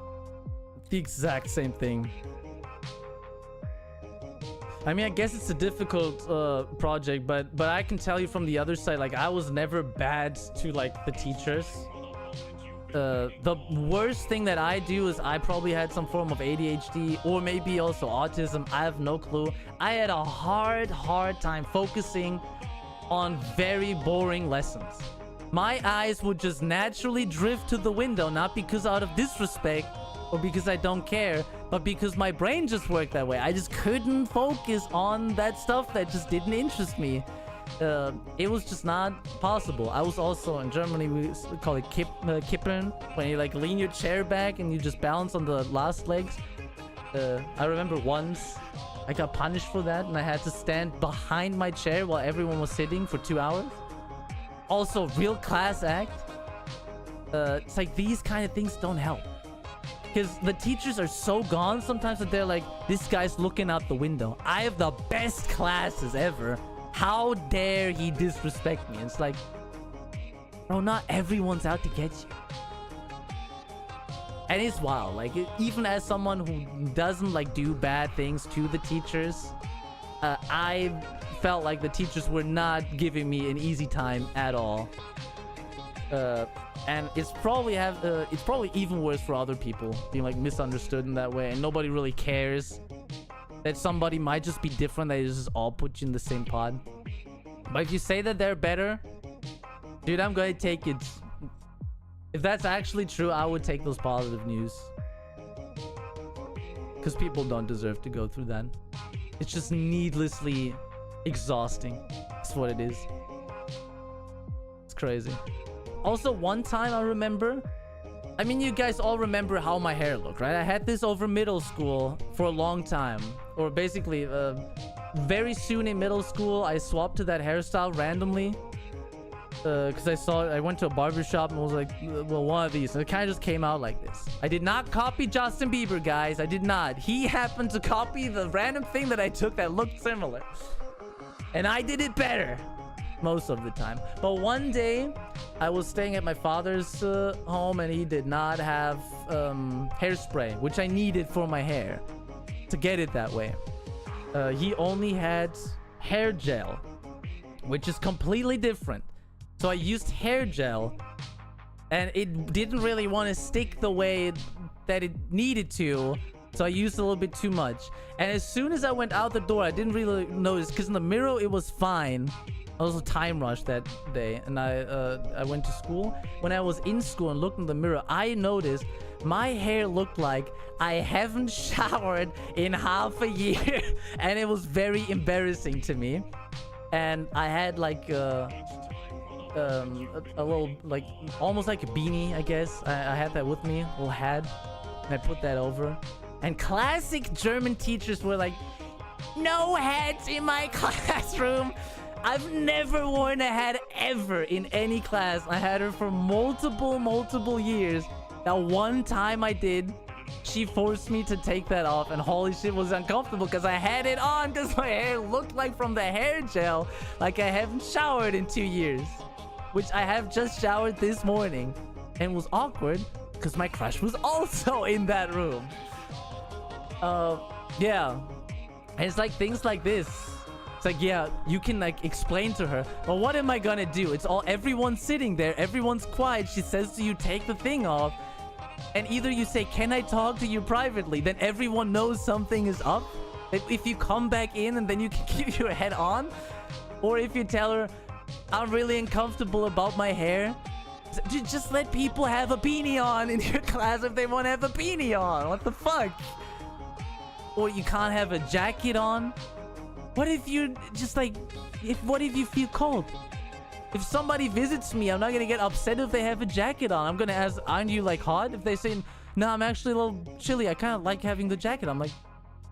Speaker 2: the exact same thing. I mean, I guess it's a difficult project, but I can tell you from the other side, like, I was never bad to like the teachers. The worst thing that I do is I probably had some form of ADHD, or maybe also autism. I have no clue. I had a hard time focusing on very boring lessons. My eyes would just naturally drift to the window, not because out of disrespect or because I don't care, but because my brain just worked that way. I just couldn't focus on that stuff that just didn't interest me. It was just not possible. I was also in Germany, we call it kippern, when you like lean your chair back and you just balance on the last legs. I remember once I got punished for that, and I had to stand behind my chair while everyone was sitting for 2 hours. Also, real class act. It's like these kind of things don't help. Because the teachers are so gone sometimes that they're like, this guy's looking out the window. I have the best classes ever. How dare he disrespect me? It's like, bro, not everyone's out to get you. And it's wild. Like, even as someone who doesn't like do bad things to the teachers, I felt like the teachers were not giving me an easy time at all. And it's probably even worse for other people being like misunderstood in that way, and nobody really cares that somebody might just be different. They just all put you in the same pod. But if you say that they're better, dude, I'm gonna take it. If that's actually true, I would take those positive news, because people don't deserve to go through that. It's just needlessly exhausting. That's what it is. It's crazy. Also, one time I remember, I mean, you guys all remember how my hair looked, right? I had this over middle school for a long time, or basically very soon in middle school I swapped to that hairstyle randomly, because I went to a barbershop and was like, well, one of these, and it kind of just came out like this. I did not copy Justin Bieber, guys. I did not. He happened to copy the random thing that I took that looked similar, and I did it better most of the time. But one day I was staying at my father's home, and he did not have hairspray, which I needed for my hair to get it that way. He only had hair gel, which is completely different. So I used hair gel, and it didn't really want to stick the way that it needed to, so I used a little bit too much. And as soon as I went out the door, I didn't really notice, because in the mirror it was fine. I was a time rush that day, and I went to school. When I was in school and looked in the mirror, I noticed my hair looked like I haven't showered in half a year, and it was very embarrassing to me. And I had like a little, like, almost like a beanie, I guess. I had that with me, a little hat, and I put that over. And classic German teachers were like, no hats in my classroom. I've never worn a hat ever in any class. I had her for multiple years. That one time I did, she forced me to take that off, and holy shit, was uncomfortable because I had it on because my hair looked like, from the hair gel, like I haven't showered in 2 years, which I have just showered this morning, and was awkward because my crush was also in that room. Yeah, and it's like things like this. It's like, yeah, you can like explain to her, well, what am I gonna do? It's all, everyone's sitting there, everyone's quiet. She says to you, take the thing off, and either you say, can I talk to you privately? Then everyone knows something is up. If you come back in and then you can keep your head on, or if you tell her, I'm really uncomfortable about my hair, just let people have a beanie on in your class if they want to have a beanie on. What the fuck? Or you can't have a jacket on. What if you just like, what if you feel cold? If somebody visits me, I'm not gonna get upset if they have a jacket on. I'm gonna ask, aren't you like hot? If they say, no, I'm actually a little chilly, I kind of like having the jacket. I'm like,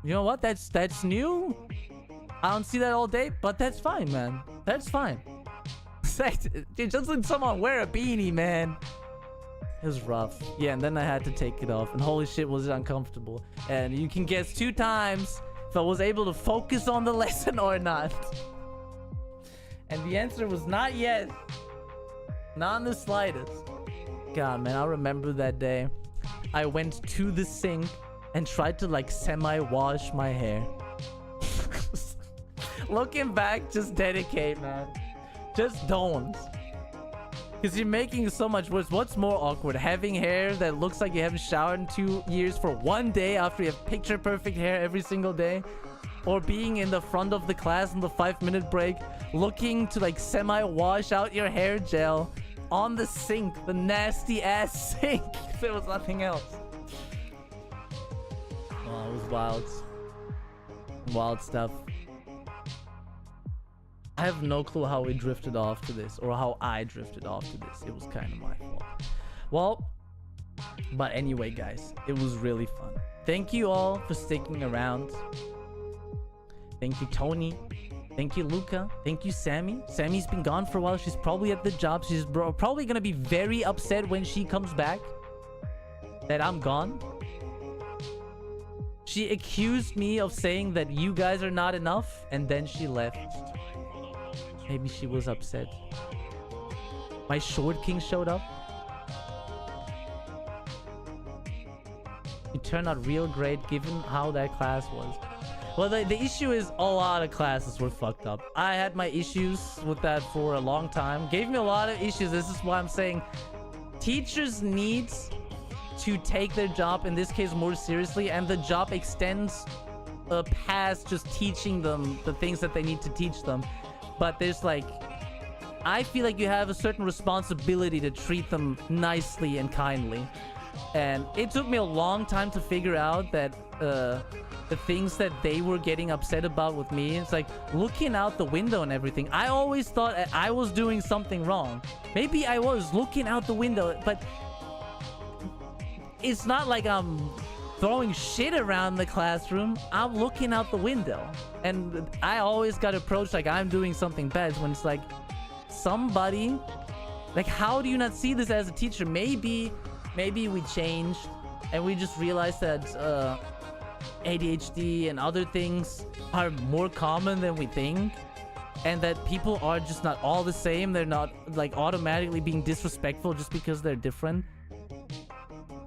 Speaker 2: you know what? That's new. I don't see that all day, but that's fine, man. That's fine. Just let someone wear a beanie, man. It was rough. Yeah, and then I had to take it off, and holy shit, was it uncomfortable. And you can guess 2 times if I was able to focus on the lesson or not. And the answer was not yet. Not in the slightest. God, man, I remember that day. I went to the sink and tried to like semi-wash my hair. Looking back, just dedicate, man. Just don't. Because you're making it so much worse. What's more awkward? Having hair that looks like you haven't showered in 2 years for 1 day after you have picture perfect hair every single day? Or being in the front of the class on the 5-minute break, looking to like semi-wash out your hair gel on the sink, the nasty ass sink, if there was nothing else. Oh, it was wild. Wild stuff. I have no clue how we drifted off to this, or how I drifted off to this. It was kind of my fault. Well, but anyway, guys, it was really fun. Thank you all for sticking around. Thank you, Tony. Thank you, Luca. Thank you, Sammy. Sammy's been gone for a while. She's probably at the job. She's probably gonna be very upset when she comes back that I'm gone. She accused me of saying that you guys are not enough, and then she left. Maybe she was upset. My Short King showed up. You turned out real great given how that class was. Well, the issue is a lot of classes were fucked up. I had my issues with that for a long time. Gave me a lot of issues. This is why I'm saying teachers need to take their job, in this case, more seriously. And the job extends past just teaching them the things that they need to teach them. But there's like... I feel like you have a certain responsibility to treat them nicely and kindly. And it took me a long time to figure out that... the things that they were getting upset about with me, it's like looking out the window and everything. I always thought I was doing something wrong. Maybe I was looking out the window, but it's not like I'm throwing shit around the classroom. I'm looking out the window, and I always got approached like I'm doing something bad when it's like somebody, like, how do you not see this as a teacher? Maybe we changed and we just realized that ADHD and other things are more common than we think, and that people are just not all the same. They're not like automatically being disrespectful just because they're different.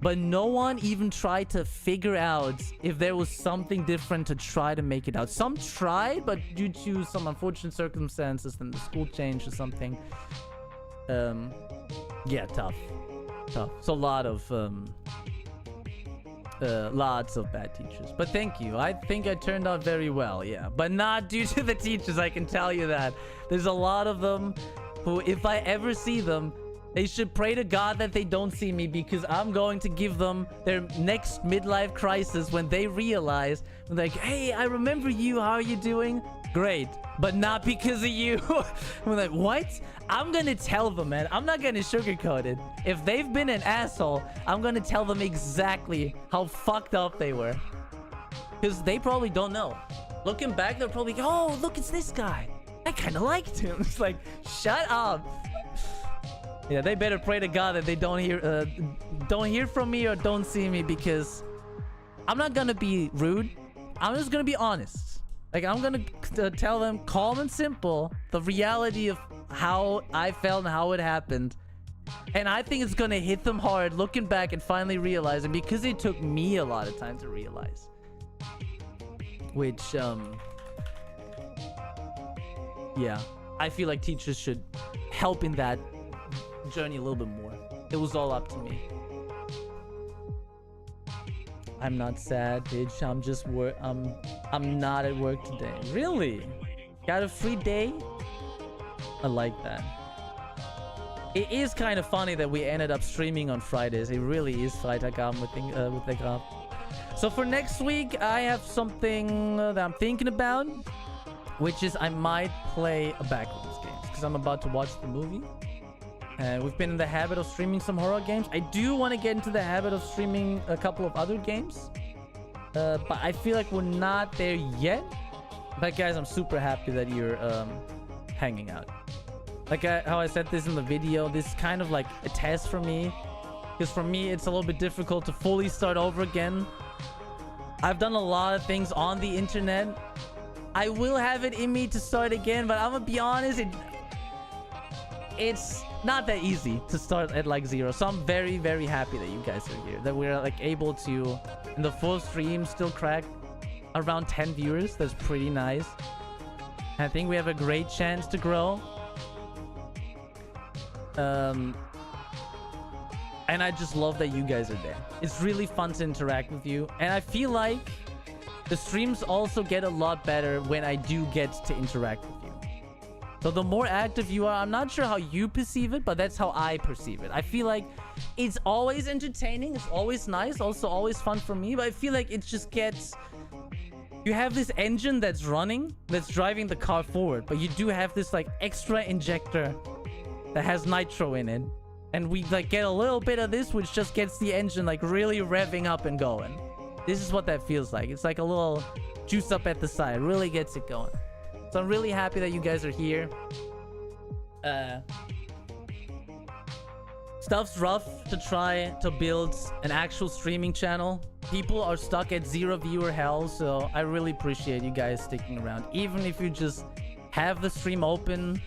Speaker 2: But no one even tried to figure out if there was something different to try to make it out. Some tried, but due to some unfortunate circumstances, then the school changed or something. Yeah, tough. So a lot of lots of bad teachers, but thank you. I think I turned out very well, yeah, but not due to the teachers, I can tell you that. There's a lot of them who, if I ever see them, they should pray to God that they don't see me, because I'm going to give them their next midlife crisis when they realize, like, hey, I remember you, how are you doing? Great, but not because of you. I'm like, what? I'm gonna tell them, man. I'm not gonna sugarcoat it. If they've been an asshole, I'm gonna tell them exactly how fucked up they were, because they probably don't know. Looking back, they're probably, oh, look, it's this guy. I kind of liked him. It's like, shut up. Yeah, they better pray to God that they don't hear from me or don't see me, because I'm not gonna be rude. I'm just gonna be honest. Like, I'm gonna tell them calm and simple the reality of how I felt and how it happened. And I think it's gonna hit them hard looking back and finally realizing, because it took me a lot of time to realize. Which, yeah, I feel like teachers should help in that journey a little bit more. It was all up to me. I'm not sad, bitch. I'm just I'm not at work today. Really? Got a free day? I like that. It is kind of funny that we ended up streaming on Fridays. It really is Freitagabend with the Graf. So for next week, I have something that I'm thinking about, which is I might play a Backrooms game, because I'm about to watch the movie. And we've been in the habit of streaming some horror games. I do want to get into the habit of streaming a couple of other games. But I feel like we're not there yet. But guys, I'm super happy that you're hanging out. Like how I said this in the video, this is kind of like a test for me. Because for me, it's a little bit difficult to fully start over again. I've done a lot of things on the internet. I will have it in me to start again, but I'm gonna be honest, it's not that easy to start at like zero. So I'm very, very happy that you guys are here, that we're like able to, in the full stream, still crack around 10 viewers. That's pretty nice. I think we have a great chance to grow. And I just love that you guys are there. It's really fun to interact with you, and I feel like the streams also get a lot better when I do get to interact with you. So the more active you are, I'm not sure how you perceive it, but that's how I perceive it. I feel like it's always entertaining, it's always nice, also always fun for me, but I feel like it just gets... You have this engine that's running, that's driving the car forward, but you do have this like extra injector that has nitro in it. And we like get a little bit of this, which just gets the engine like really revving up and going. This is what that feels like. It's like a little juice up at the side. Really gets it going. So I'm really happy that you guys are here. Stuff's rough to try to build an actual streaming channel. People are stuck at 0 viewer hell, so I really appreciate you guys sticking around. Even if you just have the stream open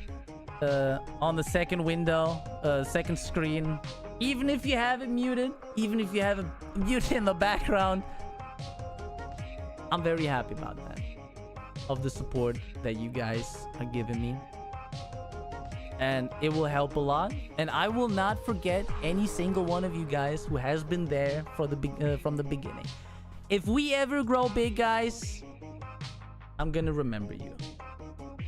Speaker 2: on the second window, second screen. Even if you have it muted, even if you have it muted in the background. I'm very happy about that. Of the support that you guys are giving me. And it will help a lot. And I will not forget any single one of you guys who has been there for the from the beginning. If we ever grow big, guys, I'm gonna remember you.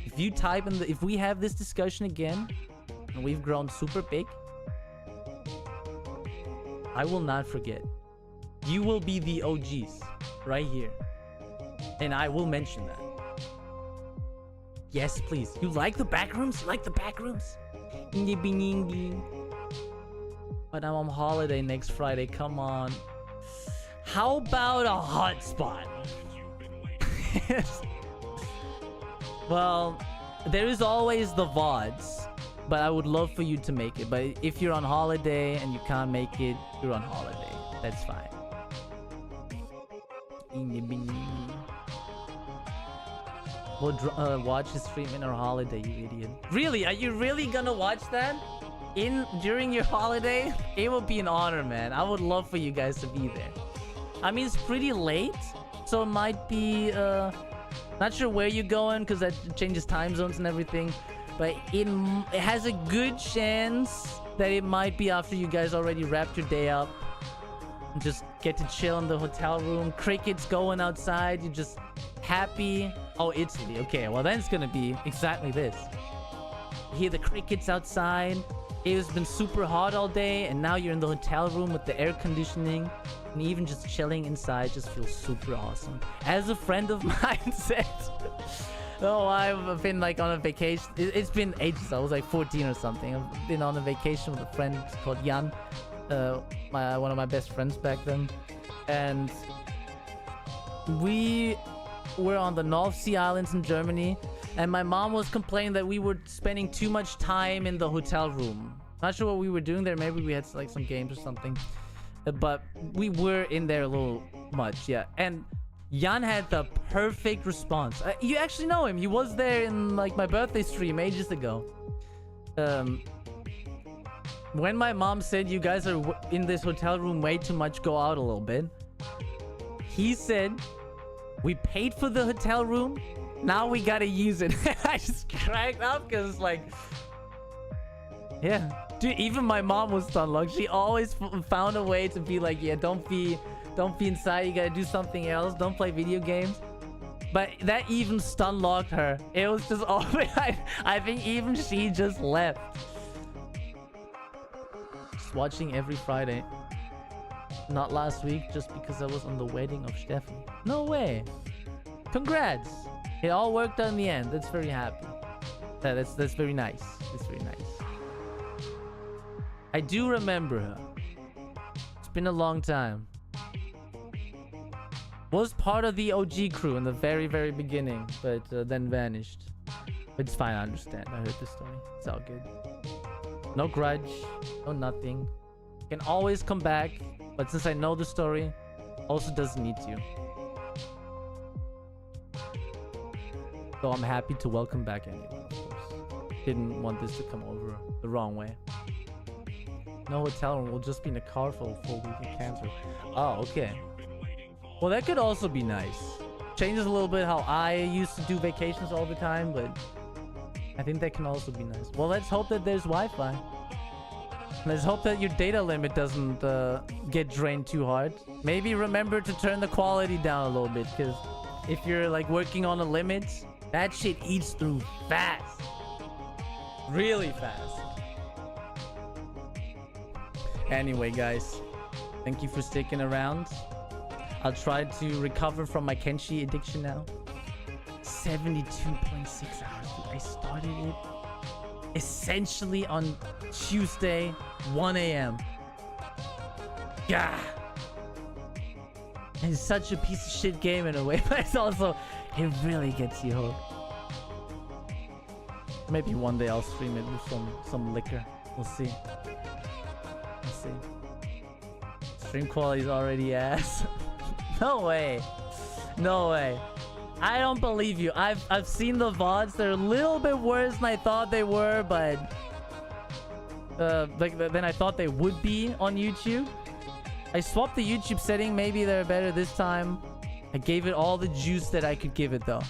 Speaker 2: If you type in if we have this discussion again, and we've grown super big, I will not forget. You will be the OGs right here. And I will mention that. Yes, please. You like the back rooms? You like the back rooms? But I'm on holiday next Friday. Come on. How about a hotspot? Well, there is always the VODs. But I would love for you to make it. But if you're on holiday and you can't make it, you're on holiday. That's fine. We'll watch his stream in our holiday, you idiot. Really? Are you really gonna watch that? During your holiday? It would be an honor, man. I would love for you guys to be there. I mean, it's pretty late, so it might be, not sure where you're going, because that changes time zones and everything. But it has a good chance that it might be after you guys already wrapped your day up. And just get to chill in the hotel room. Crickets going outside. You're just happy. Oh, Italy. Okay, well then it's gonna be exactly this. You hear the crickets outside. It's been super hot all day, and now you're in the hotel room with the air conditioning, and even just chilling inside just feels super awesome. As a friend of mine said, oh, I've been like on a vacation. It's been ages. I was like 14 or something. I've been on a vacation with a friend called Jan, one of my best friends back then, and we were on the North Sea Islands in Germany, and my mom was complaining that we were spending too much time in the hotel room. Not sure what we were doing there. Maybe we had like some games or something, but we were in there a little much. Yeah. And Jan had the perfect response. You actually know him. He was there in like my birthday stream ages ago. When my mom said you guys are in this hotel room way too much, go out a little bit, he said, we paid for the hotel room, now we gotta use it. I just cracked up because it's like, yeah, dude, even my mom was stunlocked. She always found a way to be like, yeah, don't be inside, you gotta do something else, don't play video games. But that even stunlocked her. It was just all I think even she just left. Just watching every Friday. Not last week, just because I was on the wedding of Stefan. No way. Congrats. It all worked out in the end. That's very happy. That's very nice. That's very nice. I do remember her. It's been a long time. Was part of the OG crew in the very, very beginning, but then vanished. But it's fine, I understand. I heard the story. It's all good. No grudge. No nothing. Can always come back. But since I know the story, also doesn't need to. So I'm happy to welcome back anyone, of course. Didn't want this to come over the wrong way. No hotel room, we'll just be in a car for a full week in Cancer. Oh, okay. Well, that could also be nice. Changes a little bit how I used to do vacations all the time, but I think that can also be nice. Well, let's hope that there's Wi-Fi. Let's hope that your data limit doesn't get drained too hard. Maybe remember to turn the quality down a little bit, because if you're like working on a limit, that shit eats through fast. Really fast. Anyway, guys, thank you for sticking around. I'll try to recover from my Kenshi addiction now. 72.6 hours. I started it essentially on Tuesday, 1 a.m. Yeah. It's such a piece of shit game in a way, but it's also, it really gets you hooked. Maybe one day I'll stream it with some liquor. We'll see. We'll see. Stream quality is already ass. No way. No way. I don't believe you. I've seen the VODs. They're a little bit worse than I thought they were, but than I thought they would be on YouTube. I swapped the YouTube setting. Maybe they're better this time. I gave it all the juice that I could give it though.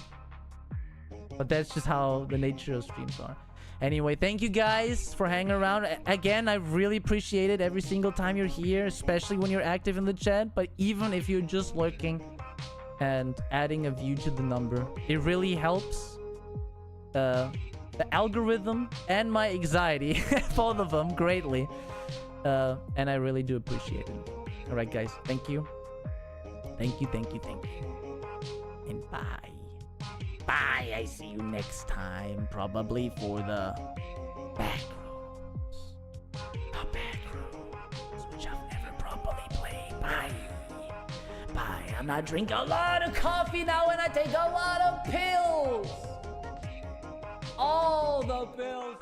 Speaker 2: But that's just how the nature of streams are. Anyway, thank you guys for hanging around. Again, I really appreciate it every single time you're here, especially when you're active in the chat. But even if you're just lurking and adding a view to the number, it really helps the algorithm and my anxiety, both of them, greatly. And I really do appreciate it. All right, guys. Thank you. Thank you, thank you, thank you. And bye. Bye. I see you next time. Probably for the back rooms. The back rooms, which I've never properly played. Bye. Bye. I'm not drinking a lot of coffee now and I take a lot of pills. All the pills.